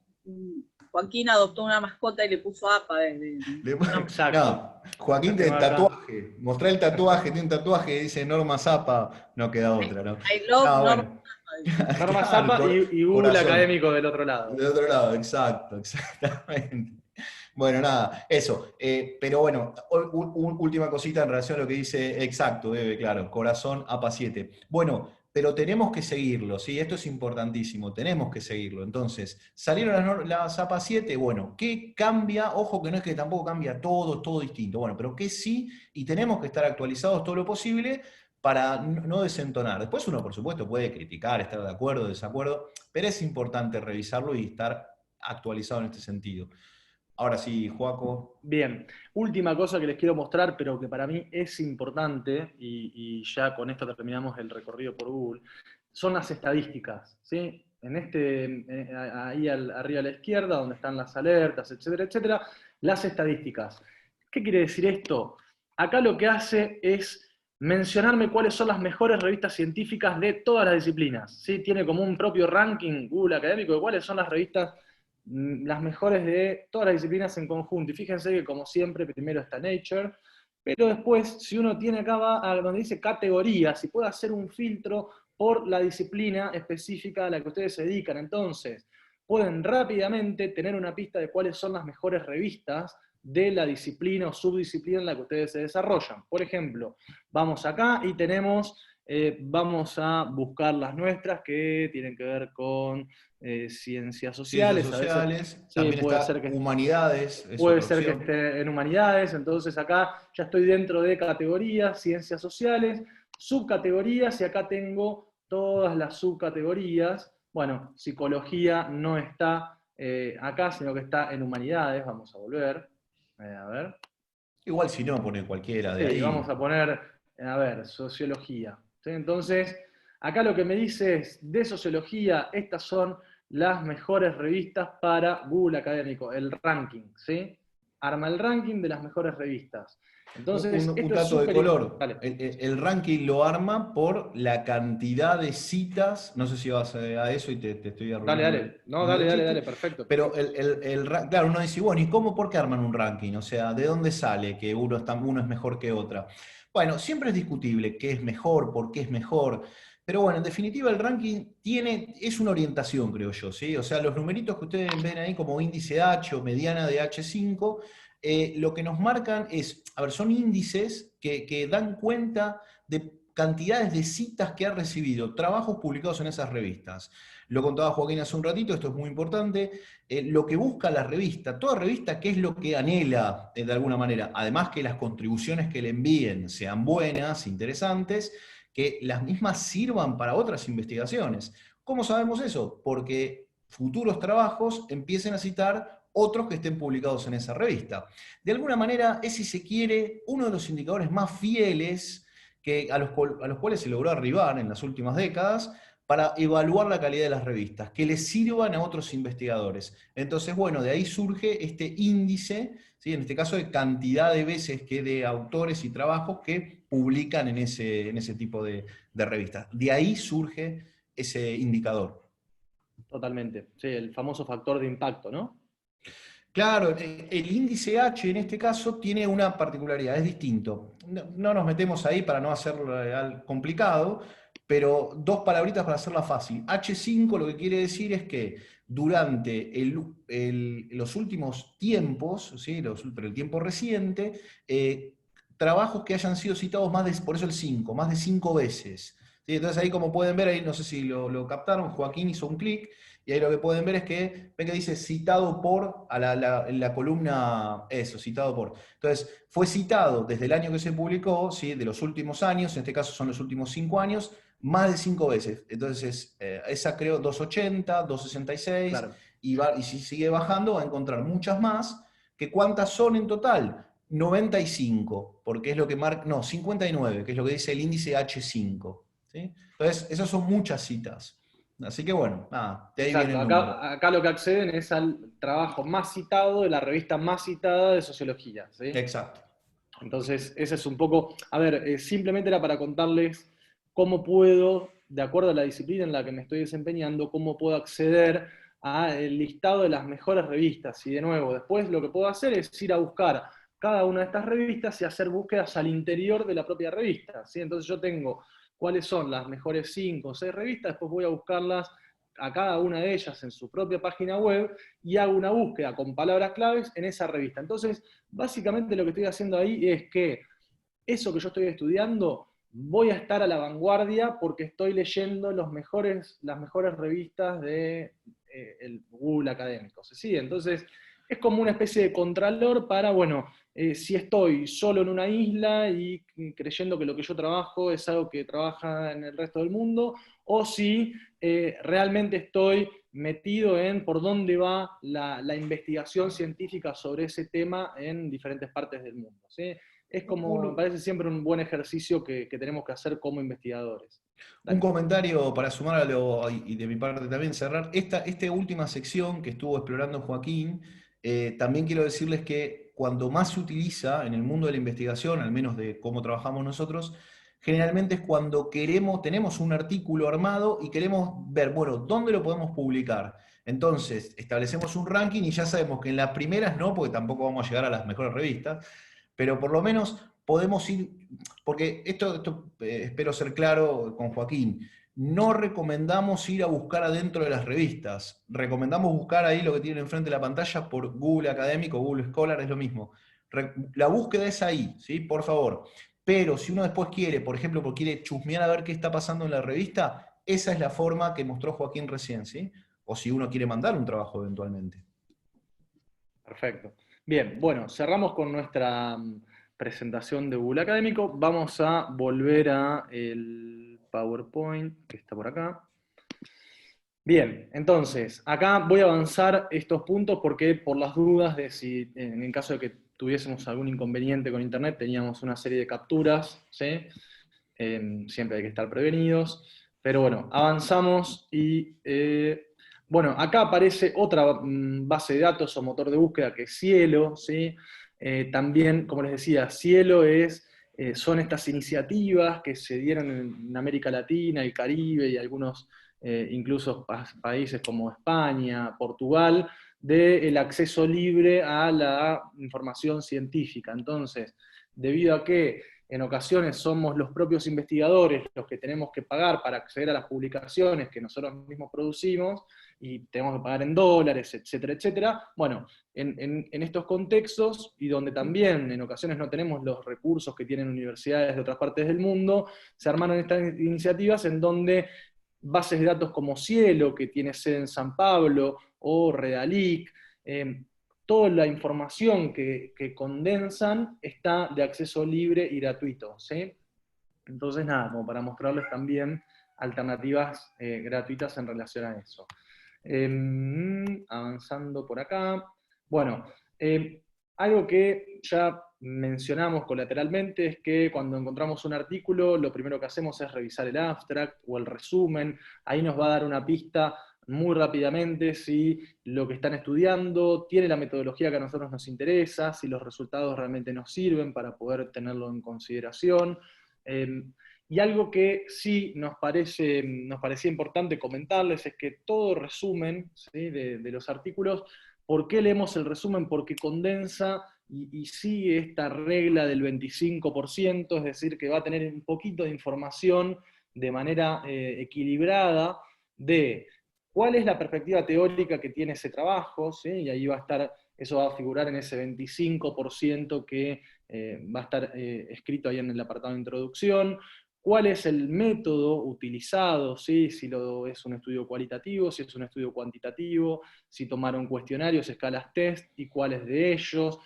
Joaquín adoptó una mascota y le puso APA no, Exacto. No, Joaquín La de tengo acá. tatuaje, mostrá el tatuaje, tiene un tatuaje que dice Norma Zapa, no queda otra, ¿no? I love No, Norma bueno, APA, dice. Norma claro, Zappa y Google corazón. Académico del otro lado. De otro lado, exacto, exactamente. Bueno, nada, eso. Pero bueno, última cosita en relación a lo que dice, exacto, Bebe, claro, corazón APA 7. Bueno, pero tenemos que seguirlo, ¿sí? Esto es importantísimo, tenemos que seguirlo. Entonces, salieron las APA 7, bueno, ¿qué cambia? Ojo que no es que tampoco cambia todo, es todo distinto. Bueno, pero que sí, y tenemos que estar actualizados todo lo posible para no desentonar. Después uno, por supuesto, puede criticar, estar de acuerdo, desacuerdo, pero es importante revisarlo y estar actualizado en este sentido. Ahora sí, Joaco. Bien, última cosa que les quiero mostrar, pero que para mí es importante, y ya con esto terminamos el recorrido por Google, son las estadísticas, ¿sí? Ahí arriba a la izquierda, donde están las alertas, etcétera, etcétera, las estadísticas. ¿Qué quiere decir esto? Acá lo que hace es mencionarme cuáles son las mejores revistas científicas de todas las disciplinas, ¿sí? Tiene como un propio ranking Google académico de cuáles son las revistas las mejores de todas las disciplinas en conjunto. Y fíjense que como siempre primero está Nature, pero después si uno tiene acá va a donde dice categorías y puede hacer un filtro por la disciplina específica a la que ustedes se dedican. Entonces pueden rápidamente tener una pista de cuáles son las mejores revistas de la disciplina o subdisciplina en la que ustedes se desarrollan. Por ejemplo, vamos acá y tenemos, vamos a buscar las nuestras que tienen que ver con ciencias Ciencias sociales, a veces sociales, sí, también está humanidades, es puede otra ser que opción. esté en humanidades, entonces acá ya estoy dentro de categorías, ciencias sociales, subcategorías, y acá tengo todas las subcategorías. Bueno, psicología no está acá, sino que está en humanidades, vamos a volver, a ver. Igual si no, pone cualquiera de Sí, vamos ahí. a poner, a ver, sociología. ¿Sí? Entonces, acá lo que me dice es, de sociología, estas son las mejores revistas para Google Académico, el ranking, ¿sí? Arma el ranking de las mejores revistas. Entonces, Un esto es dato de súper color. importante. El ranking lo arma por la cantidad de citas. No sé si vas a eso y te estoy Dale, arruinando dale. No, dale, el dale, chiste. dale, perfecto, Pero perfecto. claro, uno dice, bueno, ¿y cómo, por qué arman un ranking? O sea, ¿de dónde sale que uno es mejor que otra? Bueno, siempre es discutible qué es mejor, por qué es mejor. Pero bueno, en definitiva el ranking es una orientación, creo yo, ¿sí? O sea, los numeritos que ustedes ven ahí como índice H o mediana de H5, lo que nos marcan es, a ver, son índices que dan cuenta de cantidades de citas que ha recibido, trabajos publicados en esas revistas. Lo contaba Joaquín hace un ratito, esto es muy importante, lo que busca la revista, toda revista, ¿qué es lo que anhela de alguna manera? Además que las contribuciones que le envíen sean buenas, interesantes, que las mismas sirvan para otras investigaciones. ¿Cómo sabemos eso? Porque futuros trabajos empiecen a citar otros que estén publicados en esa revista. De alguna manera, es, si se quiere, uno de los indicadores más fieles a los cuales se logró arribar en las últimas décadas para evaluar la calidad de las revistas, que les sirvan a otros investigadores. Entonces, bueno, de ahí surge este índice, ¿sí? En este caso de cantidad de veces que de autores y trabajos que publican en ese tipo de revistas. De ahí surge ese indicador. Totalmente. Sí, el famoso factor de impacto, ¿no? Claro, el índice H en este caso tiene una particularidad, es distinto. No nos metemos ahí para no hacerlo complicado, pero dos palabritas para hacerla fácil. H5 lo que quiere decir es que durante los últimos tiempos, ¿sí? Pero el tiempo reciente, trabajos que hayan sido citados por eso el 5, más de 5 veces. ¿Sí? Entonces ahí como pueden ver, ahí no sé si lo captaron, Joaquín hizo un clic, y ahí lo que pueden ver es que, ven que dice citado por, en la columna, eso, citado por. Entonces, fue citado desde el año que se publicó, ¿sí? De los últimos años, en este caso son los últimos 5 años, más de 5 veces. Entonces, esa creo 280, 266, Claro. y si sigue bajando va a encontrar muchas más, que ¿cuántas son en total? 95, porque es lo que marca, no, 59, que es lo que dice el índice H5. ¿Sí? Entonces, esas son muchas citas. Así que bueno, nada, de ahí viene Exacto, el número. acá lo que acceden es al trabajo más citado de la revista más citada de sociología, ¿sí? Exacto. Entonces, ese es un poco, a ver, simplemente era para contarles cómo puedo, de acuerdo a la disciplina en la que me estoy desempeñando, cómo puedo acceder al listado de las mejores revistas. Y de nuevo, después lo que puedo hacer es ir a buscar cada una de estas revistas y hacer búsquedas al interior de la propia revista, ¿sí? Entonces yo tengo cuáles son las mejores 5 o 6 revistas, después voy a buscarlas a cada una de ellas en su propia página web y hago una búsqueda con palabras claves en esa revista. Entonces, básicamente lo que estoy haciendo ahí es que eso que yo estoy estudiando, voy a estar a la vanguardia porque estoy leyendo las mejores revistas de el Google académico. ¿Sí? Entonces, es como una especie de contralor para, bueno, si estoy solo en una isla y creyendo que lo que yo trabajo es algo que trabaja en el resto del mundo, o si realmente estoy metido en por dónde va la investigación científica sobre ese tema en diferentes partes del mundo. ¿Sí? Es como, me parece siempre un buen ejercicio que tenemos que hacer como investigadores. Un Dale. comentario para sumar a lo, y de mi parte también cerrar. Esta última sección que estuvo explorando Joaquín, también quiero decirles que cuando más se utiliza en el mundo de la investigación, al menos de cómo trabajamos nosotros, generalmente es cuando tenemos un artículo armado y queremos ver, bueno, ¿dónde lo podemos publicar? Entonces, establecemos un ranking y ya sabemos que en las primeras no, porque tampoco vamos a llegar a las mejores revistas, pero por lo menos podemos ir, porque espero ser claro con Joaquín, no recomendamos ir a buscar adentro de las revistas, recomendamos buscar ahí lo que tienen enfrente de la pantalla por Google Académico, Google Scholar, es lo mismo. La búsqueda es ahí, ¿sí? Por favor. Pero si uno después quiere, por ejemplo, porque quiere chusmear a ver qué está pasando en la revista, esa es la forma que mostró Joaquín recién, ¿sí? O si uno quiere mandar un trabajo eventualmente. Perfecto. Bien, bueno, cerramos con nuestra presentación de Google Académico. Vamos a volver a el PowerPoint que está por acá. Bien, entonces, acá voy a avanzar estos puntos porque por las dudas de si en el caso de que tuviésemos algún inconveniente con Internet, teníamos una serie de capturas, ¿sí? Siempre hay que estar prevenidos. Pero bueno, avanzamos y, bueno, acá aparece otra base de datos o motor de búsqueda que es Cielo, ¿sí? También, como les decía, Cielo son estas iniciativas que se dieron en América Latina, el Caribe y algunos incluso países como España, Portugal, del acceso libre a la información científica. Entonces, debido a que en ocasiones somos los propios investigadores los que tenemos que pagar para acceder a las publicaciones que nosotros mismos producimos, y tenemos que pagar en dólares, etcétera, etcétera. Bueno, en estos contextos, y donde también en ocasiones no tenemos los recursos que tienen universidades de otras partes del mundo, se armaron estas iniciativas en donde bases de datos como Cielo, que tiene sede en San Pablo, o Redalic, toda la información que condensan está de acceso libre y gratuito, ¿sí? Entonces, nada, como para mostrarles también alternativas gratuitas en relación a eso. Avanzando por acá. Bueno, algo que ya mencionamos colateralmente es que cuando encontramos un artículo, lo primero que hacemos es revisar el abstract o el resumen. Ahí nos va a dar una pista muy rápidamente si lo que están estudiando tiene la metodología que a nosotros nos interesa, si los resultados realmente nos sirven para poder tenerlo en consideración. Y algo que sí nos parecía importante comentarles es que todo resumen, ¿sí?, de los artículos, ¿por qué leemos el resumen? Porque condensa y sigue esta regla del 25%, es decir, que va a tener un poquito de información de manera equilibrada de cuál es la perspectiva teórica que tiene ese trabajo, ¿sí? Y ahí va a estar, eso va a figurar en ese 25% que va a estar escrito ahí en el apartado de introducción. ¿Cuál es el método utilizado? ¿Sí? Si es un estudio cualitativo, si es un estudio cuantitativo, si tomaron cuestionarios, escalas test y cuáles de ellos,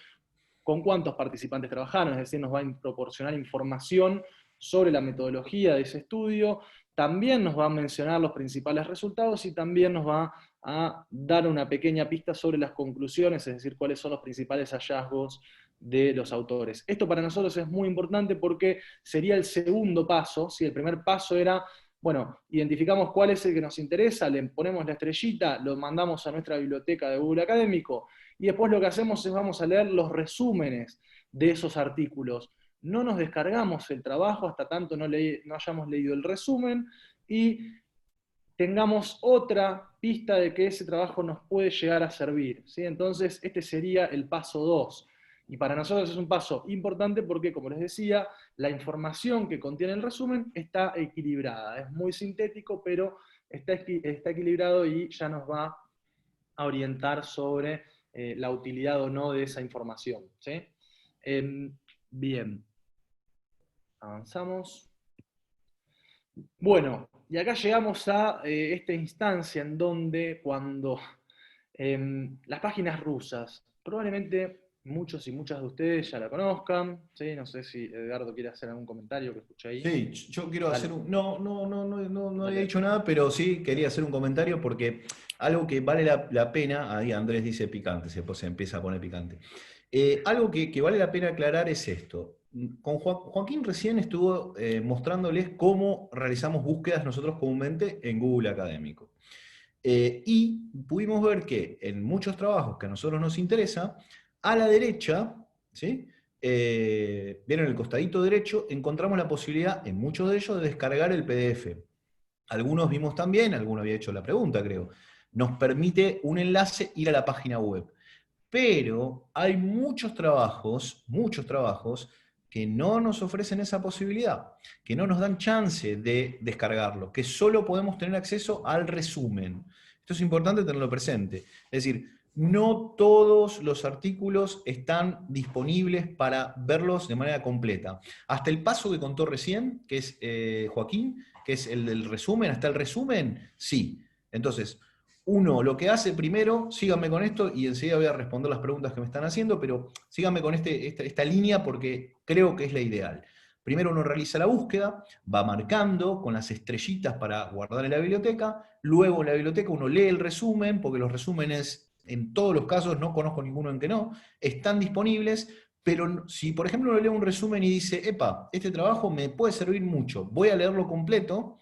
con cuántos participantes trabajaron, es decir, nos va a proporcionar información sobre la metodología de ese estudio, también nos va a mencionar los principales resultados y también nos va a dar una pequeña pista sobre las conclusiones, es decir, cuáles son los principales hallazgos de los autores. Esto para nosotros es muy importante porque sería el segundo paso, si el primer paso era Bueno, identificamos cuál es el que nos interesa, le ponemos la estrellita, lo mandamos a nuestra biblioteca de Google Académico, y después lo que hacemos es vamos a leer los resúmenes de esos artículos. No nos descargamos el trabajo hasta tanto no hayamos leído el resumen, y tengamos otra pista de que ese trabajo nos puede llegar a servir, ¿sí? Entonces, este sería el paso 2. Y para nosotros es un paso importante porque, como les decía, la información que contiene el resumen está equilibrada. Es muy sintético, pero está equilibrado y ya nos va a orientar sobre la utilidad o no de esa información, ¿sí? Bien. Avanzamos. Bueno, y acá llegamos a esta instancia en donde cuando las páginas rusas, probablemente muchos y muchas de ustedes ya la conozcan, ¿sí? No sé si Edgardo quiere hacer algún comentario que escuché ahí. Sí, yo quiero hacer un... No había Dale. dicho nada, pero sí quería hacer un comentario porque algo que vale la pena, ahí Andrés dice picante, se empieza a poner picante. Algo que vale la pena aclarar es esto. Con Joaquín recién estuvo mostrándoles cómo realizamos búsquedas nosotros comúnmente en Google Académico. Y pudimos ver que en muchos trabajos que a nosotros nos interesa, a la derecha, ¿sí? Vieron el costadito derecho, encontramos la posibilidad en muchos de ellos de descargar el PDF. Algunos vimos también, alguno había hecho la pregunta, creo. Nos permite un enlace ir a la página web. Pero hay muchos trabajos que no nos ofrecen esa posibilidad, que no nos dan chance de descargarlo, que solo podemos tener acceso al resumen. Esto es importante tenerlo presente. Es decir, no todos los artículos están disponibles para verlos de manera completa. Hasta el paso que contó recién, que es Joaquín, que es el del resumen, hasta el resumen, sí. Entonces, uno lo que hace primero, síganme con esto y enseguida voy a responder las preguntas que me están haciendo, pero síganme con esta línea porque creo que es la ideal. Primero uno realiza la búsqueda, va marcando con las estrellitas para guardar en la biblioteca, luego en la biblioteca uno lee el resumen, porque los resúmenes, en todos los casos, no conozco ninguno en que no, están disponibles, pero si por ejemplo uno lee un resumen y dice, epa, este trabajo me puede servir mucho, voy a leerlo completo,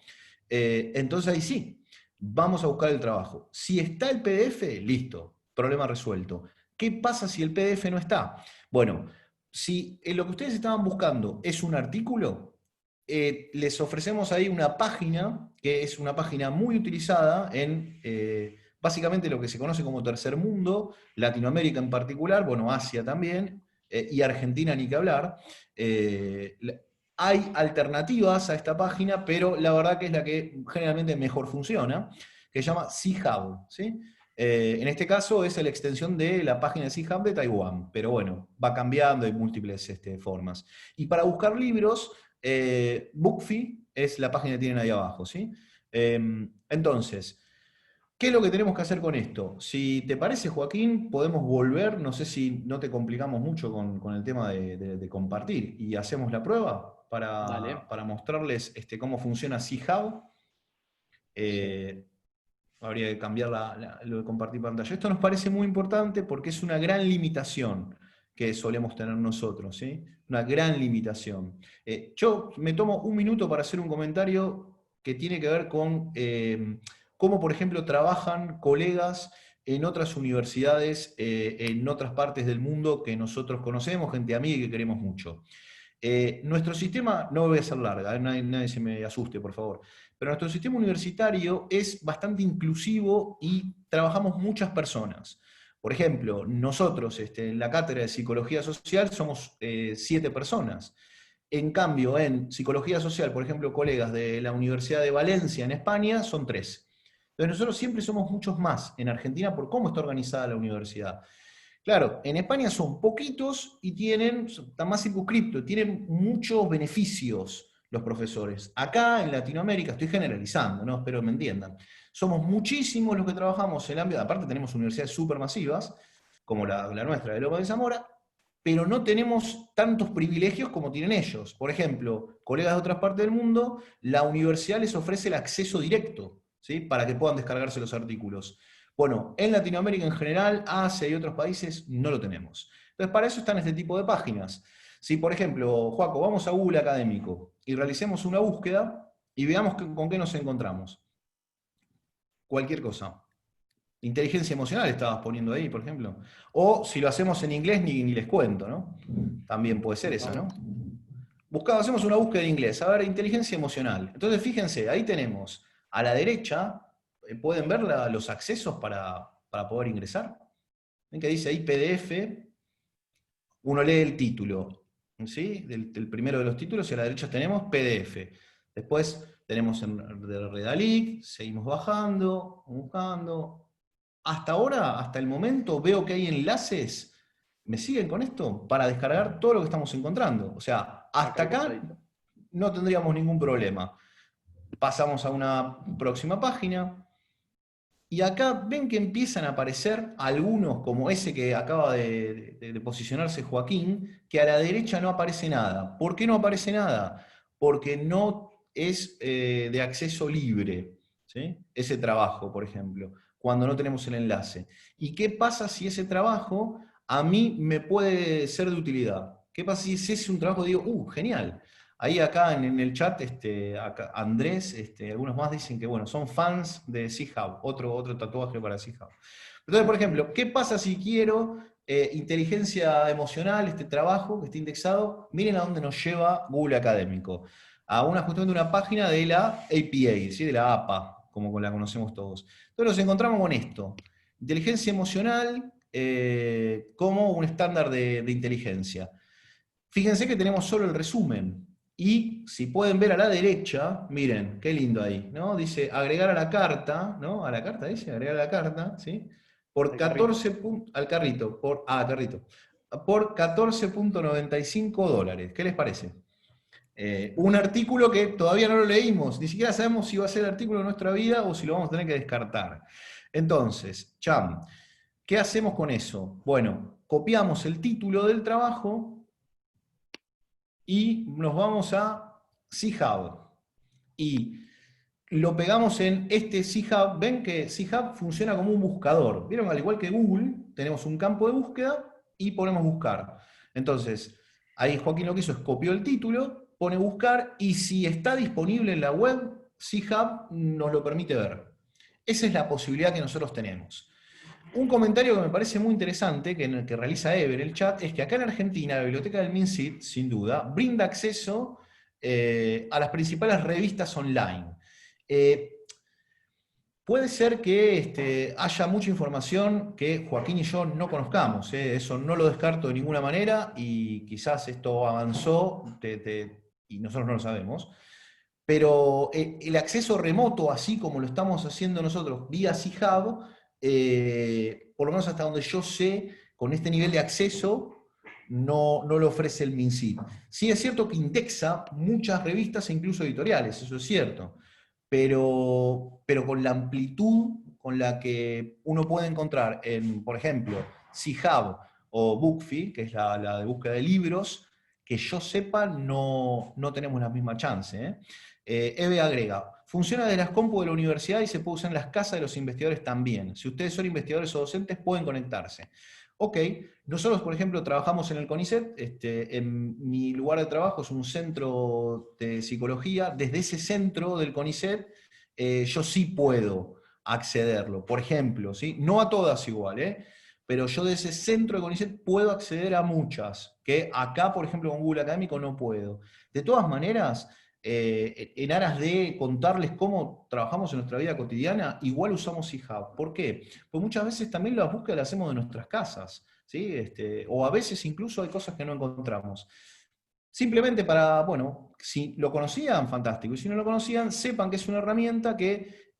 entonces ahí sí, vamos a buscar el trabajo. Si está el PDF, listo, problema resuelto. ¿Qué pasa si el PDF no está? Bueno, si lo que ustedes estaban buscando es un artículo, les ofrecemos ahí una página, que es una página muy utilizada en básicamente lo que se conoce como tercer mundo, Latinoamérica en particular, bueno, Asia también, y Argentina ni que hablar. Hay alternativas a esta página, pero la verdad que es la que generalmente mejor funciona, que se llama C-Hub, ¿sí? En este caso es la extensión de la página de C-Hub de Taiwán, pero bueno, va cambiando en múltiples formas. Y para buscar libros, Bookfy es la página que tienen ahí abajo, ¿sí? Entonces, ¿qué es lo que tenemos que hacer con esto? Si te parece, Joaquín, podemos volver, no sé si no te complicamos mucho con el tema de compartir, y hacemos la prueba Dale. para mostrarles cómo funciona C-Hub. Sí. Habría que cambiar lo de compartir pantalla. Esto nos parece muy importante porque es una gran limitación que solemos tener nosotros, ¿sí? Una gran limitación. Yo me tomo un minuto para hacer un comentario que tiene que ver con cómo, por ejemplo, trabajan colegas en otras universidades, en otras partes del mundo que nosotros conocemos, gente amiga y que queremos mucho. Nuestro sistema, no voy a ser larga, nadie se me asuste, por favor, pero nuestro sistema universitario es bastante inclusivo y trabajamos muchas personas. Por ejemplo, nosotros en la cátedra de Psicología Social somos 7 personas. En cambio, en Psicología Social, por ejemplo, colegas de la Universidad de Valencia en España son 3. Entonces nosotros siempre somos muchos más en Argentina por cómo está organizada la universidad. Claro, en España son poquitos y están más circunscriptos, tienen muchos beneficios los profesores. Acá en Latinoamérica, estoy generalizando, ¿no? Espero me entiendan. Somos muchísimos los que trabajamos en el ámbito, aparte tenemos universidades supermasivas, como la nuestra de Loma de Zamora, pero no tenemos tantos privilegios como tienen ellos. Por ejemplo, colegas de otras partes del mundo, la universidad les ofrece el acceso directo, ¿sí? Para que puedan descargarse los artículos. Bueno, en Latinoamérica en general, Asia y otros países no lo tenemos. Entonces, para eso están este tipo de páginas. Si, por ejemplo, Joaco, vamos a Google Académico y realicemos una búsqueda y veamos con qué nos encontramos. Cualquier cosa. Inteligencia emocional estabas poniendo ahí, por ejemplo. O si lo hacemos en inglés, ni les cuento, ¿no? También puede ser esa, ¿no? Hacemos una búsqueda en inglés. A ver, inteligencia emocional. Entonces, fíjense, ahí tenemos a la derecha, pueden ver los accesos para poder ingresar. ¿Ven que dice ahí PDF? Uno lee el título, ¿sí? Del primero de los títulos, y a la derecha tenemos PDF. Después tenemos de Redalic, seguimos bajando, buscando. Hasta ahora, hasta el momento, veo que hay enlaces, ¿me siguen con esto? Para descargar todo lo que estamos encontrando. O sea, hasta acá no tendríamos ningún problema. Pasamos a una próxima página. Y acá ven que empiezan a aparecer algunos, como ese que acaba de posicionarse Joaquín, que a la derecha no aparece nada. ¿Por qué no aparece nada? Porque no es de acceso libre, ¿sí? Ese trabajo, por ejemplo, cuando no tenemos el enlace. ¿Y qué pasa si ese trabajo a mí me puede ser de utilidad? ¿Qué pasa si ese es un trabajo, digo, genial? Ahí acá en el chat, acá Andrés, algunos más dicen que bueno, son fans de C-Hub, otro tatuaje para C-Hub. Entonces, por ejemplo, ¿qué pasa si quiero inteligencia emocional, este trabajo que está indexado? Miren a dónde nos lleva Google Académico. A justamente una página de la APA, ¿sí? De la APA, como la conocemos todos. Entonces nos encontramos con esto. Inteligencia emocional como un estándar de inteligencia. Fíjense que tenemos solo el resumen. Y si pueden ver a la derecha, miren, qué lindo ahí, ¿no? Dice agregar a la carta, ¿no? A la carta dice, agregar a la carta, ¿sí? Por 14 puntos, al carrito, carrito, por $14.95. ¿Qué les parece? Un artículo que todavía no lo leímos, ni siquiera sabemos si va a ser el artículo de nuestra vida o si lo vamos a tener que descartar. Entonces, Cham, ¿qué hacemos con eso? Bueno, copiamos el título del trabajo y nos vamos a C-Hub. Y lo pegamos en este C-Hub. Ven que C-Hub funciona como un buscador. ¿Vieron? Al igual que Google, tenemos un campo de búsqueda y ponemos buscar. Entonces, ahí Joaquín lo que hizo es copió el título, pone buscar, y si está disponible en la web, C-Hub nos lo permite ver. Esa es la posibilidad que nosotros tenemos. Un comentario que me parece muy interesante, que realiza Ever en el chat, es que acá en Argentina la biblioteca del MinSit, sin duda, brinda acceso a las principales revistas online. Puede ser que haya mucha información que Joaquín y yo no conozcamos, eso no lo descarto de ninguna manera, y quizás esto avanzó y nosotros no lo sabemos. Pero el acceso remoto, así como lo estamos haciendo nosotros vía C-Hub, por lo menos hasta donde yo sé, con este nivel de acceso, no lo ofrece el MinSit. Sí es cierto que indexa muchas revistas e incluso editoriales, eso es cierto, pero con la amplitud con la que uno puede encontrar en, por ejemplo, C-Hub o Bookfy, que es la de búsqueda de libros, que yo sepa, no tenemos la misma chance. Eve agrega, funciona desde las compu de la universidad y se puede usar en las casas de los investigadores también. Si ustedes son investigadores o docentes, pueden conectarse. Ok, nosotros, por ejemplo, trabajamos en el CONICET, en mi lugar de trabajo es un centro de psicología. Desde ese centro del CONICET, yo sí puedo accederlo. Por ejemplo, ¿sí? No a todas igual, pero yo de ese centro de CONICET puedo acceder a muchas, que acá, por ejemplo, con Google Académico no puedo. De todas maneras, en aras de contarles cómo trabajamos en nuestra vida cotidiana, igual usamos C-Hub. ¿Por qué? Pues muchas veces también las búsquedas las hacemos de nuestras casas, ¿sí? O a veces incluso hay cosas que no encontramos. Simplemente para, bueno, si lo conocían, fantástico, y si no lo conocían, sepan que es una herramienta que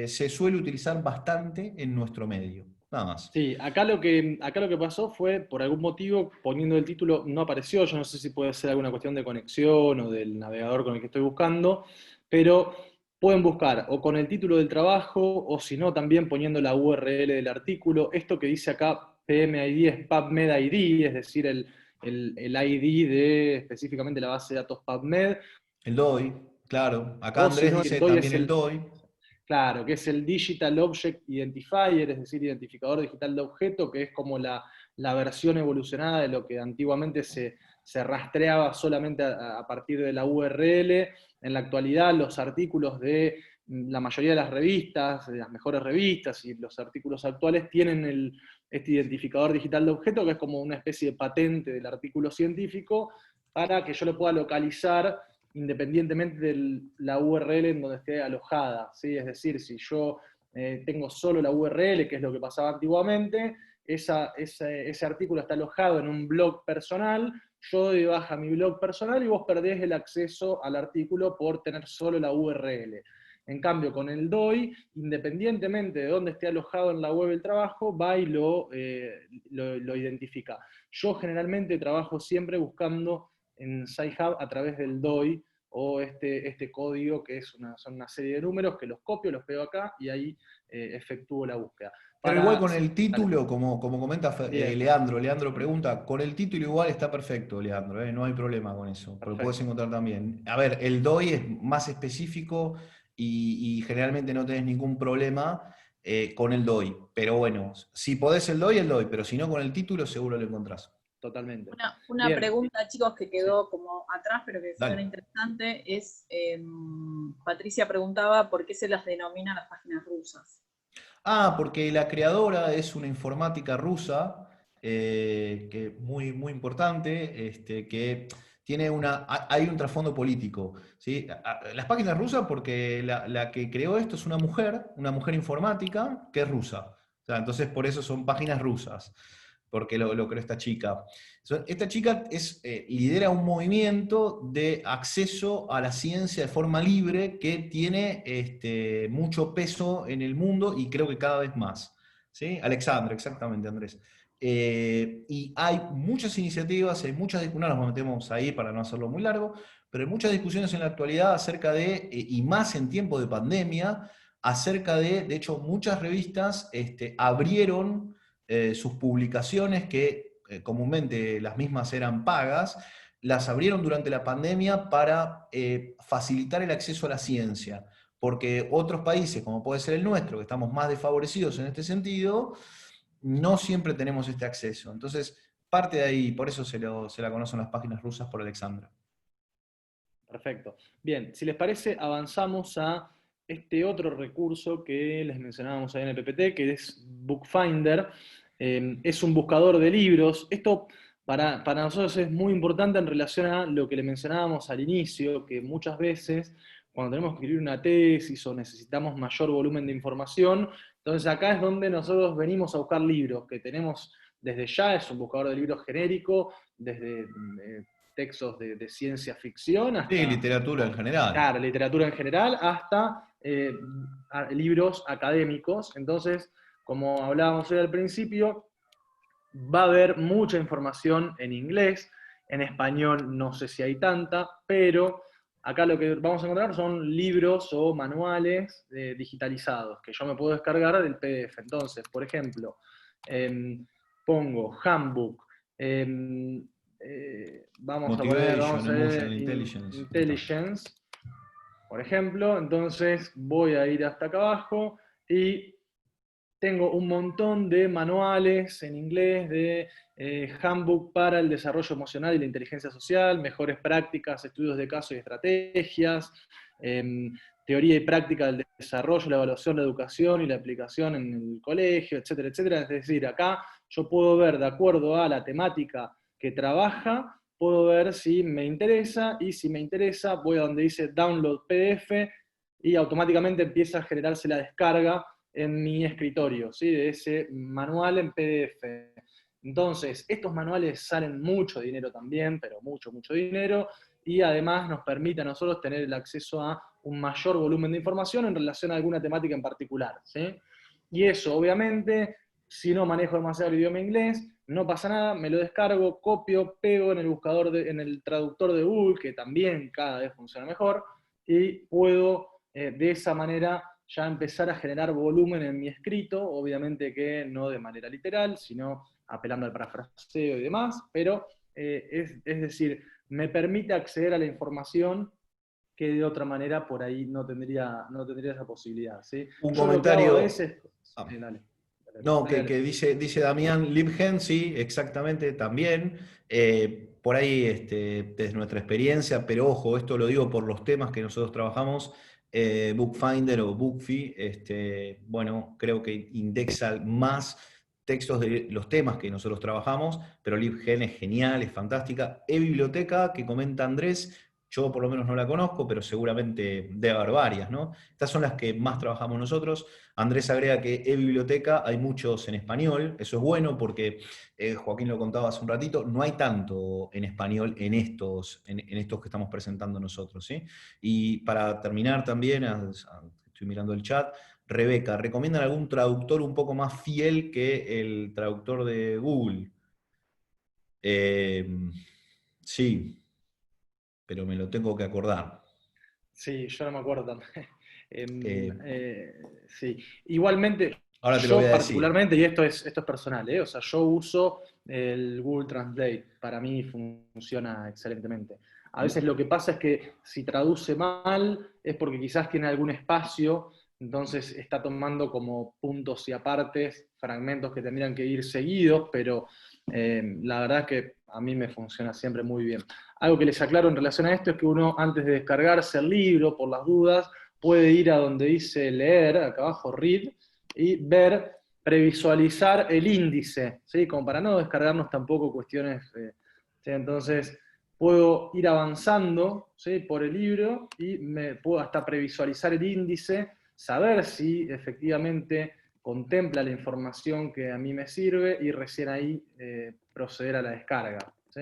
se suele utilizar bastante en nuestro medio. Nada más. Sí, acá lo que pasó fue, por algún motivo, poniendo el título, no apareció. Yo no sé si puede ser alguna cuestión de conexión o del navegador con el que estoy buscando, pero pueden buscar o con el título del trabajo, o si no, también poniendo la URL del artículo. Esto que dice acá, PMID, es PubMed ID, es decir, el ID de específicamente la base de datos PubMed. El DOI, claro. Acá O si Andrés no, dice el DOI también es el DOI. claro, que es el Digital Object Identifier, es decir, identificador digital de objeto, que es como la la versión evolucionada de lo que antiguamente se rastreaba solamente a partir de la URL. En la actualidad los artículos de la mayoría de las revistas, de las mejores revistas y los artículos actuales tienen este identificador digital de objeto, que es como una especie de patente del artículo científico, para que yo lo pueda localizar independientemente de la URL en donde esté alojada, ¿sí? Es decir, si yo tengo solo la URL, que es lo que pasaba antiguamente, ese artículo está alojado en un blog personal, yo doy de baja mi blog personal y vos perdés el acceso al artículo por tener solo la URL. En cambio, con el DOI, independientemente de dónde esté alojado en la web el trabajo, va y lo identifica. Yo generalmente trabajo siempre buscando en Sci-Hub a través del DOI, o este código que son una serie de números que los copio, los pego acá, y ahí efectúo la búsqueda. Pero igual con el título, Dale. como comenta Bien, Leandro pregunta, con el título igual está perfecto, Leandro, no hay problema con eso, porque puedes perfecto. encontrar también. A ver, el DOI es más específico y generalmente no tenés ningún problema con el DOI, pero bueno, si podés el DOI, pero si no con el título seguro lo encontrás. Totalmente. Una Bien, pregunta, chicos, que sí, quedó como atrás, pero que suena Dale. interesante, es, Patricia preguntaba por qué se las denomina las páginas rusas. Porque la creadora es una informática rusa, que muy, muy importante, que tiene hay un trasfondo político. ¿Sí? Las páginas rusas, porque la que creó esto es una mujer informática que es rusa. O sea, entonces por eso son páginas rusas, porque lo creó esta chica. Esta chica lidera un movimiento de acceso a la ciencia de forma libre que tiene mucho peso en el mundo y creo que cada vez más. ¿Sí? Alexandra, exactamente, Andrés. Y hay muchas iniciativas, no nos metemos ahí para no hacerlo muy largo, pero hay muchas discusiones en la actualidad acerca y más en tiempo de pandemia, acerca de hecho, muchas revistas abrieron sus publicaciones que comúnmente las mismas eran pagas, las abrieron durante la pandemia para facilitar el acceso a la ciencia, porque otros países, como puede ser el nuestro, que estamos más desfavorecidos en este sentido, no siempre tenemos este acceso. Entonces, parte de ahí, por eso se la conocen las páginas rusas por Alexandra. perfecto. Bien, si les parece, avanzamos a este otro recurso que les mencionábamos ahí en el PPT, que es Bookfinder. Es un buscador de libros. Esto para nosotros es muy importante en relación a lo que le mencionábamos al inicio, que muchas veces cuando tenemos que escribir una tesis o necesitamos mayor volumen de información, entonces acá es donde nosotros venimos a buscar libros, que tenemos desde ya, es un buscador de libros genérico, desde textos de ciencia ficción Sí, hasta, literatura en general. claro, literatura en general, hasta libros académicos. Entonces, como hablábamos hoy al principio, va a haber mucha información en inglés, en español no sé si hay tanta, pero acá lo que vamos a encontrar son libros o manuales digitalizados, que yo me puedo descargar del PDF. Entonces, por ejemplo, pongo Handbook, vamos Motivation, a Emotional ver Intelligence. Ahí está. Intelligence, por ejemplo. Entonces voy a ir hasta acá abajo y tengo un montón de manuales en inglés de handbook para el desarrollo emocional y la inteligencia social, mejores prácticas, estudios de casos y estrategias, teoría y práctica del desarrollo, la evaluación, la educación y la aplicación en el colegio, etcétera, etcétera. Es decir, acá yo puedo ver, de acuerdo a la temática que trabaja, puedo ver si me interesa, y si me interesa voy a donde dice Download PDF y automáticamente empieza a generarse la descarga en mi escritorio, ¿sí? De ese manual en PDF. Entonces, estos manuales salen mucho dinero también, pero mucho, mucho dinero, y además nos permite a nosotros tener el acceso a un mayor volumen de información en relación a alguna temática en particular, ¿sí? Y eso, obviamente, si no manejo demasiado el idioma inglés, no pasa nada, me lo descargo, copio, pego en el buscador, en el traductor de Google, que también cada vez funciona mejor, y puedo de esa manera ya empezar a generar volumen en mi escrito, obviamente que no de manera literal, sino apelando al parafraseo y demás, pero es decir, me permite acceder a la información que de otra manera por ahí no tendría esa posibilidad, ¿sí? Un Yo lo que hago a comentario. veces... Ah, dale. No, Dale, que dale. dice Damián Libgen, sí, exactamente, también. Por ahí, desde nuestra experiencia, pero ojo, esto lo digo por los temas que nosotros trabajamos, Bookfinder o Bookfy, bueno, creo que indexa más textos de los temas que nosotros trabajamos, pero Libgen es genial, es fantástica. E-Biblioteca, que comenta Andrés, yo por lo menos no la conozco, pero seguramente debe haber varias, ¿no? Estas son las que más trabajamos nosotros. Andrés agrega que e-biblioteca hay muchos en español, eso es bueno porque Joaquín lo contaba hace un ratito, no hay tanto en español en estos que estamos presentando nosotros. ¿Sí? Y para terminar también, estoy mirando el chat, Rebeca, ¿recomiendan algún traductor un poco más fiel que el traductor de Google? Eh, sí, pero me lo tengo que acordar. Sí, yo no me acuerdo también. Eh, Sí, igualmente, ahora te lo voy yo a decir. particularmente, y esto es personal, o sea, yo uso el Google Translate, para mí funciona excelentemente. A veces lo que pasa es que si traduce mal es porque quizás tiene algún espacio, entonces está tomando como puntos y apartes, fragmentos que tendrían que ir seguidos, pero la verdad es que a mí me funciona siempre muy bien. Algo que les aclaro en relación a esto es que uno, antes de descargarse el libro, por las dudas, puede ir a donde dice leer, acá abajo, read, y ver, previsualizar el índice, ¿sí? Como para no descargarnos tampoco cuestiones. ¿Sí? Entonces, puedo ir avanzando, ¿sí? Por el libro y me puedo hasta previsualizar el índice, saber si efectivamente contempla la información que a mí me sirve y recién ahí proceder a la descarga. ¿Sí?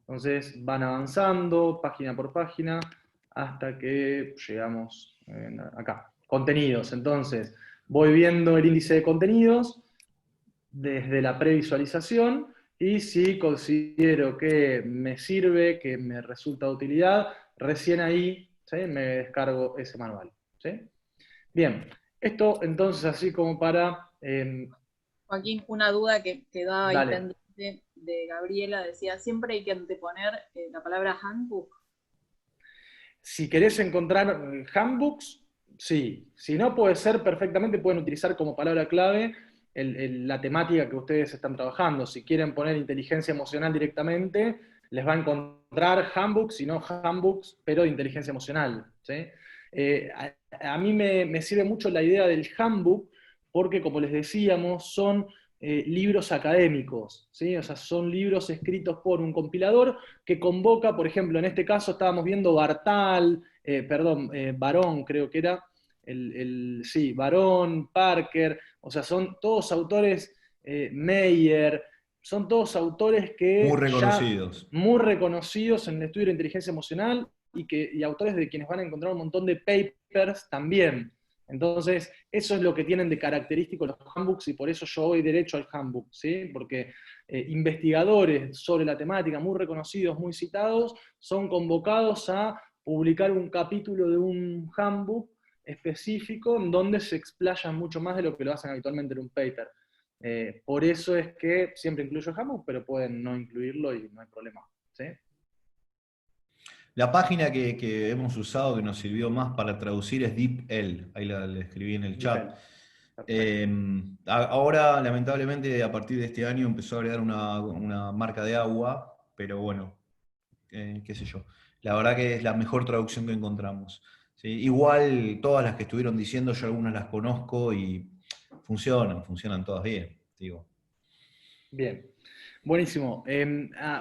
Entonces van avanzando página por página hasta que llegamos acá. Contenidos. Entonces voy viendo el índice de contenidos desde la previsualización y si considero que me sirve, que me resulta de utilidad, recién ahí, ¿sí? Me descargo ese manual. ¿Sí? Bien, esto entonces así como para... Joaquín, una duda que quedaba ahí dale. pendiente de Gabriela, decía, siempre hay que anteponer la palabra handbook. Si querés encontrar handbooks, sí. Si no, puede ser perfectamente, pueden utilizar como palabra clave la temática que ustedes están trabajando. Si quieren poner inteligencia emocional directamente, les va a encontrar handbooks, si no handbooks, pero de inteligencia emocional. ¿Sí? A mí me sirve mucho la idea del handbook porque, como les decíamos, son libros académicos, ¿sí? O sea, son libros escritos por un compilador que convoca, por ejemplo, en este caso estábamos viendo Bartal, Barón creo que era, sí, Barón, Parker, o sea, son todos autores, Meyer, son todos autores Muy que ya reconocidos. muy reconocidos en el estudio de la inteligencia emocional y autores de quienes van a encontrar un montón de papers también. Entonces, eso es lo que tienen de característico los handbooks y por eso yo voy derecho al handbook, ¿sí? Porque investigadores sobre la temática muy reconocidos, muy citados, son convocados a publicar un capítulo de un handbook específico en donde se explayan mucho más de lo que lo hacen habitualmente en un paper. Por eso es que siempre incluyo handbook, pero pueden no incluirlo y no hay problema. ¿Sí? La página que hemos usado que nos sirvió más para traducir es DeepL, ahí la escribí en el chat. Depende. Perfecto. Ahora, lamentablemente, a partir de este año empezó a agregar una marca de agua, pero bueno, qué sé yo. La verdad que es la mejor traducción que encontramos. ¿Sí? Igual todas las que estuvieron diciendo, yo algunas las conozco y funcionan todas bien, digo. Bien, buenísimo.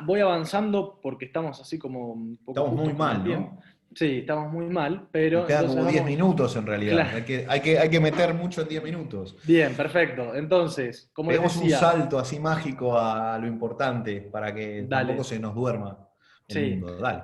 Voy avanzando porque estamos así como un poco Estamos muy justos con el mal, tiempo. ¿no? Sí, estamos muy mal, Nos pero quedan entonces como 10 vamos. minutos en realidad. Claro. Hay que meter mucho en 10 minutos. Bien, perfecto. Entonces, como les Peguemos un decía, salto así mágico a lo importante para que tampoco dale. se nos duerma el Sí. mundo. Dale.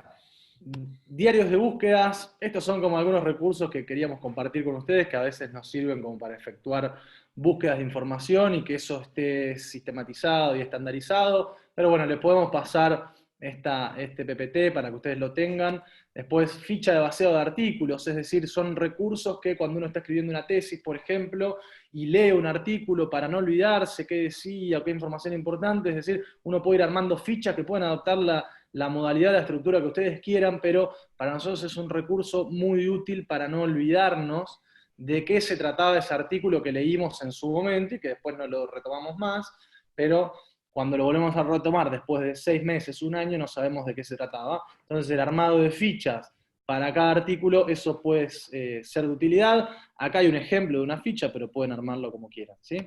Diarios de búsquedas, estos son como algunos recursos que queríamos compartir con ustedes, que a veces nos sirven como para efectuar búsquedas de información y que eso esté sistematizado y estandarizado, pero bueno, les podemos pasar este PPT para que ustedes lo tengan. Después, ficha de vaciado de artículos, es decir, son recursos que cuando uno está escribiendo una tesis, por ejemplo, y lee un artículo para no olvidarse qué decía o qué información importante, es decir, uno puede ir armando fichas que pueden adaptar la modalidad, la estructura que ustedes quieran, pero para nosotros es un recurso muy útil para no olvidarnos de qué se trataba ese artículo que leímos en su momento y que después no lo retomamos más, pero cuando lo volvemos a retomar después de 6 meses, un año, no sabemos de qué se trataba. Entonces el armado de fichas para cada artículo, eso puede ser de utilidad. Acá hay un ejemplo de una ficha, pero pueden armarlo como quieran, ¿sí?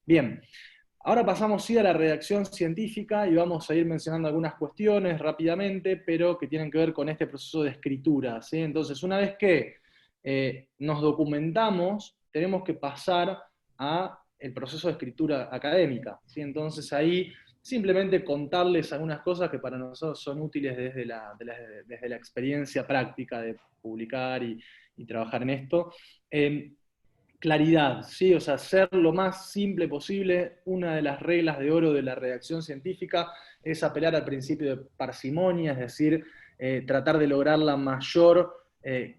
Bien, ahora pasamos sí a la redacción científica y vamos a ir mencionando algunas cuestiones rápidamente, pero que tienen que ver con este proceso de escritura, ¿sí? Entonces, una vez que nos documentamos, tenemos que pasar a el proceso de escritura académica, ¿sí? Entonces ahí simplemente contarles algunas cosas que para nosotros son útiles desde la experiencia práctica de publicar y trabajar en esto. Claridad, ¿sí? O sea, ser lo más simple posible. Una de las reglas de oro de la redacción científica es apelar al principio de parsimonia, es decir, tratar de lograr la mayor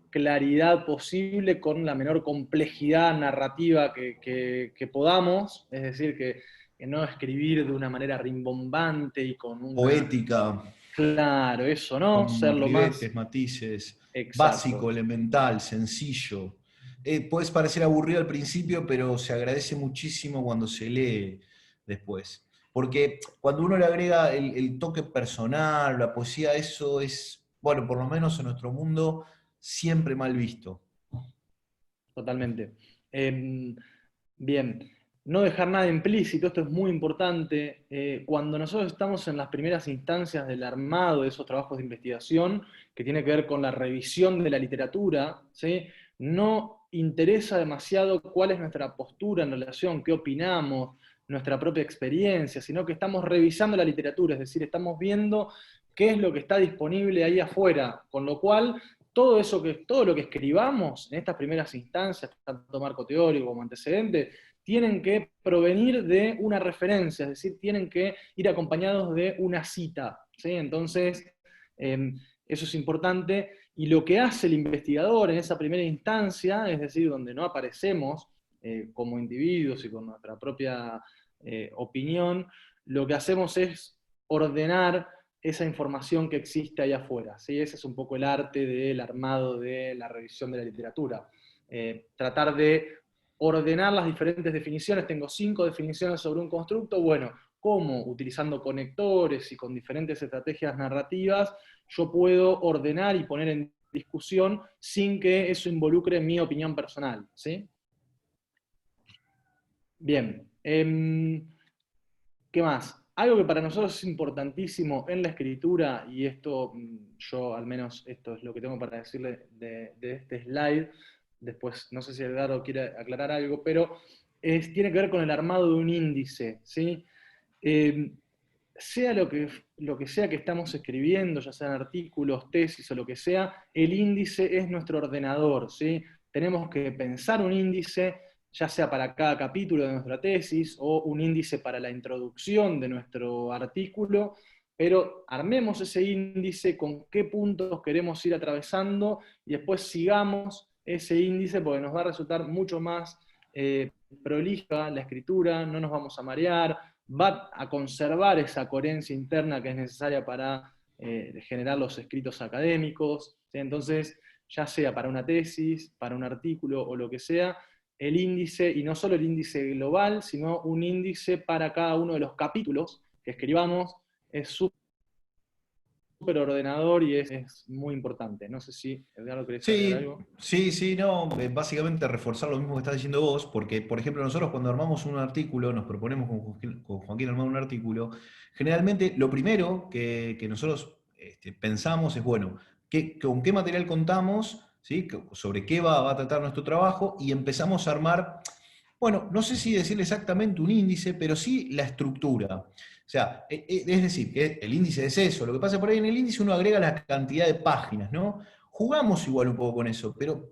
claridad posible con la menor complejidad narrativa que podamos, es decir, que no escribir de una manera rimbombante y con una... Poética, Claro, eso, ¿no? Ser con lo más... ribetes, matices, Exacto. básico, elemental, sencillo. Puede parecer aburrido al principio, pero se agradece muchísimo cuando se lee después. Porque cuando uno le agrega el toque personal, la poesía, eso es, bueno, por lo menos en nuestro mundo, siempre mal visto. Totalmente. Bien, no dejar nada implícito, esto es muy importante. Cuando nosotros estamos en las primeras instancias del armado de esos trabajos de investigación, que tiene que ver con la revisión de la literatura, ¿sí? No interesa demasiado cuál es nuestra postura en relación, qué opinamos, nuestra propia experiencia, sino que estamos revisando la literatura, es decir, estamos viendo qué es lo que está disponible ahí afuera, con lo cual todo lo que escribamos en estas primeras instancias, tanto marco teórico como antecedente, tienen que provenir de una referencia, es decir, tienen que ir acompañados de una cita, ¿sí? Entonces, eso es importante, y lo que hace el investigador en esa primera instancia, es decir, donde no aparecemos como individuos y con nuestra propia opinión, lo que hacemos es ordenar esa información que existe allá afuera, ¿sí? Ese es un poco el arte del armado de la revisión de la literatura. Tratar de ordenar las diferentes definiciones. Tengo 5 definiciones sobre un constructo. Bueno, ¿cómo? Utilizando conectores y con diferentes estrategias narrativas, yo puedo ordenar y poner en discusión sin que eso involucre mi opinión personal, ¿sí? Bien. ¿Qué más? Algo que para nosotros es importantísimo en la escritura, y esto yo al menos esto es lo que tengo para decirle de este slide, después no sé si Edgardo quiere aclarar algo, pero tiene que ver con el armado de un índice, ¿sí? Sea lo que sea que estamos escribiendo, ya sean artículos, tesis o lo que sea, el índice es nuestro ordenador, ¿sí? Tenemos que pensar un índice, ya sea para cada capítulo de nuestra tesis o un índice para la introducción de nuestro artículo, pero armemos ese índice con qué puntos queremos ir atravesando y después sigamos ese índice porque nos va a resultar mucho más prolija la escritura, no nos vamos a marear, va a conservar esa coherencia interna que es necesaria para generar los escritos académicos, ¿sí? Entonces, ya sea para una tesis, para un artículo o lo que sea, el índice, y no solo el índice global, sino un índice para cada uno de los capítulos que escribamos, es súper ordenador y es muy importante. No sé si, Edgardo, ¿querés agregar Sí, algo? sí, no, básicamente reforzar lo mismo que estás diciendo vos, porque, por ejemplo, nosotros cuando armamos un artículo, nos proponemos con Joaquín armar un artículo, generalmente lo primero que nosotros pensamos es, bueno, ¿con qué material contamos? ¿Sí? ¿Sobre qué va a tratar nuestro trabajo? Y empezamos a armar, bueno, no sé si decirle exactamente un índice, pero sí la estructura. O sea, es decir, que el índice es eso. Lo que pasa por ahí en el índice uno agrega la cantidad de páginas, ¿no? Jugamos igual un poco con eso, pero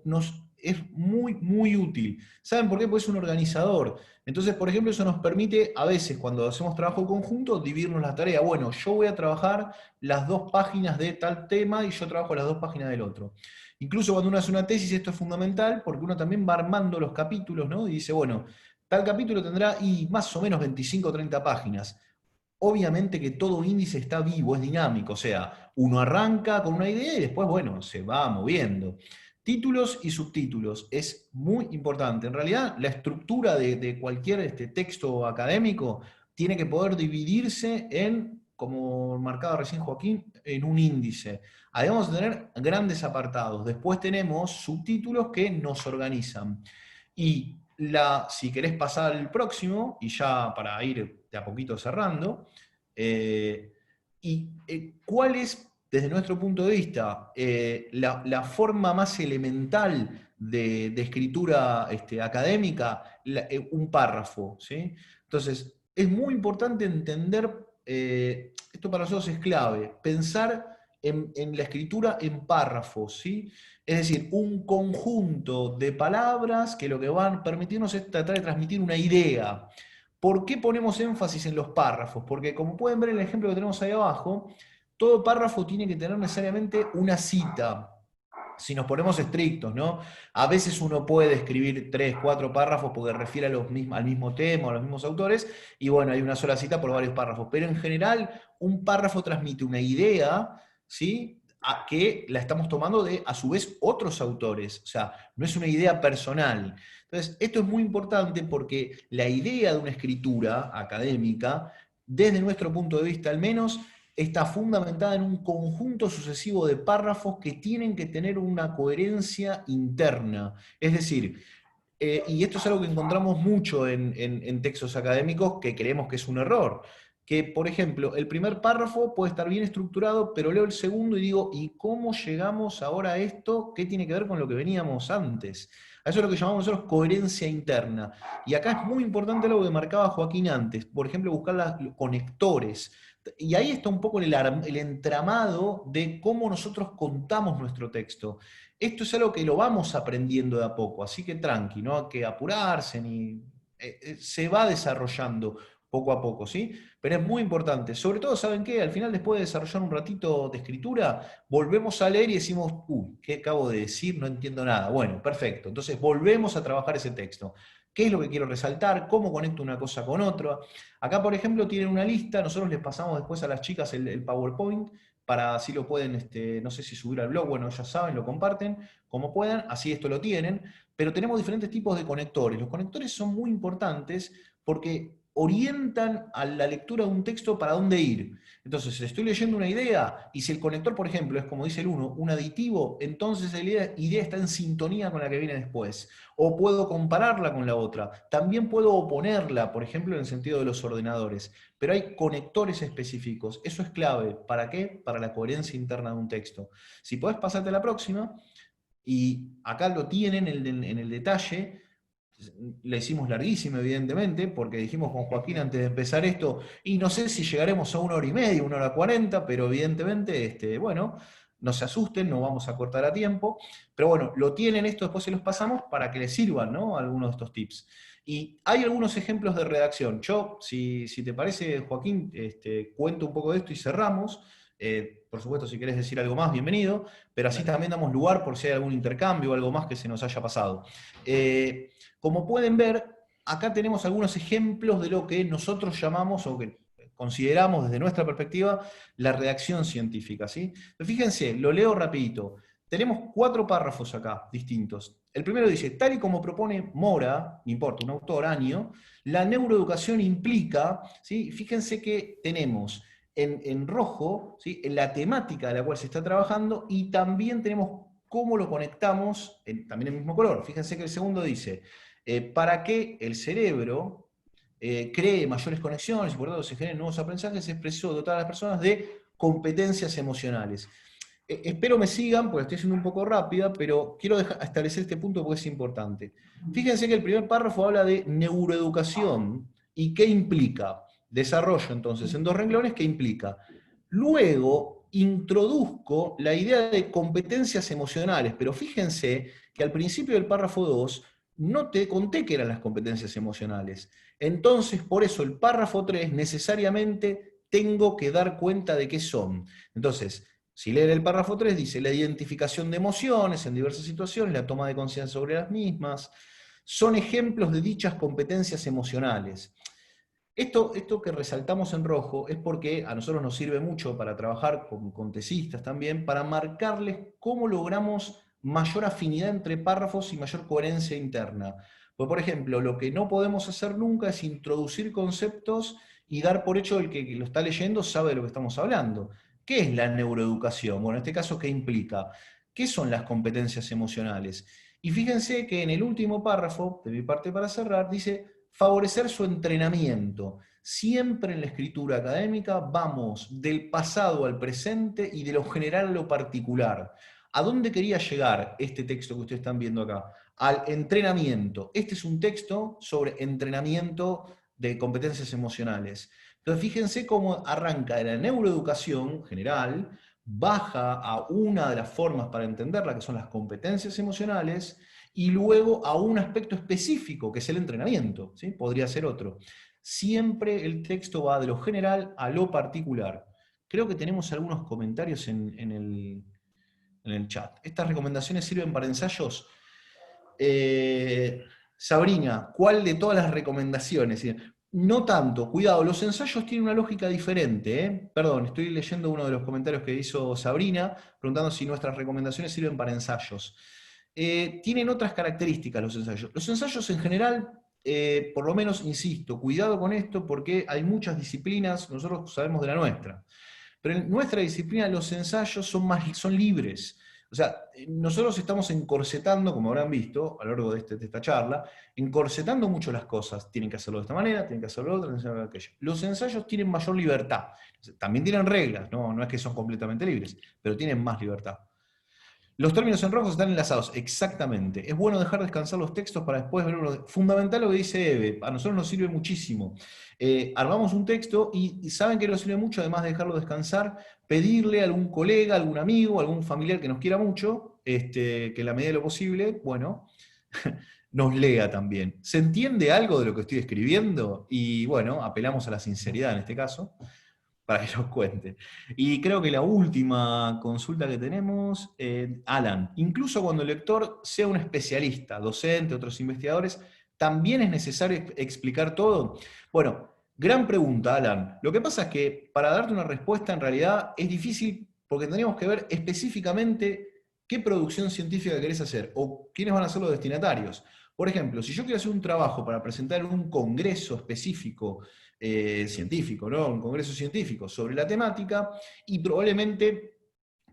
es muy, muy útil. ¿Saben por qué? Porque es un organizador. Entonces, por ejemplo, eso nos permite, a veces, cuando hacemos trabajo conjunto, dividirnos la tarea. Bueno, yo voy a trabajar las 2 páginas de tal tema y yo trabajo las 2 páginas del otro. Incluso cuando uno hace una tesis, esto es fundamental, porque uno también va armando los capítulos, ¿no? Y dice, bueno, tal capítulo tendrá más o menos 25 o 30 páginas. Obviamente que todo índice está vivo, es dinámico, o sea, uno arranca con una idea y después, bueno, se va moviendo. Títulos y subtítulos, es muy importante. En realidad, la estructura de cualquier texto académico tiene que poder dividirse en, como marcaba recién Joaquín, en un índice. Ahí vamos a tener grandes apartados. Después tenemos subtítulos que nos organizan. Y si querés pasar al próximo, y ya para ir de a poquito cerrando, ¿cuál es, desde nuestro punto de vista, la forma más elemental de escritura académica? Un párrafo, ¿sí? Entonces, es muy importante entender, esto para nosotros es clave, pensar en la escritura en párrafos, ¿sí? Es decir, un conjunto de palabras que lo que van a permitirnos es tratar de transmitir una idea. ¿Por qué ponemos énfasis en los párrafos? Porque como pueden ver en el ejemplo que tenemos ahí abajo, todo párrafo tiene que tener necesariamente una cita. Si nos ponemos estrictos, ¿no? A veces uno puede escribir 3, 4 párrafos porque refiere a al mismo tema, a los mismos autores, y bueno, hay una sola cita por varios párrafos. Pero en general, un párrafo transmite una idea, ¿sí? Que la estamos tomando de, a su vez, otros autores. O sea, no es una idea personal. Entonces, esto es muy importante porque la idea de una escritura académica, desde nuestro punto de vista al menos, está fundamentada en un conjunto sucesivo de párrafos que tienen que tener una coherencia interna. Es decir, y esto es algo que encontramos mucho en textos académicos que creemos que es un error. Que, por ejemplo, el primer párrafo puede estar bien estructurado, pero leo el segundo y digo, ¿y cómo llegamos ahora a esto? ¿Qué tiene que ver con lo que veníamos antes? A eso es lo que llamamos nosotros coherencia interna. Y acá es muy importante lo que marcaba Joaquín antes, por ejemplo, buscar los conectores. Y ahí está un poco el entramado de cómo nosotros contamos nuestro texto. Esto es algo que lo vamos aprendiendo de a poco, así que tranqui, no hay que apurarse, se va desarrollando poco a poco, ¿sí? Pero es muy importante. Sobre todo, ¿saben qué? Al final, después de desarrollar un ratito de escritura, volvemos a leer y decimos, uy, ¿qué acabo de decir? No entiendo nada. Bueno, perfecto. Entonces volvemos a trabajar ese texto. ¿Qué es lo que quiero resaltar? ¿Cómo conecto una cosa con otra? Acá, por ejemplo, tienen una lista, nosotros les pasamos después a las chicas el PowerPoint, para así lo pueden, no sé si subir al blog, bueno, ya saben, lo comparten, como puedan, así esto lo tienen, pero tenemos diferentes tipos de conectores. Los conectores son muy importantes porque orientan a la lectura de un texto para dónde ir. Entonces, estoy leyendo una idea, y si el conector, por ejemplo, es como dice el uno, un aditivo, entonces la idea está en sintonía con la que viene después. O puedo compararla con la otra. También puedo oponerla, por ejemplo, en el sentido de los ordenadores. Pero hay conectores específicos. Eso es clave. ¿Para qué? Para la coherencia interna de un texto. Si podés pasarte a la próxima, y acá lo tienen en el detalle, la hicimos larguísima, evidentemente, porque dijimos con Joaquín antes de empezar esto, y no sé si llegaremos a 1 hora y media, 1 hora 40, pero evidentemente, bueno, no se asusten, no vamos a cortar a tiempo, pero bueno, lo tienen esto, después se los pasamos para que les sirvan, ¿no? Algunos de estos tips. Y hay algunos ejemplos de redacción. Yo, si te parece, Joaquín, cuento un poco de esto y cerramos. Por supuesto, si querés decir algo más, bienvenido, pero así también damos lugar por si hay algún intercambio o algo más que se nos haya pasado. Como pueden ver, acá tenemos algunos ejemplos de lo que nosotros llamamos, o que consideramos desde nuestra perspectiva, la redacción científica, ¿sí? Pero fíjense, lo leo rapidito. Tenemos 4 párrafos acá, distintos. El primero dice, tal y como propone Mora, no importa, un autor, año, la neuroeducación implica, ¿sí? Fíjense que tenemos en rojo, ¿sí?, en la temática de la cual se está trabajando, y también tenemos cómo lo conectamos, también en el mismo color. Fíjense que el segundo dice, para que el cerebro cree mayores conexiones y por lo tanto se generen nuevos aprendizajes, es preciso dotar a las personas de competencias emocionales. Espero me sigan, porque estoy siendo un poco rápida, pero quiero establecer este punto porque es importante. Fíjense que el primer párrafo habla de neuroeducación y qué implica. Desarrollo entonces en 2 renglones, ¿qué implica? Luego introduzco la idea de competencias emocionales, pero fíjense que al principio del párrafo 2 no te conté qué eran las competencias emocionales. Entonces, por eso el párrafo 3 necesariamente tengo que dar cuenta de qué son. Entonces, si leen el párrafo 3, dice la identificación de emociones en diversas situaciones, la toma de conciencia sobre las mismas, son ejemplos de dichas competencias emocionales. Esto que resaltamos en rojo es porque a nosotros nos sirve mucho para trabajar con tesistas también, para marcarles cómo logramos mayor afinidad entre párrafos y mayor coherencia interna. Pues, por ejemplo, lo que no podemos hacer nunca es introducir conceptos y dar por hecho el que lo está leyendo sabe de lo que estamos hablando. ¿Qué es la neuroeducación? Bueno, en este caso, ¿qué implica? ¿Qué son las competencias emocionales? Y fíjense que en el último párrafo, de mi parte para cerrar, dice favorecer su entrenamiento. Siempre en la escritura académica vamos del pasado al presente y de lo general a lo particular. ¿A dónde quería llegar este texto que ustedes están viendo acá? Al entrenamiento. Este es un texto sobre entrenamiento de competencias emocionales. Entonces fíjense cómo arranca de la neuroeducación general, baja a una de las formas para entenderla, que son las competencias emocionales, y luego a un aspecto específico, que es el entrenamiento, ¿sí? Podría ser otro. Siempre el texto va de lo general a lo particular. Creo que tenemos algunos comentarios en el chat. Estas recomendaciones sirven para ensayos. Sabrina, ¿cuál de todas las recomendaciones? No tanto, cuidado, los ensayos tienen una lógica diferente. Perdón, estoy leyendo uno de los comentarios que hizo Sabrina, preguntando si nuestras recomendaciones sirven para ensayos. Tienen otras características los ensayos. Los ensayos en general, por lo menos, insisto, cuidado con esto porque hay muchas disciplinas, nosotros sabemos de la nuestra, pero en nuestra disciplina los ensayos son libres. O sea, nosotros estamos encorsetando, como habrán visto a lo largo de esta charla, encorsetando mucho las cosas. Tienen que hacerlo de esta manera, tienen que hacerlo de otra, tienen que hacerlo de aquella. Los ensayos tienen mayor libertad. También tienen reglas, no es que son completamente libres, pero tienen más libertad. Los términos en rojo están enlazados, exactamente. Es bueno dejar descansar los textos para después verlo. Fundamental lo que dice Eve, a nosotros nos sirve muchísimo. Armamos un texto y saben que nos sirve mucho, además de dejarlo descansar, pedirle a algún colega, algún amigo, algún familiar que nos quiera mucho, que en la medida de lo posible, bueno, nos lea también. ¿Se entiende algo de lo que estoy escribiendo? Y bueno, apelamos a la sinceridad en este caso, para que nos cuente. Y creo que la última consulta que tenemos, Alan, incluso cuando el lector sea un especialista, docente, otros investigadores, ¿también es necesario explicar todo? Bueno, gran pregunta, Alan. Lo que pasa es que para darte una respuesta en realidad es difícil porque tendríamos que ver específicamente qué producción científica querés hacer o quiénes van a ser los destinatarios. Por ejemplo, si yo quiero hacer un trabajo para presentar en un congreso específico científico, ¿no? Un congreso científico sobre la temática, y probablemente,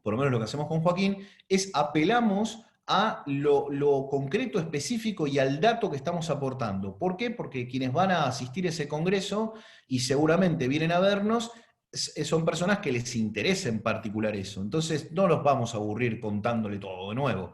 por lo menos lo que hacemos con Joaquín, es apelamos a lo concreto, específico y al dato que estamos aportando. ¿Por qué? Porque quienes van a asistir a ese congreso y seguramente vienen a vernos, son personas que les interesa en particular eso. Entonces no los vamos a aburrir contándole todo de nuevo.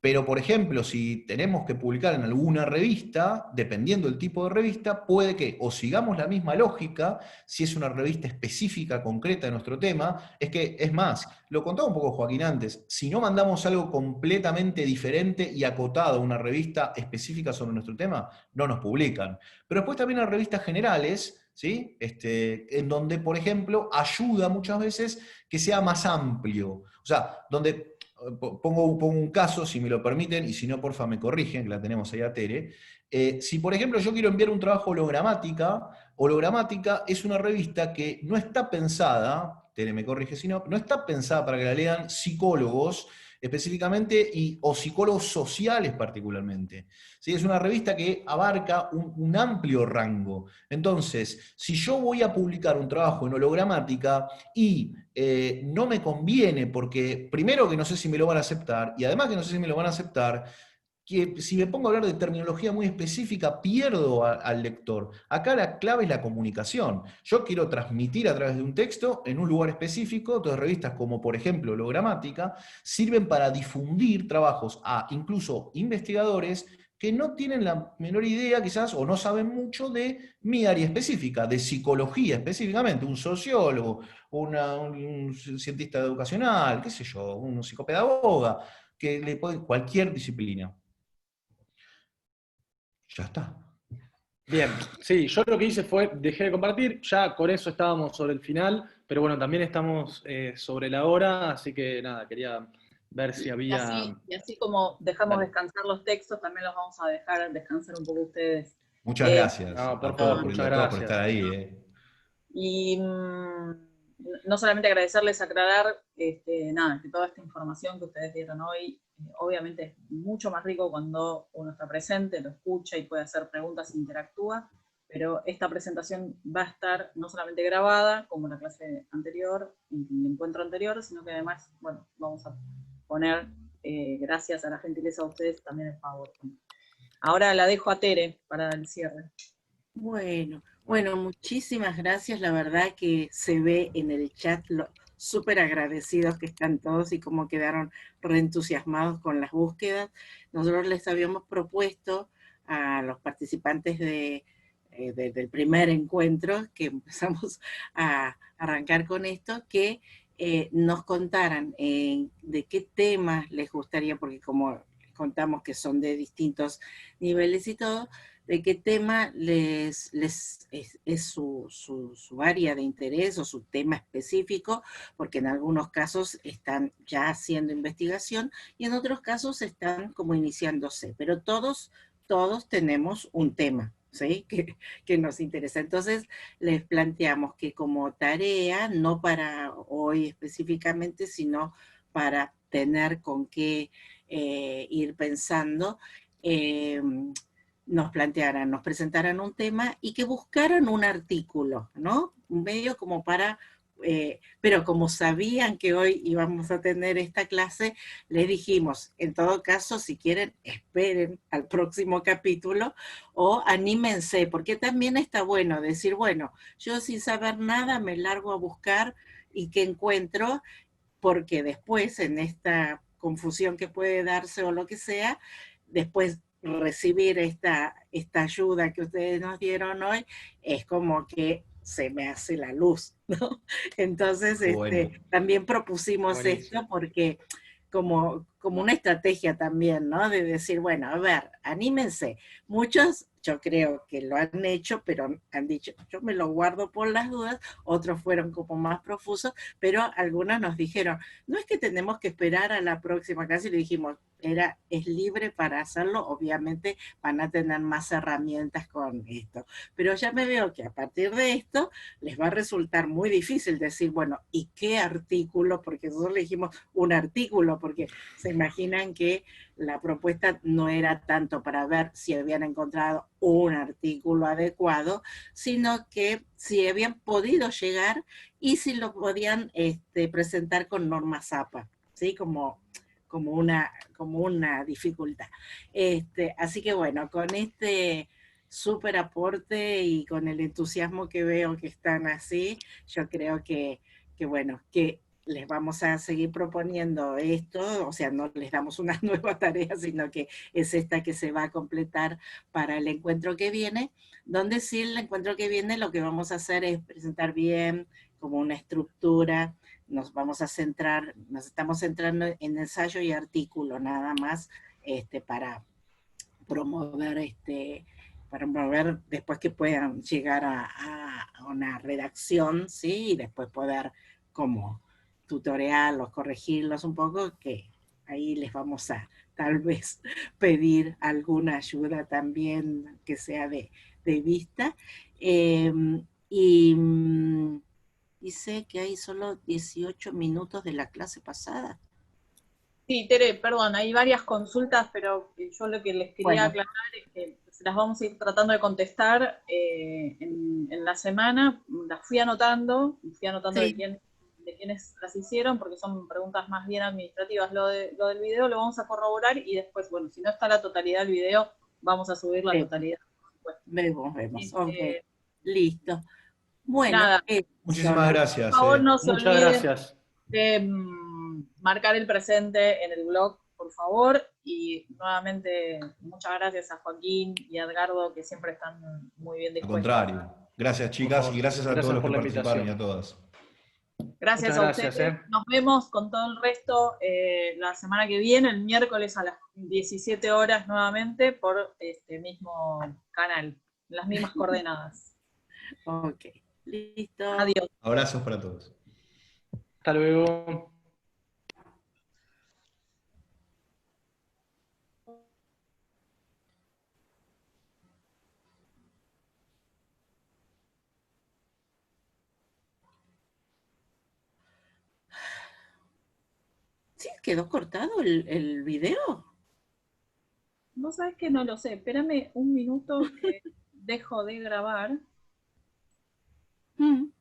Pero, por ejemplo, si tenemos que publicar en alguna revista, dependiendo del tipo de revista, puede que o sigamos la misma lógica, si es una revista específica, concreta de nuestro tema, es que, es más, lo contaba un poco Joaquín antes, si no mandamos algo completamente diferente y acotado a una revista específica sobre nuestro tema, no nos publican. Pero después también hay revistas generales, ¿sí? En donde, por ejemplo, ayuda muchas veces que sea más amplio. O sea, donde pongo un caso, si me lo permiten, y si no, porfa, me corrigen, que la tenemos ahí a Tere. Si, por ejemplo, yo quiero enviar un trabajo hologramática es una revista que no está pensada, Tere me corrige si no, no está pensada para que la lean psicólogos específicamente o psicólogos sociales particularmente. ¿Sí? Es una revista que abarca un amplio rango. Entonces, si yo voy a publicar un trabajo en hologramática y no me conviene porque primero que no sé si me lo van a aceptar y además que no sé si me lo van a aceptar, que si me pongo a hablar de terminología muy específica pierdo al lector. Acá la clave es la comunicación. Yo quiero transmitir a través de un texto en un lugar específico, entonces revistas como por ejemplo Hologramática sirven para difundir trabajos a incluso investigadores que no tienen la menor idea quizás o no saben mucho de mi área específica, de psicología específicamente, un sociólogo, un cientista educacional, qué sé yo, un psicopedagoga, que le puede, cualquier disciplina. Ya está. Bien, sí, yo lo que hice fue, dejé de compartir, ya con eso estábamos sobre el final, pero bueno, también estamos sobre la hora, así que nada, quería ver si había... Y así como dejamos Dale. descansar los textos, también los vamos a dejar descansar un poco ustedes. Muchas gracias No, por a favor, todos, muchas a todos por gracias. estar ahí. Y no solamente agradecerles, aclarar, nada, que toda esta información que ustedes dieron hoy, obviamente es mucho más rico cuando uno está presente, lo escucha y puede hacer preguntas e interactúa, pero esta presentación va a estar no solamente grabada, como la clase anterior, el encuentro anterior, sino que además, bueno, vamos a poner, gracias a la gentileza de ustedes, también el PowerPoint. Ahora la dejo a Tere para el cierre. Bueno, muchísimas gracias. La verdad que se ve en el chat lo súper agradecidos que están todos y cómo quedaron reentusiasmados con las búsquedas. Nosotros les habíamos propuesto a los participantes del primer encuentro, que empezamos a arrancar con esto, que nos contaran de qué temas les gustaría, porque como contamos que son de distintos niveles y todo, de qué tema es su área de interés o su tema específico, porque en algunos casos están ya haciendo investigación y en otros casos están como iniciándose, pero todos tenemos un tema, ¿sí? Que nos interesa. Entonces les planteamos que como tarea, no para hoy específicamente, sino para tener con qué ir pensando, nos presentaran un tema y que buscaran un artículo, ¿no? Un medio como para, pero como sabían que hoy íbamos a tener esta clase, les dijimos, en todo caso, si quieren, esperen al próximo capítulo o anímense, porque también está bueno decir, bueno, yo sin saber nada me largo a buscar y que encuentro, porque después en esta confusión que puede darse o lo que sea, después recibir esta ayuda que ustedes nos dieron hoy, es como que se me hace la luz, ¿no? Entonces, Bueno. también propusimos Buenísimo. esto porque como una estrategia también, ¿no? De decir, bueno, a ver, anímense. Muchos, yo creo que lo han hecho, pero han dicho, yo me lo guardo por las dudas, otros fueron como más profusos, pero algunos nos dijeron, no es que tenemos que esperar a la próxima clase, y le dijimos, es libre para hacerlo, obviamente van a tener más herramientas con esto, pero ya me veo que a partir de esto les va a resultar muy difícil decir, bueno, ¿y qué artículo? Porque nosotros le dijimos un artículo, porque se imaginan que la propuesta no era tanto para ver si habían encontrado un artículo adecuado, sino que si habían podido llegar y si lo podían presentar con normas APA, ¿sí? Como una dificultad. Así que bueno, con este súper aporte y con el entusiasmo que veo que están así, yo creo que bueno, que les vamos a seguir proponiendo esto, o sea, no les damos una nueva tarea, sino que es esta que se va a completar para el encuentro que viene, donde sí el encuentro que viene lo que vamos a hacer es presentar bien como una estructura, nos estamos centrando en ensayo y artículo nada más, para promover después que puedan llegar a una redacción, ¿sí? Y después poder como tutorearlos, corregirlos un poco, que ahí les vamos a tal vez pedir alguna ayuda también que sea de vista. Eh, y dice que hay solo 18 minutos de la clase pasada. Sí, Tere, perdón, hay varias consultas, pero yo lo que les quería aclarar es que se las vamos a ir tratando de contestar en la semana. Las fui anotando Sí. de quiénes las hicieron, porque son preguntas más bien administrativas. Lo del video lo vamos a corroborar y después, bueno, si no está la totalidad del video, vamos a subir la totalidad. Vemos. Ok, listo. Bueno, nada, Muchísimas gracias. por favor no se Muchas olviden gracias. de marcar el presente en el blog, por favor, y nuevamente muchas gracias a Joaquín y a Edgardo, que siempre están muy bien Al dispuestos. contrario. Gracias, chicas, y gracias a todos los por que la participaron y invitación. a todas. Gracias Muchas a gracias, ustedes. Nos vemos con todo el resto la semana que viene, el miércoles a las 17 horas nuevamente, por este mismo canal, las mismas coordenadas. Ok, listo. Adiós. Abrazos para todos. Hasta luego. quedó cortado el video? No sabes que no lo sé. Espérame un minuto que dejo de grabar. Mm.